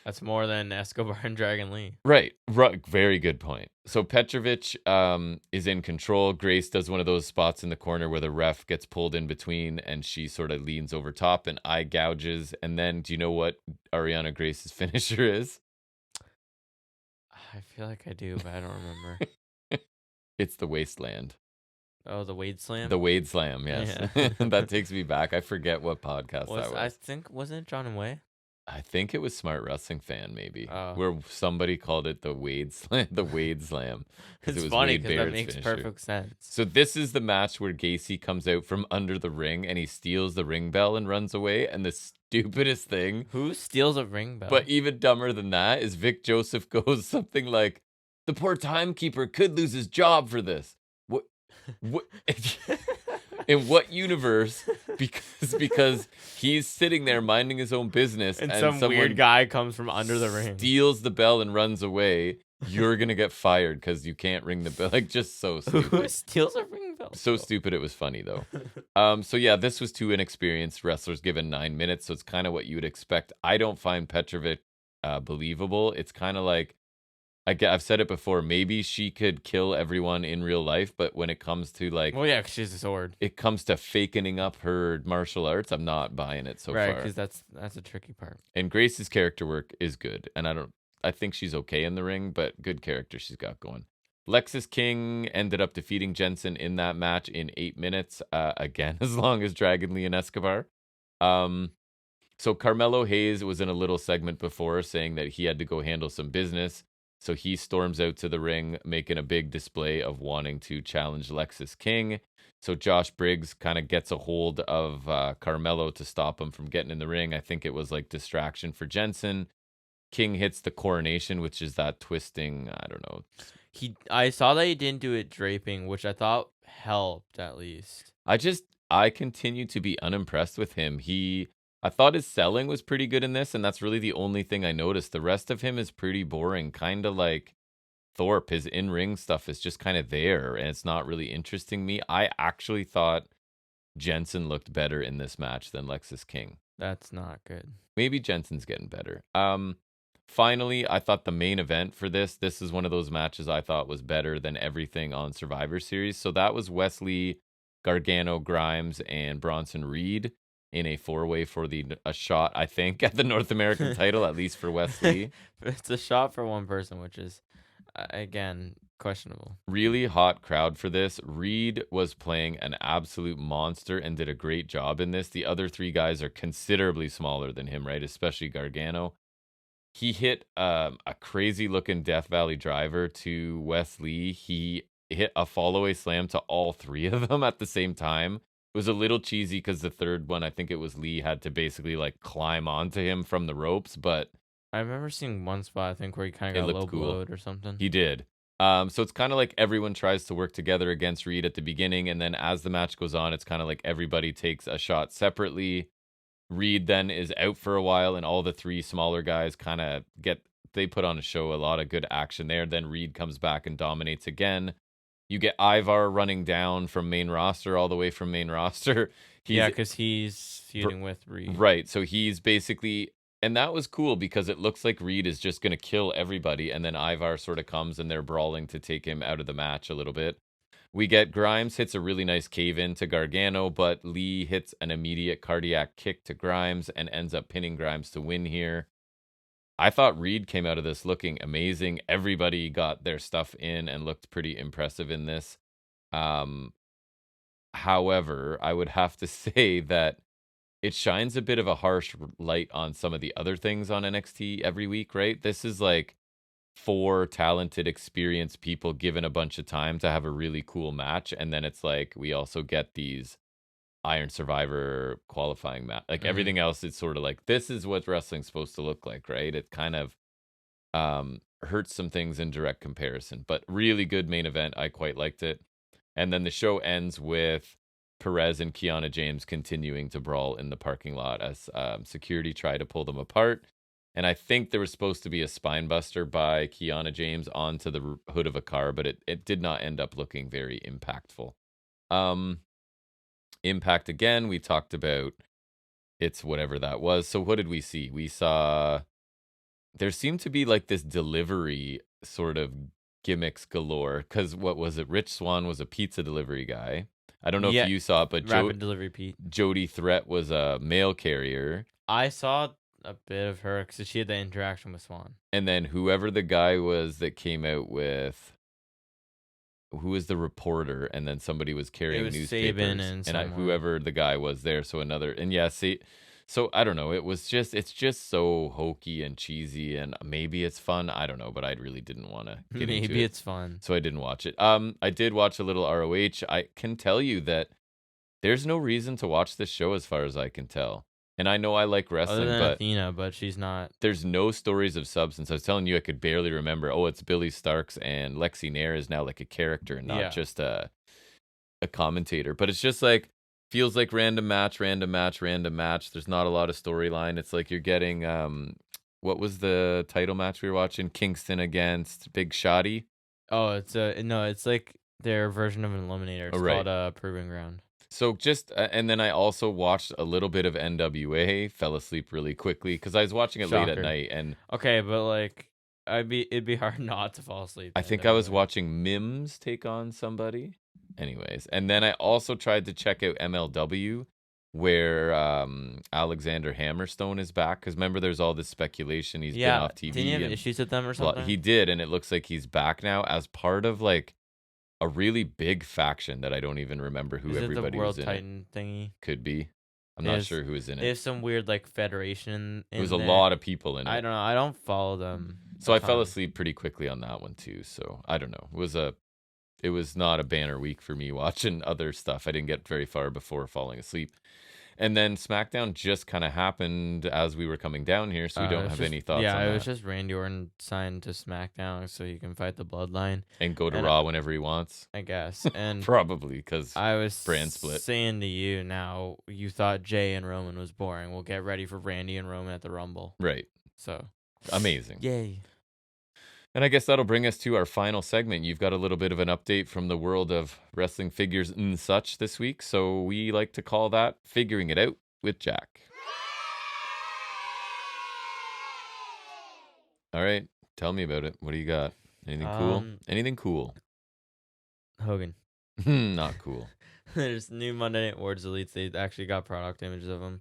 That's more than Escobar and Dragon Lee. Right. Very good point. So Petrovich is in control. Grace does one of those spots in the corner where the ref gets pulled in between and she sort of leans over top and eye gouges. And then do you know what Ariana Grace's finisher is? I feel like I do, but I don't remember. It's the Wasteland. Oh, the Wade Slam? The Wade Slam, yes. Yeah. That takes me back. I forget what podcast that was. I think, wasn't it John and Way? I think it was Smart Wrestling Fan, maybe, where somebody called it the Wade Slam. The Wade Slam. It's funny because that makes perfect sense. So this is the match where Gacy comes out from under the ring and he steals the ring bell and runs away. And the stupidest thing. Who steals a ring bell? But even dumber than that is Vic Joseph goes something like, the poor timekeeper could lose his job for this. What in what universe? Because he's sitting there minding his own business and some weird guy comes from under the ring, steals the bell and runs away. You're gonna get fired because you can't ring the bell. Like, just so stupid. Who steals a ring bell? So stupid. It was funny though. So yeah, this was 2 inexperienced wrestlers given 9 minutes. So it's kind of what you would expect. I don't find Petrovich believable. It's kind of like, I've said it before, maybe she could kill everyone in real life, but when it comes to like... Well, yeah, because she has a sword. It comes to fakening up her martial arts, I'm not buying it so far. Right, because that's a tricky part. And Grace's character work is good, and I think she's okay in the ring, but good character she's got going. Lexis King ended up defeating Jensen in that match in 8 minutes, again, as long as Dragon Lee and Escobar. So Carmelo Hayes was in a little segment before saying that he had to go handle some business. So he storms out to the ring, making a big display of wanting to challenge Lexis King. So Josh Briggs kind of gets a hold of Carmelo to stop him from getting in the ring. I think it was like distraction for Jensen. King hits the coronation, which is that twisting, I don't know. I saw that he didn't do it draping, which I thought helped at least. I continue to be unimpressed with him. I thought his selling was pretty good in this, and that's really the only thing I noticed. The rest of him is pretty boring, kind of like Thorpe. His in-ring stuff is just kind of there, and it's not really interesting me. I actually thought Jensen looked better in this match than Lexis King. That's not good. Maybe Jensen's getting better. Finally, I thought the main event for this is one of those matches I thought was better than everything on Survivor Series. So that was Wesley, Gargano, Grimes, and Bronson Reed in a 4-way for a shot, I think, at the North American title, at least for Wesley. It's a shot for one person, which is, again, questionable. Really hot crowd for this. Reed was playing an absolute monster and did a great job in this. The other 3 guys are considerably smaller than him, right? Especially Gargano. He hit a crazy looking Death Valley driver to Wes Lee. He hit a follow-away slam to all 3 of them at the same time. It was a little cheesy because the third one, I think it was Lee, had to basically like climb onto him from the ropes. But I remember seeing one spot, I think, where he kind of got low blowed or something. He did. So it's kind of like everyone tries to work together against Reed at the beginning. And then as the match goes on, it's kind of like everybody takes a shot separately. Reed then is out for a while, and all the 3 smaller guys kind of they put on a show, a lot of good action there. Then Reed comes back and dominates again. You get Ivar running down from main roster, all the way from main roster. Because he's feuding with Reed. Right, so he's basically, and that was cool because it looks like Reed is just going to kill everybody, and then Ivar sort of comes and they're brawling to take him out of the match a little bit. We get Grimes hits a really nice cave-in to Gargano, but Lee hits an immediate cardiac kick to Grimes and ends up pinning Grimes to win here. I thought Reed came out of this looking amazing. Everybody got their stuff in and looked pretty impressive in this. However, I would have to say that it shines a bit of a harsh light on some of the other things on NXT every week, right? This is like 4 talented, experienced people given a bunch of time to have a really cool match, and then it's like we also get these Iron Survivor qualifying match. Like everything else, it's sort of like this is what wrestling's supposed to look like, right? It kind of hurts some things in direct comparison, but really good main event. I quite liked it. And then the show ends with Perez and Kiana James continuing to brawl in the parking lot as security try to pull them apart. And I think there was supposed to be a spine buster by Kiana James onto the hood of a car, but it did not end up looking very impactful. Impact again, we talked about it's whatever that was. So what did we see? We saw there seemed to be like this delivery sort of gimmicks galore. Because what was it? Rich Swann was a pizza delivery guy. I don't know if you saw it, but Rapid Delivery Pete. Jody Threat was a mail carrier. I saw a bit of her because she had the interaction with Swan. And then whoever the guy was that came out with, who was the reporter, and then somebody was carrying newspapers. Sabin and whoever the guy was there. So another, and yeah, see, so I don't know. It's just so hokey and cheesy, and maybe it's fun. I don't know, but I really didn't want to get into it. Maybe it's fun. So I didn't watch it. I did watch a little ROH. I can tell you that there's no reason to watch this show as far as I can tell. And I know I like wrestling, other than but Athena, but she's not. There's no stories of substance. I was telling you, I could barely remember. Oh, it's Billy Starks, and Lexi Nair is now like a character, not just a commentator. But it's just like feels like random match. There's not a lot of storyline. It's like you're getting what was the title match we were watching? Kingston against Big Shotty. Oh, it's like their version of an eliminator. It's called Proving Ground. So just, and then I also watched a little bit of NWA, fell asleep really quickly because I was watching it late at night. And okay, but like, it'd be hard not to fall asleep. I think I was watching Mims take on somebody. Anyways, and then I also tried to check out MLW, where Alexander Hammerstone is back. Because remember, there's all this speculation he's been off TV. Didn't he have issues with them or something? He did, and it looks like he's back now as part of like a really big faction that I don't even remember who everybody was in. Is it the World Titan thingy? Could be. I'm not sure who was in it. There's some weird like federation in It was a there. lot of people in it. I don't know. I don't follow them. So I fell asleep pretty quickly on that one too. So I don't know. It was not a banner week for me watching other stuff. I didn't get very far before falling asleep. And then SmackDown just kind of happened as we were coming down here, so we don't have any thoughts on that. Yeah, it was just Randy Orton signed to SmackDown so he can fight the Bloodline. And go to Raw whenever he wants. I guess. And probably, because I was brand split. saying to you now, you thought Jay and Roman was boring. We'll get ready for Randy and Roman at the Rumble. Right. So. Amazing. Yay. And I guess that'll bring us to our final segment. You've got a little bit of an update from the world of wrestling figures and such this week. So we like to call that Figuring It Out with Jack. All right. Tell me about it. What do you got? Anything cool? Anything cool? Hogan. Not cool. There's new Monday Night Wars Elites. They actually got product images of them.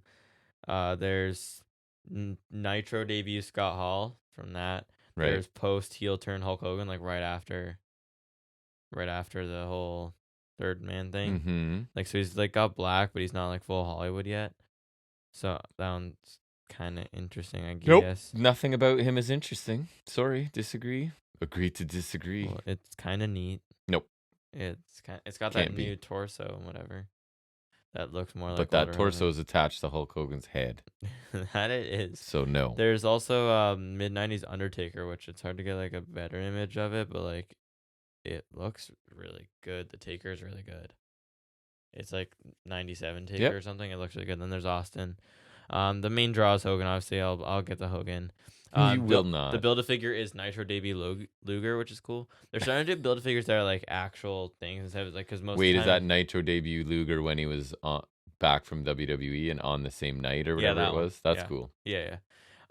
There's Nitro debut Scott Hall from that. Right. There's post heel turn Hulk Hogan, like right after the whole third man thing. Mm-hmm. Like, so he's like got black, but he's not like full Hollywood yet. So that one's kind of interesting, I guess. Nope. Nothing about him is interesting. Sorry, disagree. Agree to disagree. Well, it's kind of neat. Nope. It's got that new torso and whatever. That looks more like. But that torso is attached to Hulk Hogan's head. That it is. So no. There's also mid-90s Undertaker, which it's hard to get like a better image of it, but like it looks really good. The Taker is really good. It's like 97 Taker or something. It looks really good. Then there's Austin. The main draw is Hogan. Obviously, I'll get the Hogan. You will not. The Build-A-Figure is Nitro debut Luger, which is cool. They're starting to do Build-A-Figures that are like actual things instead of like, because most. Wait, is that Nitro debut Luger when he was back from WWE and on the same night or whatever it was? That's cool. Yeah.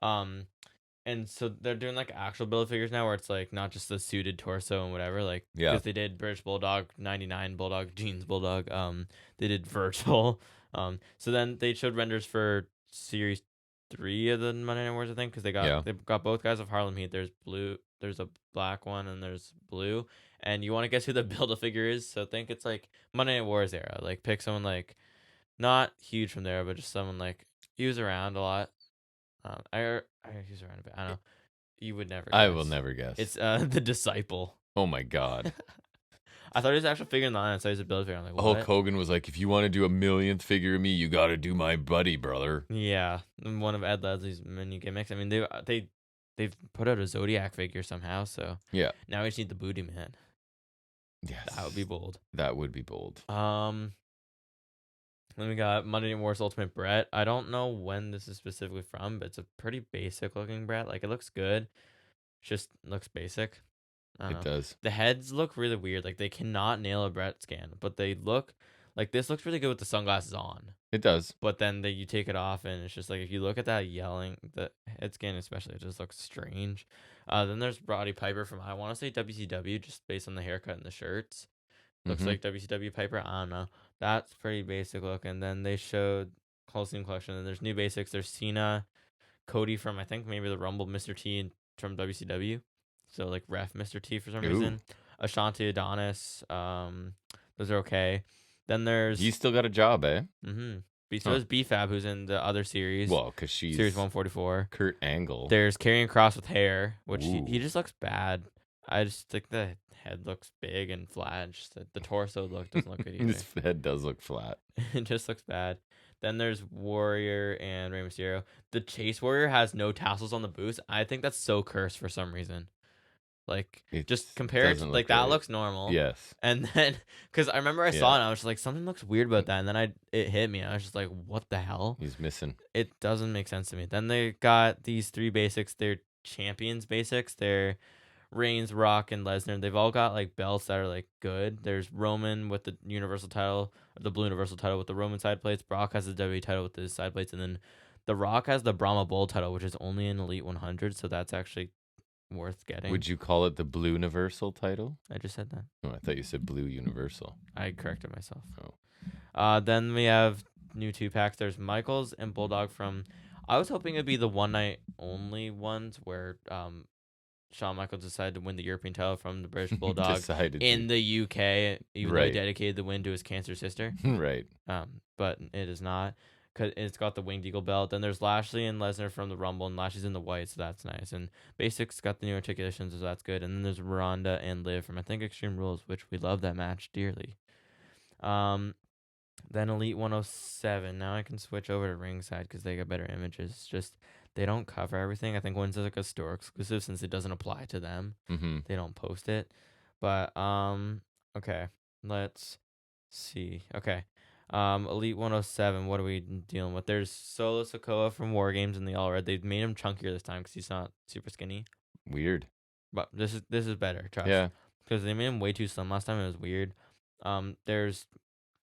And so they're doing like actual Build-A-Figures now, where it's like not just the suited torso and whatever. Like, because they did British Bulldog, 99 Bulldog, Jeans Bulldog. They did virtual. So then they showed renders for Series 3 of the Monday Night Wars, I think, because they got both guys of Harlem Heat. There's a black one, and there's blue. And you want to guess who the Build-A-Figure is? So think it's like Monday Night Wars era. Like, pick someone like not huge from there, but just someone like he was around a lot. I use around a bit. I don't know. You would never guess. I will never guess. It's the Disciple. Oh my god. I thought he was actually figuring line, so he's a Build-A-Figure. I'm like, what? Hulk Hogan was like, if you want to do a millionth figure of me, you got to do my buddy, brother. Yeah, one of Ed Leslie's menu gimmicks. I mean, they've put out a Zodiac figure somehow, so yeah. Now we just need the Booty Man. Yes, that would be bold. That would be bold. Then we got Monday Night Wars Ultimate Brett. I don't know when this is specifically from, but it's a pretty basic looking Brett. Like, it looks good. Just looks basic. It does. The heads look really weird. Like, they cannot nail a Brett scan, but they look like this looks really good with the sunglasses on. It does. But then you take it off, and it's just like, if you look at that yelling, the head scan especially, it just looks strange. Then there's Roddy Piper from, I want to say WCW, just based on the haircut and the shirts. Looks like WCW Piper. I don't know. That's pretty basic look. And then they showed Coliseum Collection. And there's new basics. There's Cena, Cody from, I think, maybe the Rumble, Mr. T from WCW. So, like, ref Mr. T for some reason. Ashanti, Adonis. Those are okay. Then there's... He's still got a job, eh? Mm-hmm. So there's B-Fab, who's in the other series. Well, because she's... Series 144. Kurt Angle. There's Karrion Kross with hair, which he just looks bad. I just think the head looks big and flat. Just the torso doesn't look good either. His head does look flat. It just looks bad. Then there's Warrior and Rey Mysterio. The Chase Warrior has no tassels on the boots. I think that's so cursed for some reason. Like, just compared to, like, that looks normal. Yes. And then, because I remember I saw it, and I was just like, something looks weird about that. And then it hit me. I was just like, what the hell? He's missing. It doesn't make sense to me. Then they got these 3 basics. They're champions basics. They're Reigns, Rock, and Lesnar. They've all got like belts that are like good. There's Roman with the Universal title, the blue Universal title with the Roman side plates. Brock has the WWE title with his side plates, and then the Rock has the Brahma Bull title, which is only in Elite 100. So that's actually worth getting. Would you call it the blue Universal title? I just said that. Oh, I thought you said blue Universal. I corrected myself. Oh. Then we have new 2-packs. There's Michaels and Bulldog from. I was hoping it'd be the one night only ones where Shawn Michaels decided to win the European title from the British Bulldog in the UK, even though he dedicated the win to his cancer sister. Right. But it is not. 'cause it's got the Winged Eagle belt. Then there's Lashley and Lesnar from the Rumble, and Lashley's in the white, so that's nice. And Basics got the new articulations, so that's good. And then there's Ronda and Liv from I think Extreme Rules, which we love that match dearly. Then Elite 107. Now I can switch over to ringside because they got better images. It's just they don't cover everything. I think when it's like a store exclusive, since it doesn't apply to them, they don't post it. But okay, let's see. Okay, Elite 107. What are we dealing with? There's Solo Sikoa from War Games in the All Red. They've made him chunkier this time because he's not super skinny. Weird. But this is better. Trust. Yeah. Because they made him way too slim last time. It was weird. There's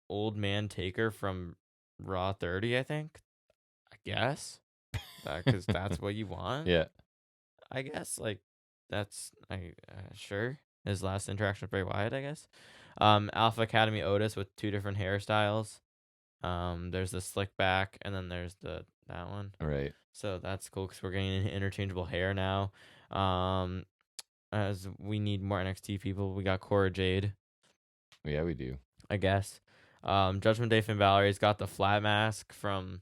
Old Man Taker from Raw 30, I think. I guess. Because that's what you want. Yeah. I guess. Like, that's sure. His last interaction with Bray Wyatt, I guess. Alpha Academy Otis with 2 different hairstyles. There's the slick back, and then there's that one. Right. So that's cool because we're getting interchangeable hair now. As we need more NXT people, we got Cora Jade. Yeah, we do. I guess. Judgment Day Finn Balor, he's got the flat mask from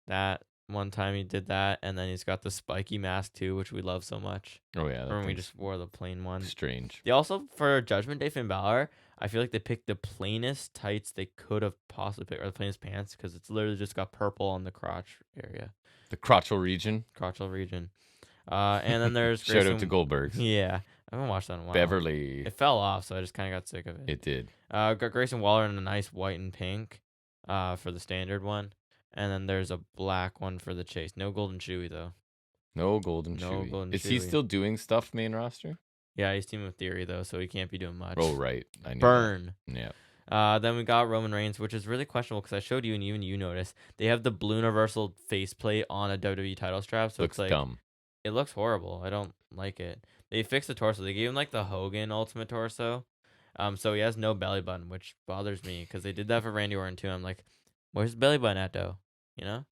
that one time he did that, and then he's got the spiky mask too, which we love so much. Oh yeah, Remember we just wore the plain one. Strange. They also, for Judgment Day Finn Balor, I feel like they picked the plainest tights they could have possibly picked, or the plainest pants, because it's literally just got purple on the crotch area. The crotchal region. And then there's Shout out to Goldberg. Yeah, I haven't watched that in a while. Beverly. It fell off, so I just kind of got sick of it. It did. Got Grayson Waller in a nice white and pink for the standard one. And then there's a black one for the chase. No Golden Chewie, though. No Golden Chewie. Is he still doing stuff main roster? Yeah, he's teaming with Theory, though, so he can't be doing much. Oh, right. I knew Burn. That. Yeah. Then we got Roman Reigns, which is really questionable because I showed you and even you noticed. They have the Blue Universal faceplate on a WWE title strap. So looks it's like, dumb. It looks horrible. I don't like it. They fixed the torso. They gave him like the Hogan Ultimate Torso. So he has no belly button, which bothers me because they did that for Randy Orton too. I'm like, where's the belly button at though? You know?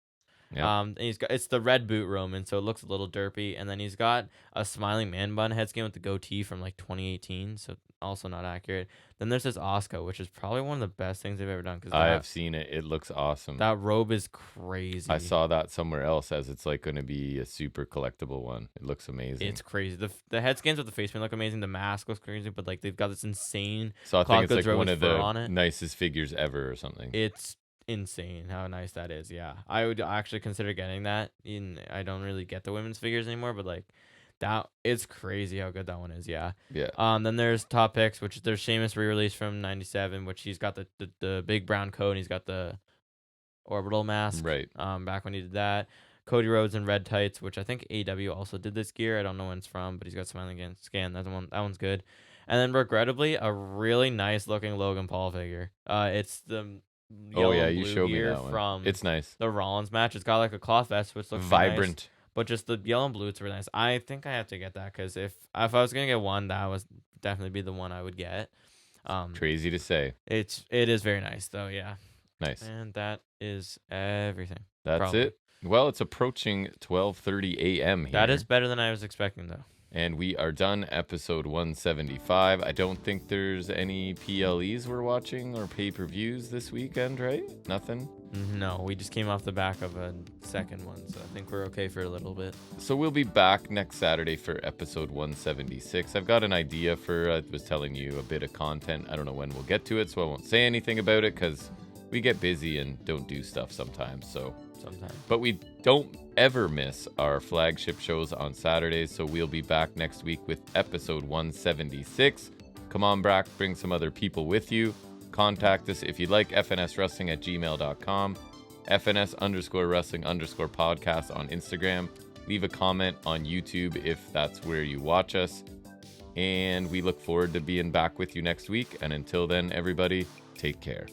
Yeah. And it's the red boot Roman, so it looks a little derpy. And then he's got a smiling man bun head scan with the goatee from like 2018, so also not accurate. Then there's this Asuka, which is probably one of the best things they've ever done. I have seen it. It looks awesome. That robe is crazy. I saw that somewhere else as it's like going to be a super collectible one. It looks amazing. It's crazy. The head scans with the face paint look amazing. The mask looks crazy, but like they've got this insane. So I think it's like one of the on it. nicest figures ever or something. It's insane how nice that is. Yeah, I would actually consider getting that. I don't really get the women's figures anymore, but like that, it's crazy how good that one is. Yeah. Then there's top picks, which there's Sheamus re-release from '97, which he's got the big brown coat and he's got the orbital mask. Right. Back when he did that. Cody Rhodes in red tights, which I think AEW also did this gear. I don't know when it's from, but he's got smiling scan. That one's good. And then regrettably, a really nice looking Logan Paul figure. It's the you showed me that one. From it's nice. The Rollins match. It's got like a cloth vest, which looks vibrant. Nice, but just the yellow and blue, it's really nice. I think I have to get that because if I was gonna get one, that was definitely be the one I would get. Crazy to say. It is very nice though. Yeah. Nice. And that is everything. That's probably. It. Well, it's approaching 12:30 a.m. here. That is better than I was expecting though. And we are done episode 175. I don't think there's any PLEs we're watching or pay-per-views this weekend, right? Nothing? No, we just came off the back of a second one, so I think we're okay for a little bit. So we'll be back next Saturday for episode 176. I've got an idea for, I was telling you, a bit of content. I don't know when we'll get to it, so I won't say anything about it because we get busy and don't do stuff sometimes, so... But we don't ever miss our flagship shows on Saturdays, so we'll be back next week with episode 176. Come on back, bring some other people with you. Contact us if you'd like, fnswrestling@gmail.com, FNS_wrestling_podcast on Instagram. Leave a comment on YouTube if that's where you watch us. And we look forward to being back with you next week. And until then, everybody, take care.